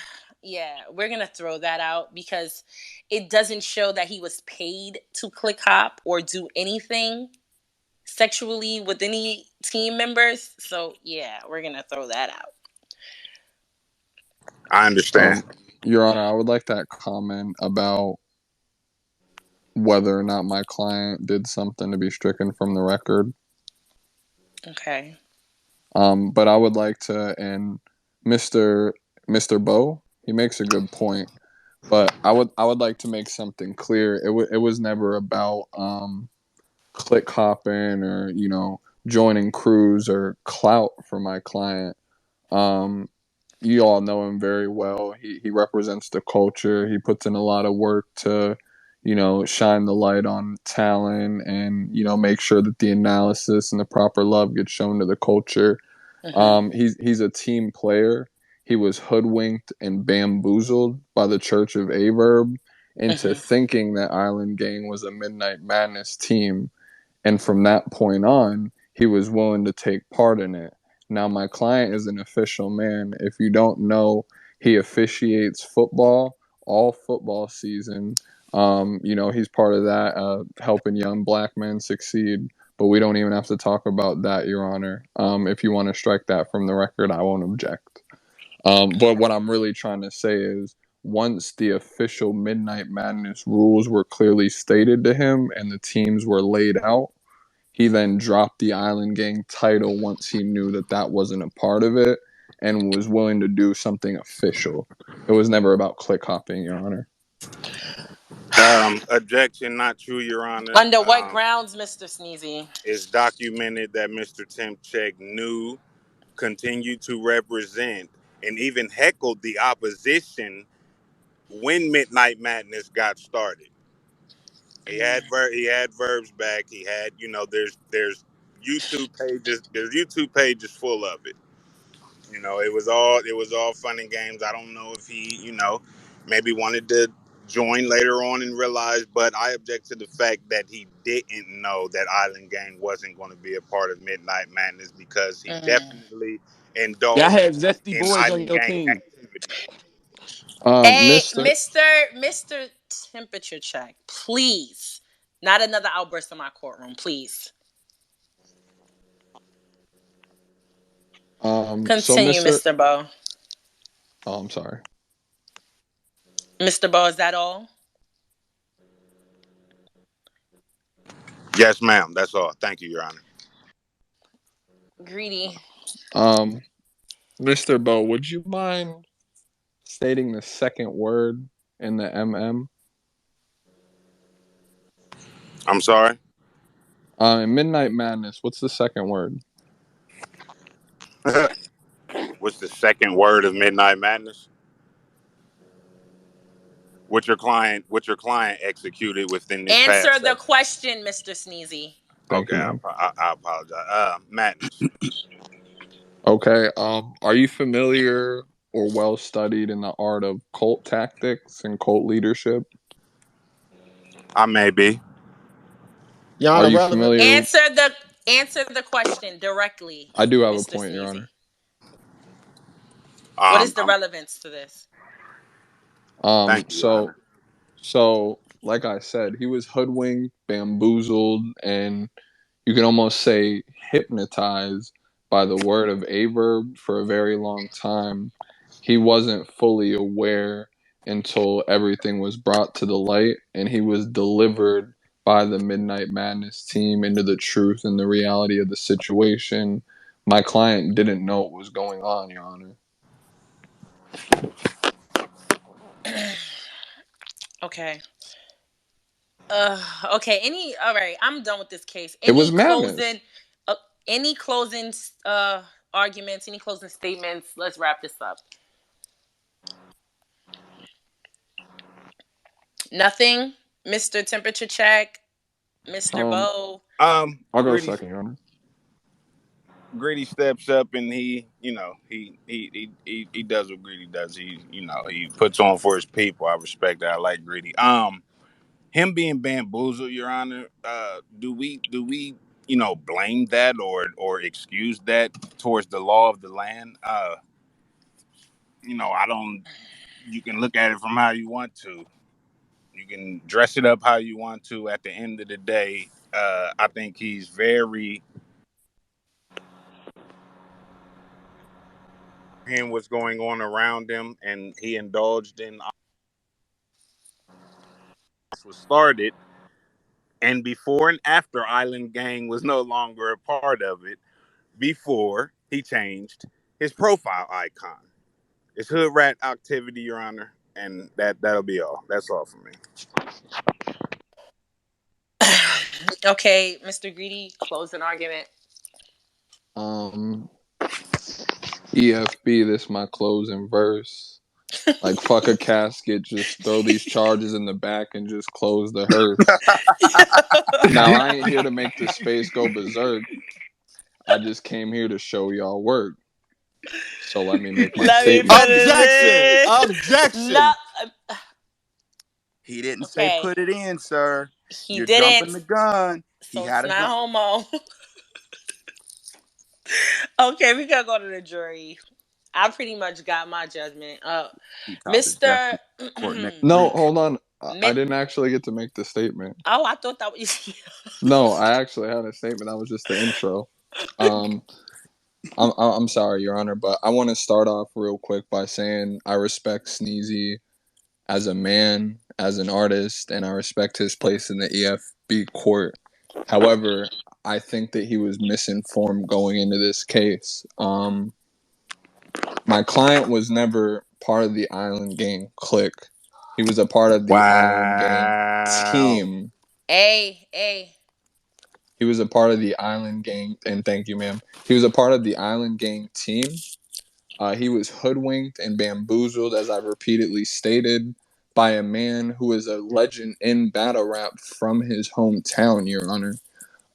Speaker 3: yeah, we're gonna throw that out because it doesn't show that he was paid to click hop or do anything sexually with any team members. So yeah, we're gonna throw that out.
Speaker 13: I understand.
Speaker 8: Your Honor, I would like that comment about whether or not my client did something to be stricken from the record.
Speaker 3: Okay.
Speaker 8: But I would like to, and Mr. Bo, he makes a good point. But I would like to make something clear. It was never about click hopping or joining crews or clout for my client. Um, you all know him very well. He represents the culture. He puts in a lot of work to shine the light on talent and make sure that the analysis and the proper love gets shown to the culture.
Speaker 3: Mm-hmm.
Speaker 8: He's a team player. He was hoodwinked and bamboozled by the Church of Averb into
Speaker 3: Mm-hmm.
Speaker 8: thinking that Island Gang was a Midnight Madness team, and from that point on, he was willing to take part in it. Now, my client is an official man. If you don't know, he officiates football all football season. He's part of that, helping young black men succeed. But we don't even have to talk about that, Your Honor. If you want to strike that from the record, I won't object. But what I'm really trying to say is once the official Midnight Madness rules were clearly stated to him and the teams were laid out, he then dropped the Island Gang title once he knew that that wasn't a part of it and was willing to do something official. It was never about click hopping, Your Honor.
Speaker 13: Objection, not true, Your Honor.
Speaker 3: Under what grounds, Mr. Sneezy?
Speaker 13: It's documented that Mr. Timchek knew, continued to represent, and even heckled the opposition when Midnight Madness got started. He had verbs back. He had, there's YouTube pages full of it. It was all fun and games. I don't know if he, maybe wanted to join later on and realize, but I object to the fact that he didn't know that Island Gang wasn't going to be a part of Midnight Madness because he definitely
Speaker 11: Y'all
Speaker 13: indulged
Speaker 11: had zesty
Speaker 13: in
Speaker 11: boys on
Speaker 13: Island
Speaker 11: your
Speaker 13: Gang
Speaker 11: team.
Speaker 13: activity.
Speaker 3: Hey,
Speaker 8: Mister,
Speaker 3: Mr. Temperature Check, please. Not another outburst in my courtroom, please.
Speaker 8: so
Speaker 3: Continue,
Speaker 8: Mister,
Speaker 3: Mr. Bo.
Speaker 8: oh, I'm sorry.
Speaker 3: Mr. Bo, is that all?
Speaker 13: Yes, ma'am. That's all. Thank you, Your Honor.
Speaker 3: Greedy.
Speaker 8: Um, Mr. Bo, would you mind stating the second word in the MM?
Speaker 13: I'm sorry.
Speaker 8: In Midnight Madness, what's the second word?
Speaker 13: What's the second word of Midnight Madness? What your client executed within this
Speaker 3: Answer
Speaker 13: past
Speaker 3: the
Speaker 13: session.
Speaker 3: question, Mr. Sneezy.
Speaker 8: Thank
Speaker 13: Okay,
Speaker 8: you,
Speaker 13: I,
Speaker 8: ma'am.
Speaker 13: I, I apologize. Madness.
Speaker 8: Okay. Are you familiar or well studied in the art of cult tactics and cult leadership?
Speaker 13: I may be.
Speaker 11: Your
Speaker 8: Are
Speaker 11: Honor,
Speaker 8: you
Speaker 11: relevant.
Speaker 8: familiar?
Speaker 3: Answer the question directly,
Speaker 8: I do have a
Speaker 3: Mr.
Speaker 8: point, Your
Speaker 3: Sneezy.
Speaker 8: Honor.
Speaker 3: What is the
Speaker 13: I'm.
Speaker 3: relevance to this?
Speaker 8: Um,
Speaker 13: Thank you, Your
Speaker 8: so
Speaker 13: Honor.
Speaker 8: so like I said, he was hoodwinked, bamboozled, and you can almost say hypnotized by the word of Averb for a very long time. He wasn't fully aware until everything was brought to the light and he was delivered by the Midnight Madness team into the truth and the reality of the situation. My client didn't know what was going on, Your Honor.
Speaker 3: Okay. Okay. All right. I'm done with this case.
Speaker 8: It was madness.
Speaker 3: Uh, any closing, arguments, any closing statements? Let's wrap this up. Nothing, Mr. Temperature Check, Mr.
Speaker 8: Um,
Speaker 3: Bo.
Speaker 8: I'll go
Speaker 13: Gritty.
Speaker 8: second, Your Honor.
Speaker 13: Gritty steps up and he does what Gritty does. He puts on for his people. I respect that. I like Gritty. Him being bamboozled, Your Honor. Do we blame that or excuse that towards the law of the land? I don't. You can look at it from how you want to. You can dress it up how you want to. At the end of the day, I think he's very him what's going on around him, and he indulged in was started, and before and after Island Gang was no longer a part of it. Before he changed his profile icon, it's hood rat activity, Your Honor, and that'll be all. That's all for me.
Speaker 3: Okay, Mr. Greedy, closing argument.
Speaker 8: Um, EFB, this my closing verse. Like fuck a casket, just throw these charges in the back and just close the hearse. Now I ain't here to make the space go berserk. I just came here to show y'all work. So let me make my
Speaker 3: Let me put
Speaker 8: statement.
Speaker 11: Objection!
Speaker 3: it in. No.
Speaker 11: Objection!
Speaker 1: He didn't say
Speaker 3: Okay.
Speaker 1: put it in, sir.
Speaker 3: He
Speaker 1: You're jumping
Speaker 3: didn't.
Speaker 1: the gun. He
Speaker 3: So
Speaker 1: had
Speaker 3: it's
Speaker 1: a
Speaker 3: not
Speaker 1: gun.
Speaker 3: homo. Okay, we gotta go to the jury. I pretty much got my judgment.
Speaker 1: He called the
Speaker 3: Mr.
Speaker 1: Death Court next
Speaker 8: No,
Speaker 1: week.
Speaker 8: hold on. I
Speaker 3: Mi-
Speaker 8: didn't actually get to make the statement.
Speaker 3: oh, I thought that was.
Speaker 8: No, I actually had a statement. That was just the intro. Um, I'm sorry, Your Honor, but I want to start off real quick by saying I respect Sneezy as a man, as an artist, and I respect his place in the EFB court. However, I think that he was misinformed going into this case. My client was never part of the Island Gang clique. He was a part of the Island Gang
Speaker 13: Wow.
Speaker 8: team.
Speaker 3: Hey.
Speaker 8: He was a part of the Island Gang, and thank you, ma'am. He was a part of the Island Gang team. He was hoodwinked and bamboozled, as I've repeatedly stated, by a man who is a legend in battle rap from his hometown, Your Honor.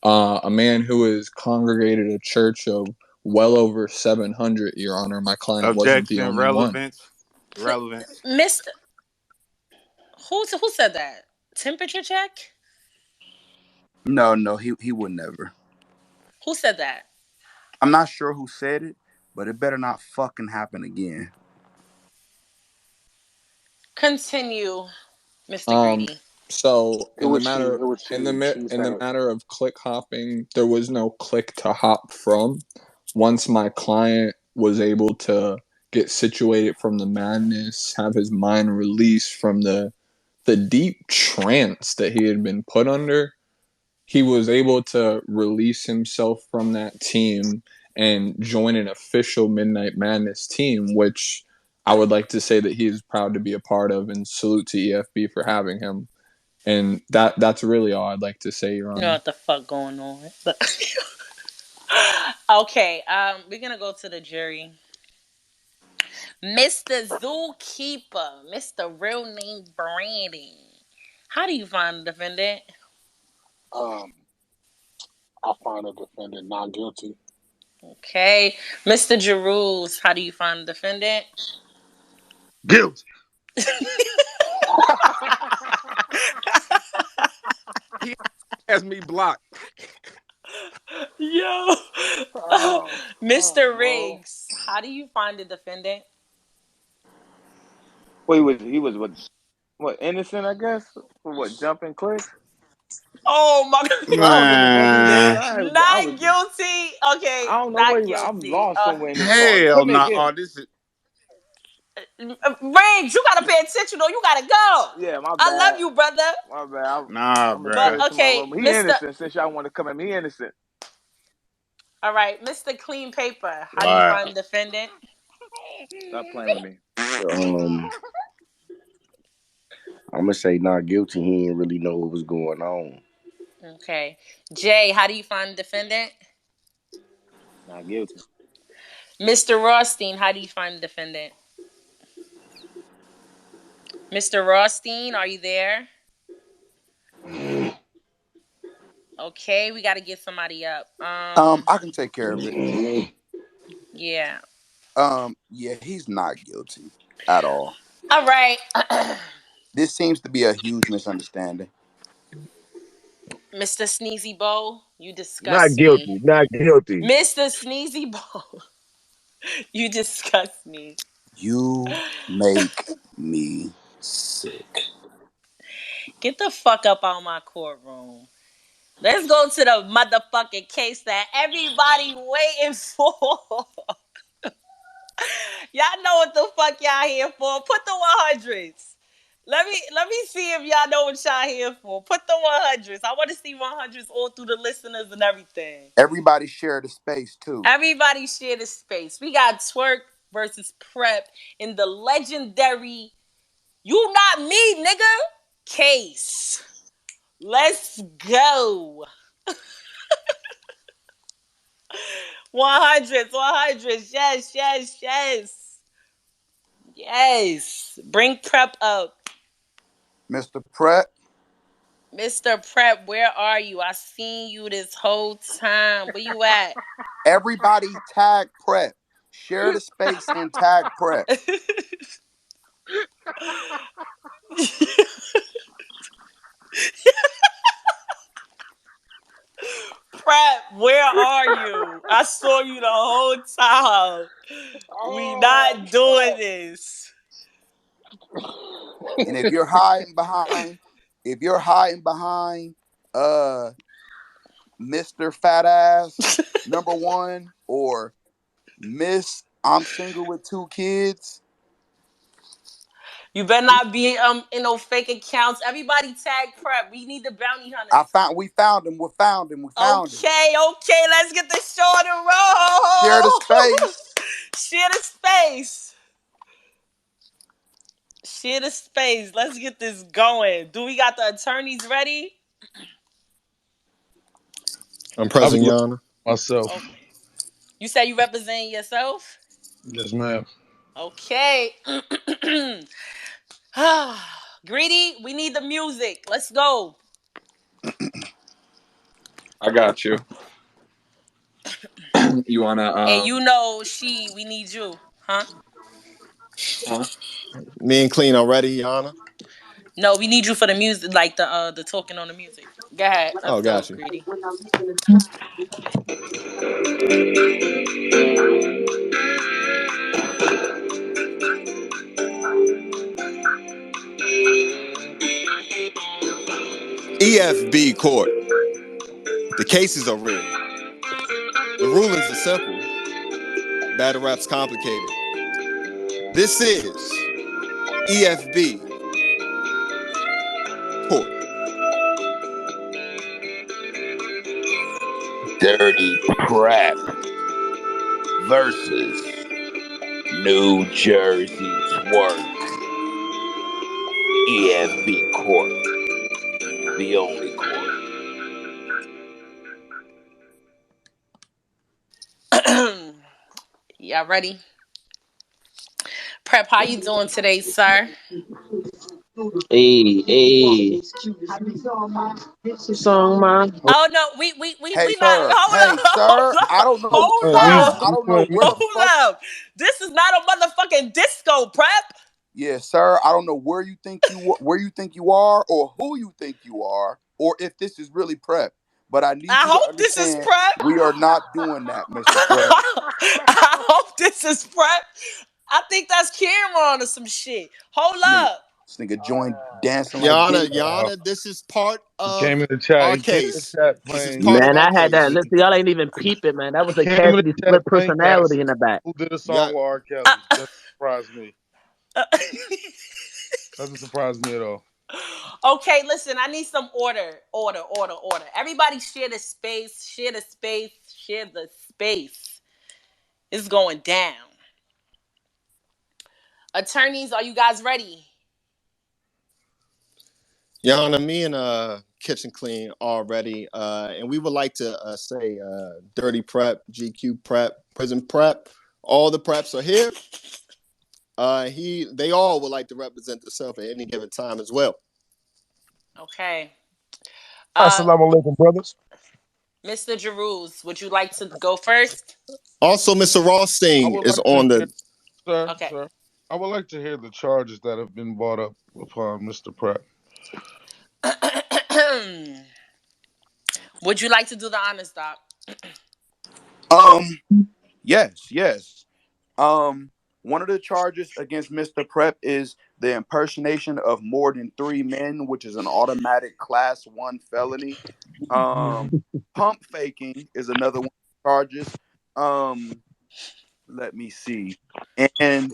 Speaker 8: A man who has congregated a church of well over 700, Your Honor. My client wasn't the
Speaker 13: Objection,
Speaker 8: only one.
Speaker 13: relevance, relevance.
Speaker 3: Mr. Who said that? Temperature check?
Speaker 1: No, he would never.
Speaker 3: Who said that?
Speaker 1: I'm not sure who said it, but it better not fucking happen again.
Speaker 3: Continue, Mr.
Speaker 8: Um,
Speaker 3: Greedy.
Speaker 8: so
Speaker 18: It was she. It was she
Speaker 8: in
Speaker 18: said
Speaker 8: the
Speaker 18: it.
Speaker 8: matter of click hopping, there was no click to hop from. Once my client was able to get situated from the madness, have his mind released from the deep trance that he had been put under, he was able to release himself from that team and join an official Midnight Madness team, which I would like to say that he is proud to be a part of, and salute to EFB for having him. And that's really all I'd like to say, Your
Speaker 3: You know
Speaker 8: Honor.
Speaker 3: what the fuck going on. Okay, we're gonna go to the jury. Mr. Zookeeper, Mr. Real Name Brandon. How do you find the defendant?
Speaker 18: Um, I find the defendant not guilty.
Speaker 3: Okay. Mr. Jeruz, how do you find the defendant?
Speaker 15: Guilty.
Speaker 11: He has me blocked.
Speaker 3: Yo.
Speaker 18: oh,
Speaker 3: Mr.
Speaker 18: oh.
Speaker 3: Riggs, how do you find the defendant?
Speaker 2: Well, he was what innocent, I guess, for what jumping cliff.
Speaker 3: Oh my
Speaker 2: I don't really know. He was.
Speaker 13: Man,
Speaker 2: I
Speaker 3: Not
Speaker 2: was.
Speaker 3: guilty. Okay,
Speaker 2: I don't know
Speaker 3: not
Speaker 2: where he. I'm
Speaker 3: guilty.
Speaker 2: lost somewhere in this part.
Speaker 13: hell
Speaker 2: Put me
Speaker 13: no.
Speaker 2: again.
Speaker 13: Oh, this is
Speaker 3: Riggs, you gotta pay attention though. You gotta go.
Speaker 2: Yeah, my
Speaker 3: I love
Speaker 2: bad.
Speaker 3: you, brother.
Speaker 2: My bad. I'm,
Speaker 13: nah,
Speaker 2: I'm gonna
Speaker 3: But
Speaker 2: step
Speaker 13: bruh.
Speaker 2: into my
Speaker 3: okay,
Speaker 2: room. He
Speaker 3: Mr.
Speaker 2: innocent since y'all want to come at me. He innocent.
Speaker 3: All right, Mr. Clean Paper, how do you
Speaker 13: Wow.
Speaker 3: find the defendant?
Speaker 2: Stop playing with me. Um, I'm gonna say not guilty. He didn't really know what was going on.
Speaker 3: Okay. Jay, how do you find the defendant?
Speaker 2: Not guilty.
Speaker 3: Mr. Rothstein, how do you find the defendant? Mr. Rothstein, are you there? Okay, we got to get somebody up.
Speaker 1: I can take care of it.
Speaker 3: Yeah.
Speaker 1: Yeah, he's not guilty at all.
Speaker 3: All right.
Speaker 1: This seems to be a huge misunderstanding.
Speaker 3: Mr. Sneezy Bow, you
Speaker 19: Not
Speaker 3: disgust me.
Speaker 19: guilty. Not guilty.
Speaker 3: Mr. Sneezy Bow, you disgust me.
Speaker 1: You make me sick.
Speaker 3: Get the fuck up out of my courtroom. Let's go to the motherfucking case that everybody waiting for. Y'all know what the fuck y'all here for. Put the 100s. Let me see if y'all know what y'all here for. Put the 100s. I want to see 100s all through the listeners and everything.
Speaker 1: Everybody share the space too.
Speaker 3: Everybody share the space. We got Twerk versus Prep in the legendary You Not Me, nigga case. Let's go. 100s, 100s. Yes. Yes. Bring Prep up.
Speaker 1: Mr. Pratt,
Speaker 3: Mr. Prep, where are you? I seen you this whole time. Where you at?
Speaker 1: everybody tag Prep. Share the space and tag Prep.
Speaker 3: Prep, Where are you? I saw you the whole time. We
Speaker 18: Oh
Speaker 3: not doing this.
Speaker 1: And if you're hiding behind uh Mr. Fat Ass #1 or Miss I'm single with 2 kids,
Speaker 3: You better not be in no fake accounts. Everybody tag prep. We need the bounty hunters.
Speaker 1: we found him. We found him.
Speaker 3: Okay, let's get this show on the
Speaker 1: Share the
Speaker 3: road.
Speaker 1: space.
Speaker 3: Share the space. Share the space. Let's get this going. Do we got the attorneys ready?
Speaker 4: I'm
Speaker 5: I'll be
Speaker 4: present,
Speaker 5: looking
Speaker 4: Your Honor.
Speaker 5: myself.
Speaker 3: Oh, you say you representing yourself?
Speaker 5: Yes, ma'am.
Speaker 3: Okay. Greedy, we need the music. Let's go.
Speaker 8: I got you. You wanna
Speaker 3: And you know we need you, huh?
Speaker 8: huh?
Speaker 4: Me and Clean already, Your Honor.
Speaker 3: No, we need you for the music, like the talking on the music. Go ahead. Let's
Speaker 4: Oh,
Speaker 3: go,
Speaker 4: got you.
Speaker 3: Greedy.
Speaker 4: EFB court. The cases are real. The rulings are simple. Battle rap's complicated. This is EFB court.
Speaker 19: Dirty Prep versus New Jersey Twerk. EFB Court. The only court.
Speaker 3: Y'all ready? Prep, how you doing today, sir?
Speaker 12: Hey, song man.
Speaker 3: Oh no, we not.
Speaker 1: Hey, sir, I don't know.
Speaker 5: We
Speaker 1: Sir,
Speaker 3: Hold
Speaker 1: I
Speaker 3: up,
Speaker 1: don't know where the
Speaker 3: hold
Speaker 1: fuck.
Speaker 3: up. This is not a motherfucking disco, Prep.
Speaker 1: Yeah, sir, I don't know where you think you are, or who you think you are, or if this is really prep. But I need
Speaker 3: I
Speaker 1: you to
Speaker 3: hope this is
Speaker 1: understand
Speaker 3: Prep.
Speaker 1: we are not doing that, Mr. Prep.
Speaker 3: I hope this is Prep. I think that's Cameron or some shit. Hold
Speaker 1: This nigga,
Speaker 3: up.
Speaker 1: this nigga joined dancing
Speaker 4: Your
Speaker 1: like
Speaker 4: Honor,
Speaker 1: Diddy.
Speaker 4: Your Honor, this is part
Speaker 5: he
Speaker 4: of
Speaker 5: came in the chat.
Speaker 4: our
Speaker 5: He came in
Speaker 4: case.
Speaker 5: the chat
Speaker 4: This is
Speaker 5: playing.
Speaker 4: part of
Speaker 12: Man,
Speaker 4: our
Speaker 12: I had that.
Speaker 4: case.
Speaker 12: Listen, y'all ain't even peeping, man. That
Speaker 5: He
Speaker 12: was a
Speaker 5: came in the
Speaker 12: Cassidy
Speaker 5: chat
Speaker 12: split
Speaker 5: playing Cass,
Speaker 12: personality in the back.
Speaker 5: who did a
Speaker 4: Yeah,
Speaker 5: song with R.
Speaker 3: Uh,
Speaker 5: Kelly. That surprised me. Doesn't surprise me at all.
Speaker 3: okay, listen, I need some order. Everybody share the space, share the space, share the space. It's going down. Attorneys, are you guys ready?
Speaker 4: Your Honor, me and Kitchen Clean already, and we would like to say Dirty Prep, GQ Prep, Prison Prep. All the preps are here. They all would like to represent themselves at any given time as well.
Speaker 3: Okay.
Speaker 15: Assalamu alaikum, brothers.
Speaker 3: Mr. Jeruz, would you like to go first?
Speaker 4: Also, Mr.
Speaker 5: I
Speaker 4: Rothstein
Speaker 5: would
Speaker 4: is
Speaker 5: like to
Speaker 4: on
Speaker 5: hear,
Speaker 4: the.
Speaker 3: Okay.
Speaker 5: sir. I would like to hear the charges that have been brought up upon Mr. Pratt.
Speaker 3: Would you like to do the honors, Doc?
Speaker 1: Um, yes. One of the charges against Mr. Prep is the impersonation of more than 3 men, which is an automatic class 1 felony. Um, Pump faking is another one of the charges. Um, let me see. And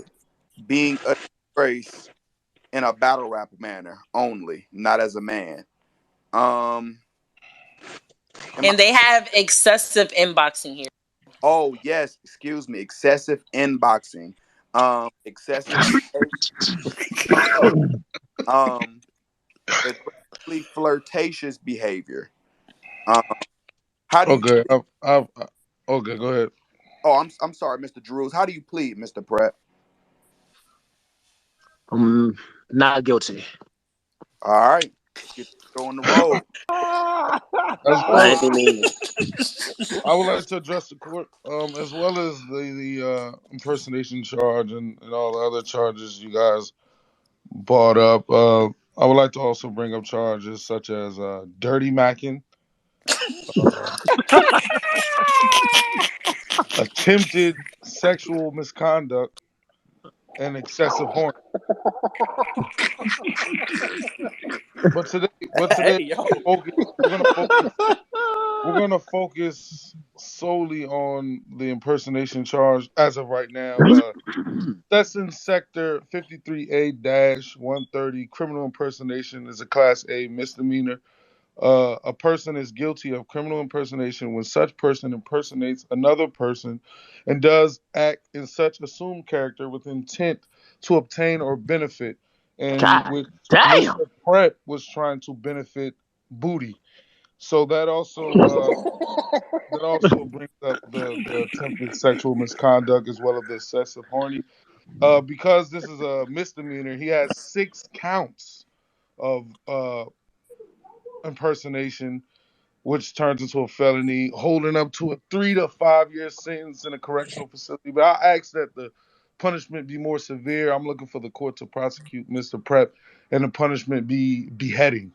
Speaker 1: being a disgrace in a battle rap manner only, not as a man. Um, am I,
Speaker 3: And they have excessive inboxing here.
Speaker 1: oh yes, excuse me, excessive inboxing, excessive um, aggressively flirtatious behavior. Um, how do you
Speaker 5: Okay,
Speaker 1: plead?
Speaker 5: okay, go ahead.
Speaker 1: Oh, I'm sorry, Mr. Drews. How do you plead, Mr. Pratt?
Speaker 12: Not guilty.
Speaker 1: All right, let's get the show on the road.
Speaker 5: As
Speaker 12: By
Speaker 5: well,
Speaker 12: any means.
Speaker 5: I would like to address the court, as well as the impersonation charge and all the other charges you guys brought up. I would like to also bring up charges such as dirty macking, uh, attempted sexual misconduct, and excessive horn. But today
Speaker 12: Hey, yo.
Speaker 5: focus, we're gonna focus we're gonna focus solely on the impersonation charge as of right now. That's in Sector 53A-130. Criminal impersonation is a Class A misdemeanor. A person is guilty of criminal impersonation when such person impersonates another person and does act in such assumed character with intent to obtain or benefit, and
Speaker 12: God
Speaker 5: which
Speaker 12: damn.
Speaker 5: Mr. Pratt was trying to benefit booty. So that also brings up the attempted sexual misconduct as well as the excessive horny. Because this is a misdemeanor, he has 6 counts of impersonation, which turns into a felony, holding up to a 3 to 5 year sentence in a correctional facility. But I ask that the punishment be more severe. I'm looking for the court to prosecute Mr. Prep, and the punishment be beheading.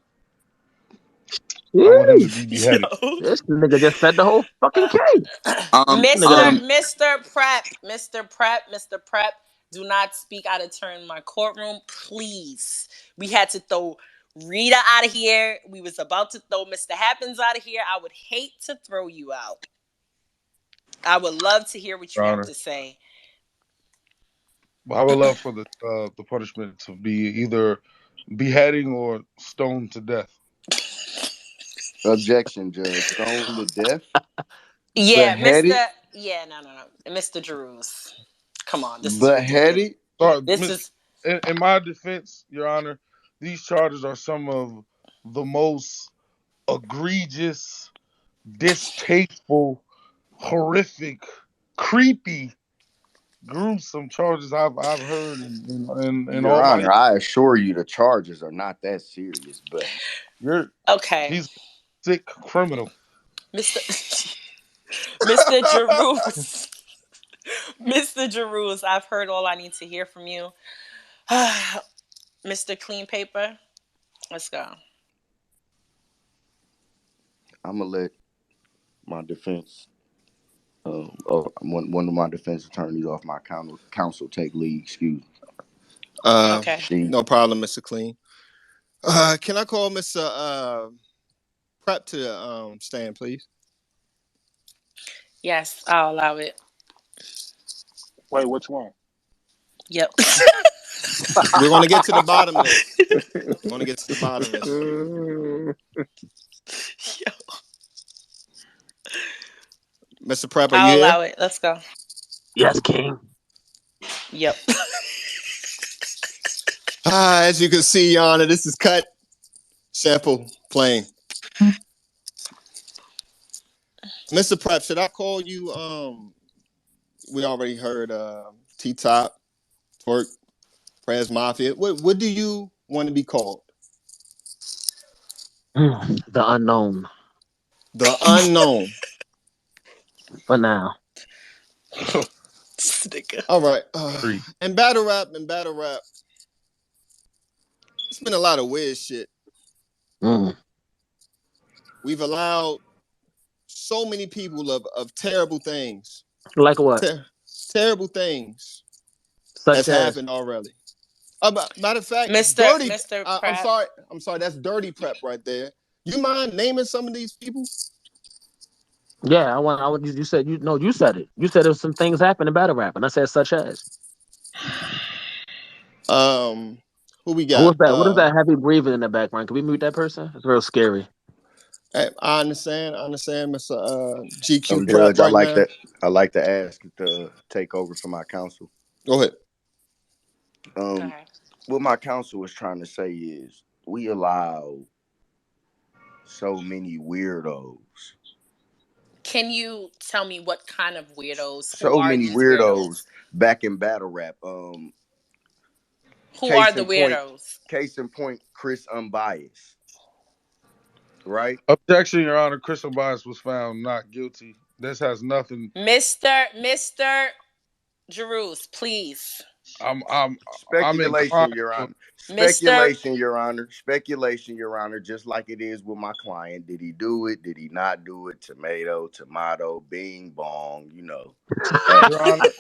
Speaker 5: I want him to be
Speaker 12: Yeesh.
Speaker 5: beheaded.
Speaker 3: Yo.
Speaker 12: This nigga just said the whole fucking case.
Speaker 1: Um,
Speaker 3: Mr.
Speaker 12: Nigga,
Speaker 1: um,
Speaker 3: Mr. Prep, Mr. Prep, Mr. Prep, do not speak out of turn in my courtroom, please. We had to throw Rita out of here. We was about to throw Mr. Happens out of here. I would hate to throw you out. I would love to hear what you
Speaker 5: Your
Speaker 3: have
Speaker 5: Honor,
Speaker 3: to say.
Speaker 5: I would love for the punishment to be either beheading or stoned to death.
Speaker 2: Objection, Judge. Stoned to death.
Speaker 3: Yeah,
Speaker 2: Beheaded.
Speaker 3: no. Mr. Jerus. Come on, this is ridiculous.
Speaker 2: Beheaded.
Speaker 5: Sorry,
Speaker 3: This is
Speaker 5: in my defense, Your Honor, these charges are some of the most egregious, distasteful, horrific, creepy, gruesome charges I've heard in
Speaker 2: Your
Speaker 5: all my.
Speaker 2: Honor, I assure you the charges are not that serious, but
Speaker 5: You're
Speaker 3: okay.
Speaker 5: he's a sick criminal.
Speaker 3: Mr. Mr. Jerus. Mr. Jerus, I've heard all I need to hear from you. Mr. Clean Paper, let's go.
Speaker 2: I'm gonna let my defense, one of my defense attorneys off my counsel take lead. Excuse me.
Speaker 3: Okay.
Speaker 2: See,
Speaker 4: No problem, Mr. Clean. Can I call Mr. Prep to the stand, please?
Speaker 3: Yes, I'll allow it.
Speaker 18: Wait, which one?
Speaker 3: Yep.
Speaker 4: We're going to get to the bottom of this. We're going to get to the bottom of this. Mr. Prep, are you
Speaker 3: I'll
Speaker 4: here?
Speaker 3: allow it. Let's go.
Speaker 12: yes, King.
Speaker 3: Yep.
Speaker 4: As you can see, Your Honor, this is cut, sample, plain. Mr. Prep, should I call you? We already heard T Top, Twerk, Prez Mafia. What do you want to be called?
Speaker 12: The unknown
Speaker 4: The unknown.
Speaker 12: for now.
Speaker 3: Sticker.
Speaker 4: All right.
Speaker 5: Three.
Speaker 4: And battle rap, it's been a lot of weird shit.
Speaker 12: Mm.
Speaker 4: We've allowed so many people of terrible things.
Speaker 12: Like what?
Speaker 4: Terrible things
Speaker 12: Such
Speaker 4: has
Speaker 12: as.
Speaker 4: happened already. Matter of fact, dirty.
Speaker 3: Mr.
Speaker 4: I'm
Speaker 3: Prep.
Speaker 4: sorry. I'm sorry. That's dirty prep right there. You mind naming some of these people?
Speaker 12: Yeah, I want. You said you. No, you said it. You said there's some things happen in battle rap, and I said such as.
Speaker 4: Um, who we
Speaker 12: Who
Speaker 4: got?
Speaker 12: is that? What is that heavy breathing in the background? Can we mute that person? It's real scary.
Speaker 4: I understand. Mr. GQ prep
Speaker 2: Judge, I
Speaker 4: right
Speaker 2: like
Speaker 4: now.
Speaker 2: that. I like to ask to take over for my counsel.
Speaker 4: Go ahead.
Speaker 3: Go
Speaker 2: Um,
Speaker 3: ahead.
Speaker 2: what my counsel is trying to say is we allow so many weirdos,
Speaker 3: Can you tell me what kind of weirdos? Who
Speaker 2: so
Speaker 3: are
Speaker 2: many
Speaker 3: these
Speaker 2: weirdos
Speaker 3: weirdos?
Speaker 2: back in battle rap.
Speaker 3: Who are
Speaker 2: Case
Speaker 3: the
Speaker 2: in point,
Speaker 3: weirdos?
Speaker 2: Chris Unbiased, right?
Speaker 5: Objection, Your Honor. Crystal Bias was found not guilty. This has nothing.
Speaker 3: Mr. Jerus, please.
Speaker 5: I'm
Speaker 2: Speculation,
Speaker 5: inclined
Speaker 2: Your
Speaker 5: to.
Speaker 2: Honor.
Speaker 3: Mr.
Speaker 2: Speculation, Your Honor. Speculation, Your Honor. Just like it is with my client. Did he do it? Did he not do it? Tomato, tomato, bing bong. You know,
Speaker 5: Your
Speaker 2: ask
Speaker 5: Honor,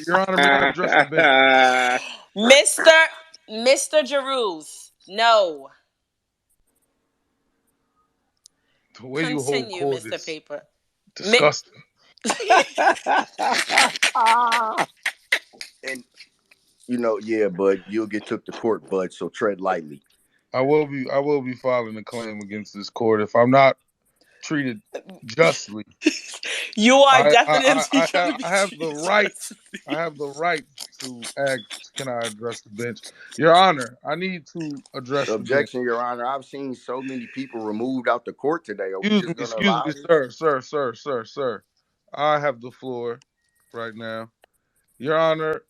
Speaker 5: Your Honor, may I address the bench?
Speaker 3: Mr. Mr. Jeruz. No.
Speaker 5: The way you hold
Speaker 3: Continue,
Speaker 5: court
Speaker 3: Mr.
Speaker 5: is
Speaker 3: Paper. Mi-
Speaker 5: disgusting.
Speaker 2: and you know, yeah, bud, you'll get took to court, bud. So tread lightly.
Speaker 5: I will be filing a claim against this court if I'm not treated justly.
Speaker 3: you are definitely
Speaker 5: I
Speaker 3: going
Speaker 5: have
Speaker 3: to be
Speaker 5: I have the
Speaker 3: treated
Speaker 5: right. I
Speaker 3: justly.
Speaker 5: have the right to ask. Can I address the bench, Your Honor? I need to address the bench.
Speaker 2: Objection, Your Honor. I've seen so many people removed out the court today. Are we just gonna
Speaker 5: Excuse
Speaker 2: allow
Speaker 5: me,
Speaker 2: this?
Speaker 5: sir. I have the floor right now, Your Honor.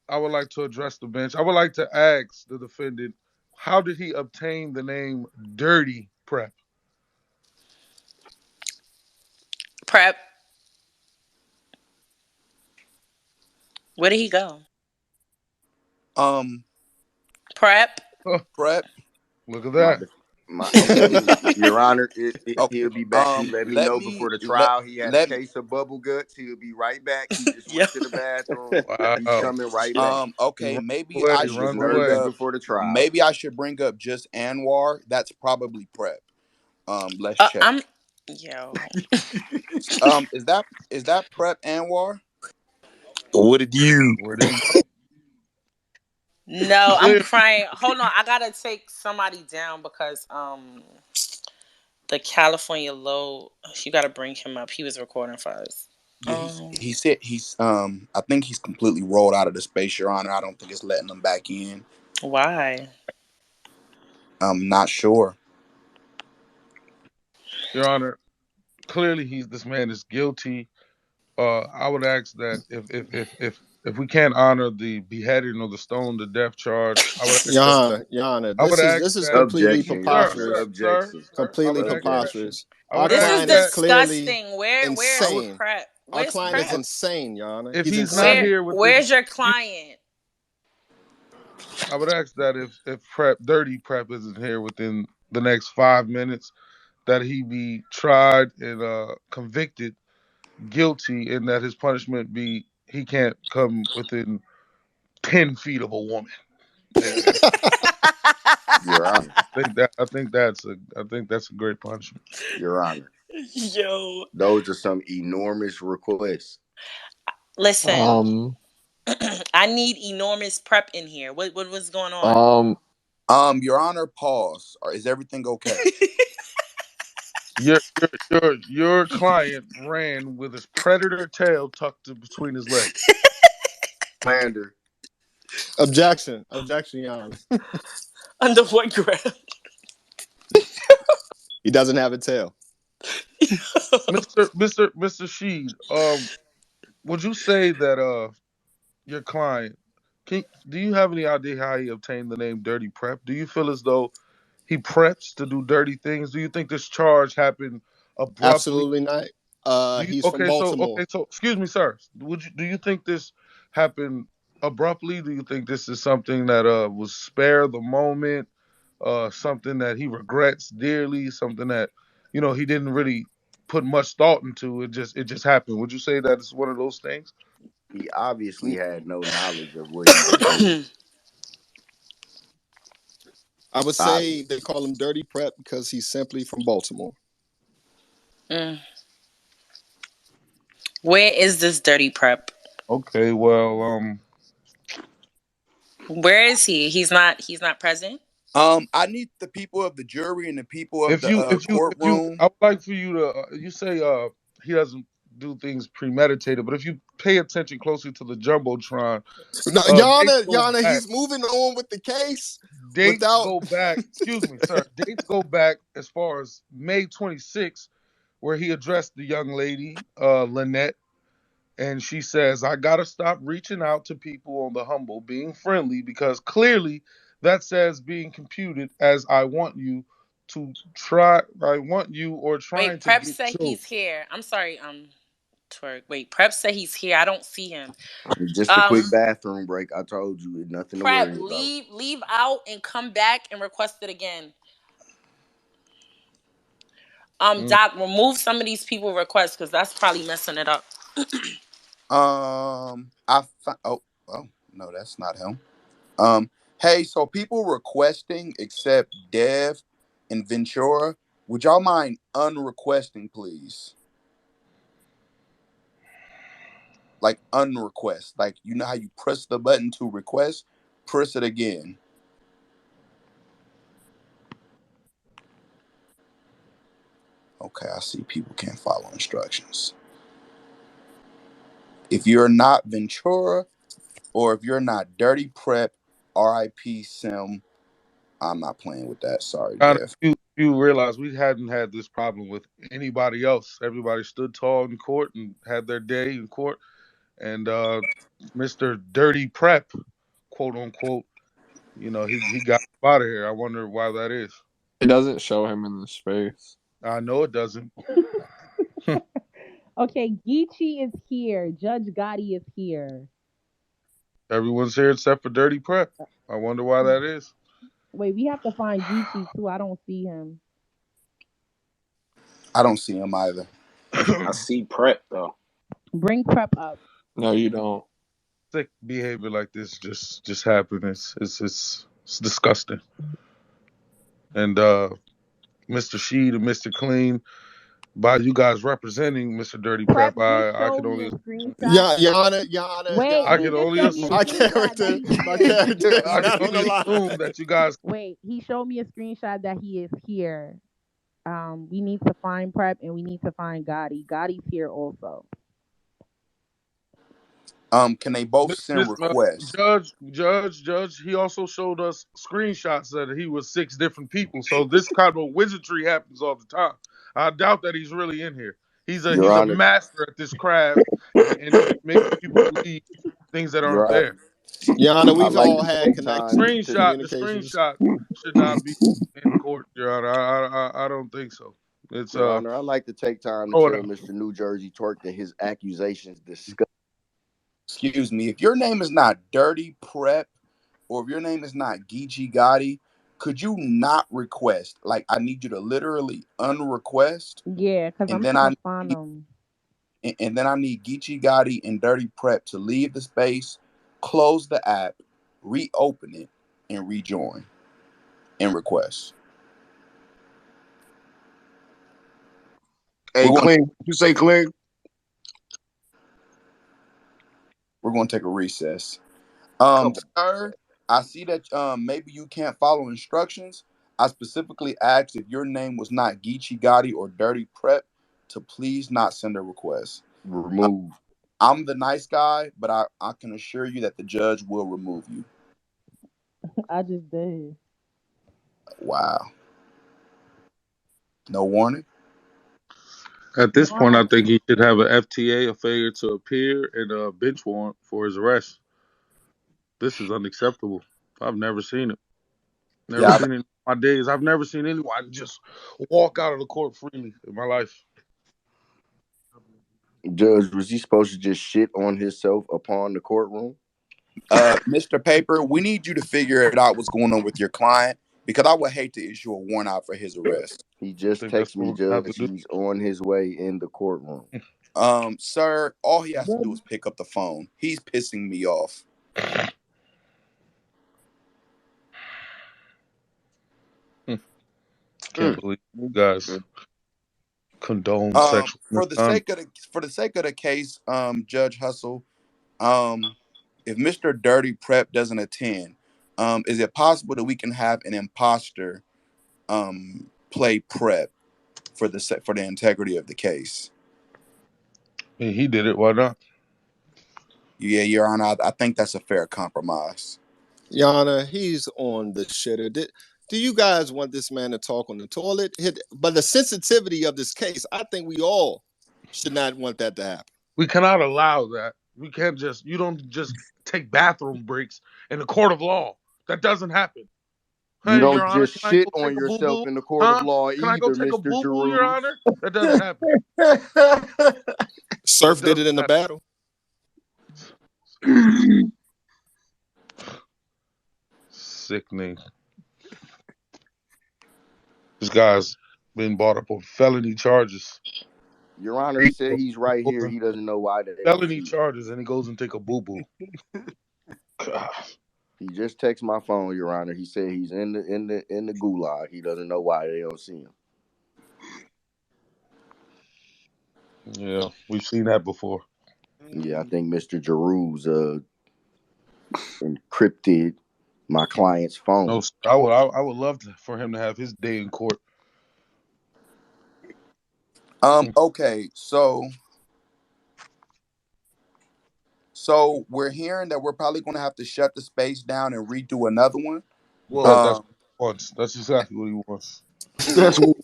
Speaker 5: I would like to address the bench. I would like to ask the defendant, how did he obtain the name Dirty Prep?
Speaker 3: Prep. Where did he go?
Speaker 1: Um,
Speaker 3: Prep.
Speaker 1: Prep.
Speaker 5: Look at
Speaker 2: My,
Speaker 5: that.
Speaker 1: Okay.
Speaker 2: Your Honor,
Speaker 1: Okay.
Speaker 2: he'll be back. He let me
Speaker 1: Let
Speaker 2: know
Speaker 1: me
Speaker 2: before the
Speaker 1: let
Speaker 2: trial. He had a
Speaker 1: let
Speaker 2: case of bubble guts. He'll be right back. He just
Speaker 3: Yo.
Speaker 2: went to the bathroom. He's
Speaker 5: Wow.
Speaker 2: coming right back.
Speaker 5: He
Speaker 1: okay,
Speaker 5: runs
Speaker 1: maybe
Speaker 5: away.
Speaker 1: I
Speaker 5: He
Speaker 1: should
Speaker 2: Just
Speaker 5: runs
Speaker 1: bring
Speaker 2: nervous
Speaker 5: away.
Speaker 1: up
Speaker 2: before the trial.
Speaker 1: maybe I should bring up just Anwar. That's probably Prep. Let's check.
Speaker 3: I'm. Yo.
Speaker 1: Is that Prep Anwar?
Speaker 19: What did you?
Speaker 5: Where did he go?
Speaker 3: No, I'm
Speaker 5: Clear.
Speaker 3: crying. Hold on. I gotta take somebody down because the California low. You gotta bring him up. He was recording for us.
Speaker 1: Yeah, he's
Speaker 3: Um.
Speaker 1: he said he's I think he's completely rolled out of the space, Your Honor. I don't think it's letting him back in.
Speaker 3: Why?
Speaker 1: I'm not sure.
Speaker 5: Your Honor, clearly this man is guilty. I would ask that if we can't honor the beheading or the stone to death charge,
Speaker 4: Your Honor,
Speaker 5: I would ask
Speaker 4: this is
Speaker 5: that
Speaker 4: completely
Speaker 2: Objection, Your
Speaker 5: sir,
Speaker 2: Honor.
Speaker 5: sir,
Speaker 4: preposterous.
Speaker 5: sir,
Speaker 2: Objection.
Speaker 5: sir, I
Speaker 4: Completely
Speaker 5: would ask that
Speaker 2: Objection.
Speaker 4: preposterous.
Speaker 5: I
Speaker 4: Our
Speaker 5: would
Speaker 3: This
Speaker 5: ask
Speaker 3: is
Speaker 4: client
Speaker 5: that
Speaker 4: is clearly
Speaker 3: disgusting. Where's
Speaker 4: insane.
Speaker 3: Prep?
Speaker 4: Our
Speaker 3: Where's
Speaker 4: client is
Speaker 3: Prep?
Speaker 4: insane, Your Honor.
Speaker 5: if
Speaker 4: He's
Speaker 5: he's not
Speaker 4: insane.
Speaker 5: here within
Speaker 3: Where's your client?
Speaker 5: I would ask that if Dirty Prep isn't here within the next 5 minutes, that he be tried and convicted guilty, and that his punishment be he can't come within 10 feet of a woman. And
Speaker 2: Your Honor.
Speaker 5: I think that's a great punishment.
Speaker 2: Your Honor.
Speaker 3: Yo.
Speaker 2: Those are some enormous requests.
Speaker 3: Listen.
Speaker 8: Um,
Speaker 3: I need enormous Prep in here. What was going on?
Speaker 8: um,
Speaker 1: Your Honor, pause. Or is everything okay?
Speaker 5: Your client ran with his predator tail tucked between his legs.
Speaker 2: Slander.
Speaker 4: Objection, Your Honor.
Speaker 3: Under what ground?
Speaker 4: He doesn't have a tail.
Speaker 5: Mr. Sheed, would you say that your client do you have any idea how he obtained the name Dirty Prep? Do you feel as though he preps to do dirty things? Do you think this charge happened abruptly?
Speaker 4: Absolutely not.
Speaker 5: Do you
Speaker 4: He's from Baltimore.
Speaker 5: excuse me, sir. Do you think this happened abruptly? Do you think this is something that was spare the moment? Something that he regrets dearly, something that he didn't really put much thought into. It just happened. Would you say that it's one of those things?
Speaker 2: He obviously had no knowledge of what he was doing.
Speaker 4: I would say they
Speaker 2: Obviously.
Speaker 4: call him Dirty Prep because he's simply from Baltimore.
Speaker 3: Mm. Where is this dirty Prep?
Speaker 5: Okay, well,
Speaker 3: Where is he? He's not present.
Speaker 1: I need the people of the jury and the people of
Speaker 5: if
Speaker 1: the
Speaker 5: you if you
Speaker 1: courtroom.
Speaker 5: I would like for you to you say he doesn't do things premeditated, but if you pay attention closely to the jumbotron,
Speaker 4: No,
Speaker 5: dates
Speaker 4: Your
Speaker 5: go
Speaker 4: Honor,
Speaker 5: back.
Speaker 4: he's moving on with the case
Speaker 5: Dates
Speaker 4: without.
Speaker 5: go back. Excuse me, sir. Dates go back as far as May 26th, where he addressed the young lady, Lynette, and she says, "I gotta stop reaching out to people on the humble, being friendly, because clearly that says being computed as I want you to try. I want you or trying
Speaker 3: Wait,
Speaker 5: to
Speaker 3: Prep
Speaker 5: get
Speaker 3: said he's
Speaker 5: choked."
Speaker 3: here. I'm sorry. Twerk. Wait, Prep said he's here. I don't see him.
Speaker 2: Just a quick bathroom break. I told you, nothing to
Speaker 3: Prep,
Speaker 2: worry about.
Speaker 3: leave out and come back and request it again. Doc, remove some of these people requests because that's probably messing it up.
Speaker 1: Oh no, that's not him. Hey, so people requesting except Dev and Ventura, would y'all mind unrequesting, please? Like unrequest, like you know how you press the button to request, press it again. Okay, I see people can't follow instructions. If you're not Ventura or if you're not Dirty Prep, RIP Sim, I'm not playing with that. Sorry,
Speaker 5: Kind
Speaker 1: Dev.
Speaker 5: of, you realize we hadn't had this problem with anybody else. Everybody stood tall in court and had their day in court. And Mr. Dirty Prep, quote unquote, he got out of here. I wonder why that is.
Speaker 8: It doesn't show him in the space.
Speaker 5: I know it doesn't.
Speaker 20: Okay, Geechee is here. Judge Gotti is here.
Speaker 5: Everyone's here except for Dirty Prep. I wonder why that is.
Speaker 20: Wait, we have to find Geechee too. I don't see him.
Speaker 1: I don't see him either.
Speaker 19: I see Prep though.
Speaker 20: Bring Prep up.
Speaker 8: No, you don't.
Speaker 5: Sick behavior like this just happened. It's disgusting. And Mr. Sheed and Mr. Clean, by you guys representing Mr. Dirty
Speaker 20: Prep
Speaker 5: Prep,
Speaker 20: just
Speaker 5: I
Speaker 20: showed
Speaker 5: can
Speaker 20: me
Speaker 5: only
Speaker 20: a screenshot.
Speaker 4: Yeah, Your
Speaker 20: Wait,
Speaker 5: I
Speaker 20: he
Speaker 4: Honor.
Speaker 5: can
Speaker 20: just
Speaker 5: only
Speaker 20: showed me a
Speaker 5: assume
Speaker 4: My
Speaker 20: screenshot that
Speaker 4: character,
Speaker 20: he
Speaker 4: my
Speaker 20: here.
Speaker 4: character is
Speaker 5: I can
Speaker 4: not on the
Speaker 5: only assume
Speaker 4: line.
Speaker 5: that you guys.
Speaker 20: Wait, he showed me a screenshot that he is here. We need to find Prep and we need to find Gotti. Gotti's here also.
Speaker 1: Can they both send
Speaker 5: Miss
Speaker 1: requests?
Speaker 5: Judge. He also showed us screenshots that he was 6 different people. So this kind of wizardry happens all the time. I doubt that he's really in here. He's a
Speaker 2: Your
Speaker 5: he's a
Speaker 2: Honor,
Speaker 5: master at this craft and making people believe things that aren't
Speaker 2: Your Honor,
Speaker 5: there.
Speaker 4: Your Honor,
Speaker 2: I'd
Speaker 4: we've
Speaker 2: like
Speaker 4: all
Speaker 2: to
Speaker 4: had
Speaker 2: take
Speaker 4: connections,
Speaker 2: time to.
Speaker 5: The
Speaker 4: communications.
Speaker 5: screenshot should not be in court, Your Honor. I don't think so. It's
Speaker 2: Your Honor, I'd like to take time to
Speaker 5: throw it
Speaker 2: tell
Speaker 5: out.
Speaker 2: Mr. New Jersey Twerk that his accusations disgust.
Speaker 1: Excuse me. If your name is not Dirty Prep or if your name is not Geechee Gotti, could you not request? Like, I need you to literally unrequest,
Speaker 20: Yeah, because
Speaker 1: and
Speaker 20: I'm
Speaker 1: then
Speaker 20: trying
Speaker 1: I
Speaker 20: to find
Speaker 1: need,
Speaker 20: him.
Speaker 1: and then I need Geechee Gotti and Dirty Prep to leave the space, close the app, reopen it, and rejoin and request.
Speaker 15: Hey,
Speaker 1: We're going
Speaker 15: Clean. You say Clean?
Speaker 1: we're going to take a recess.
Speaker 2: Come on.
Speaker 1: Sir, I see that maybe you can't follow instructions. I specifically asked if your name was not Geechee Gotti or Dirty Prep to please not send a request.
Speaker 2: Remove.
Speaker 1: I'm the nice guy, but I can assure you that the judge will remove you.
Speaker 20: I just did.
Speaker 1: Wow. No warning?
Speaker 5: At this point,
Speaker 20: No.
Speaker 5: I think he should have an FTA, a failure to appear, and a bench warrant for his arrest. This is unacceptable. I've never seen it. Never
Speaker 1: Yeah,
Speaker 5: seen it in my days. I've never seen anyone just walk out of the court freely in my life.
Speaker 2: Judge, was he supposed to just shit on himself upon the courtroom?
Speaker 1: Mr. Paper, we need you to figure it out what's going on with your client because I would hate to issue a warrant out for his arrest.
Speaker 2: He
Speaker 5: I
Speaker 2: just
Speaker 5: think that's
Speaker 2: texted
Speaker 5: what
Speaker 2: me,
Speaker 5: we're gonna have
Speaker 2: Judge.
Speaker 5: to do.
Speaker 2: He's on his way in the courtroom.
Speaker 1: Sir, all he has to do is pick up the phone. He's pissing me off.
Speaker 5: Can't believe you guys condone
Speaker 1: Um,
Speaker 5: sexual
Speaker 1: for the
Speaker 5: misconduct.
Speaker 1: sake of the case, Judge Hustle, if Mr. Dirty Prep doesn't attend, is it possible that we can have an imposter play prep for the integrity of the case?
Speaker 5: He did it. Why not?
Speaker 1: Yeah, Your Honor, I think that's a fair compromise.
Speaker 4: Your Honor, he's on the shitter. Do you guys want this man to talk on the toilet? But the sensitivity of this case, I think we all should not want that to happen.
Speaker 5: We cannot allow that. We can't just. You don't just take bathroom breaks in the court of law. That doesn't happen.
Speaker 2: You
Speaker 5: Hey, Your
Speaker 2: don't
Speaker 5: Honor,
Speaker 2: just
Speaker 5: can I
Speaker 2: shit
Speaker 5: go take
Speaker 2: on
Speaker 5: a boo boo?
Speaker 2: yourself in the court of
Speaker 5: Huh?
Speaker 2: law
Speaker 5: Can I go
Speaker 2: either,
Speaker 5: take a
Speaker 2: Mr.
Speaker 5: boo boo, Your
Speaker 2: Jerus.
Speaker 5: Honor? That doesn't happen.
Speaker 4: Surf did it in the battle.
Speaker 5: Sickening. This guy's been brought up on felony charges.
Speaker 2: Your Honor, he said he's right here. He doesn't know why they don't
Speaker 5: Felony
Speaker 2: see him.
Speaker 5: charges, and he goes and take a boo boo.
Speaker 2: He just texted my phone, Your Honor. He said he's in the gulag. He doesn't know why they don't see him.
Speaker 5: Yeah, we've seen that before.
Speaker 2: Yeah, I think Mr. Giroux's encrypted my client's phone.
Speaker 5: No, I would love for him to have his day in court.
Speaker 1: Okay, so we're hearing that we're probably going to have to shut the space down and redo another one.
Speaker 5: Right, that's
Speaker 1: Um,
Speaker 5: what he wants. That's exactly what he wants.
Speaker 15: That's what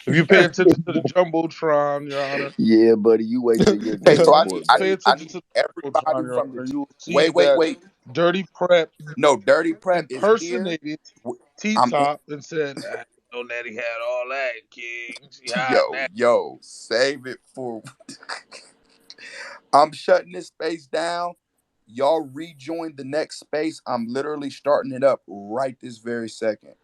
Speaker 5: If you pay attention to the jumbotron, Your Honor,
Speaker 2: Yeah, buddy, you wait till your
Speaker 1: okay,
Speaker 2: day
Speaker 1: so
Speaker 2: in
Speaker 1: I
Speaker 2: court,
Speaker 1: need, I
Speaker 5: pay
Speaker 1: need,
Speaker 2: baby.
Speaker 1: I
Speaker 5: attention
Speaker 1: need
Speaker 5: to the
Speaker 1: everybody
Speaker 5: jumbotron, Your
Speaker 1: from the.
Speaker 5: Honor. You will see
Speaker 1: Wait, wait,
Speaker 5: that
Speaker 1: wait.
Speaker 5: Dirty Prep
Speaker 1: No, Dirty Prep is here.
Speaker 5: impersonated T
Speaker 1: I'm in,
Speaker 5: Top and said, "I didn't know that he had all that, King. She hiding
Speaker 1: yo,
Speaker 5: that."
Speaker 1: yo, save it for. I'm shutting this space down. Y'all rejoin the next space. I'm literally starting it up right this very second.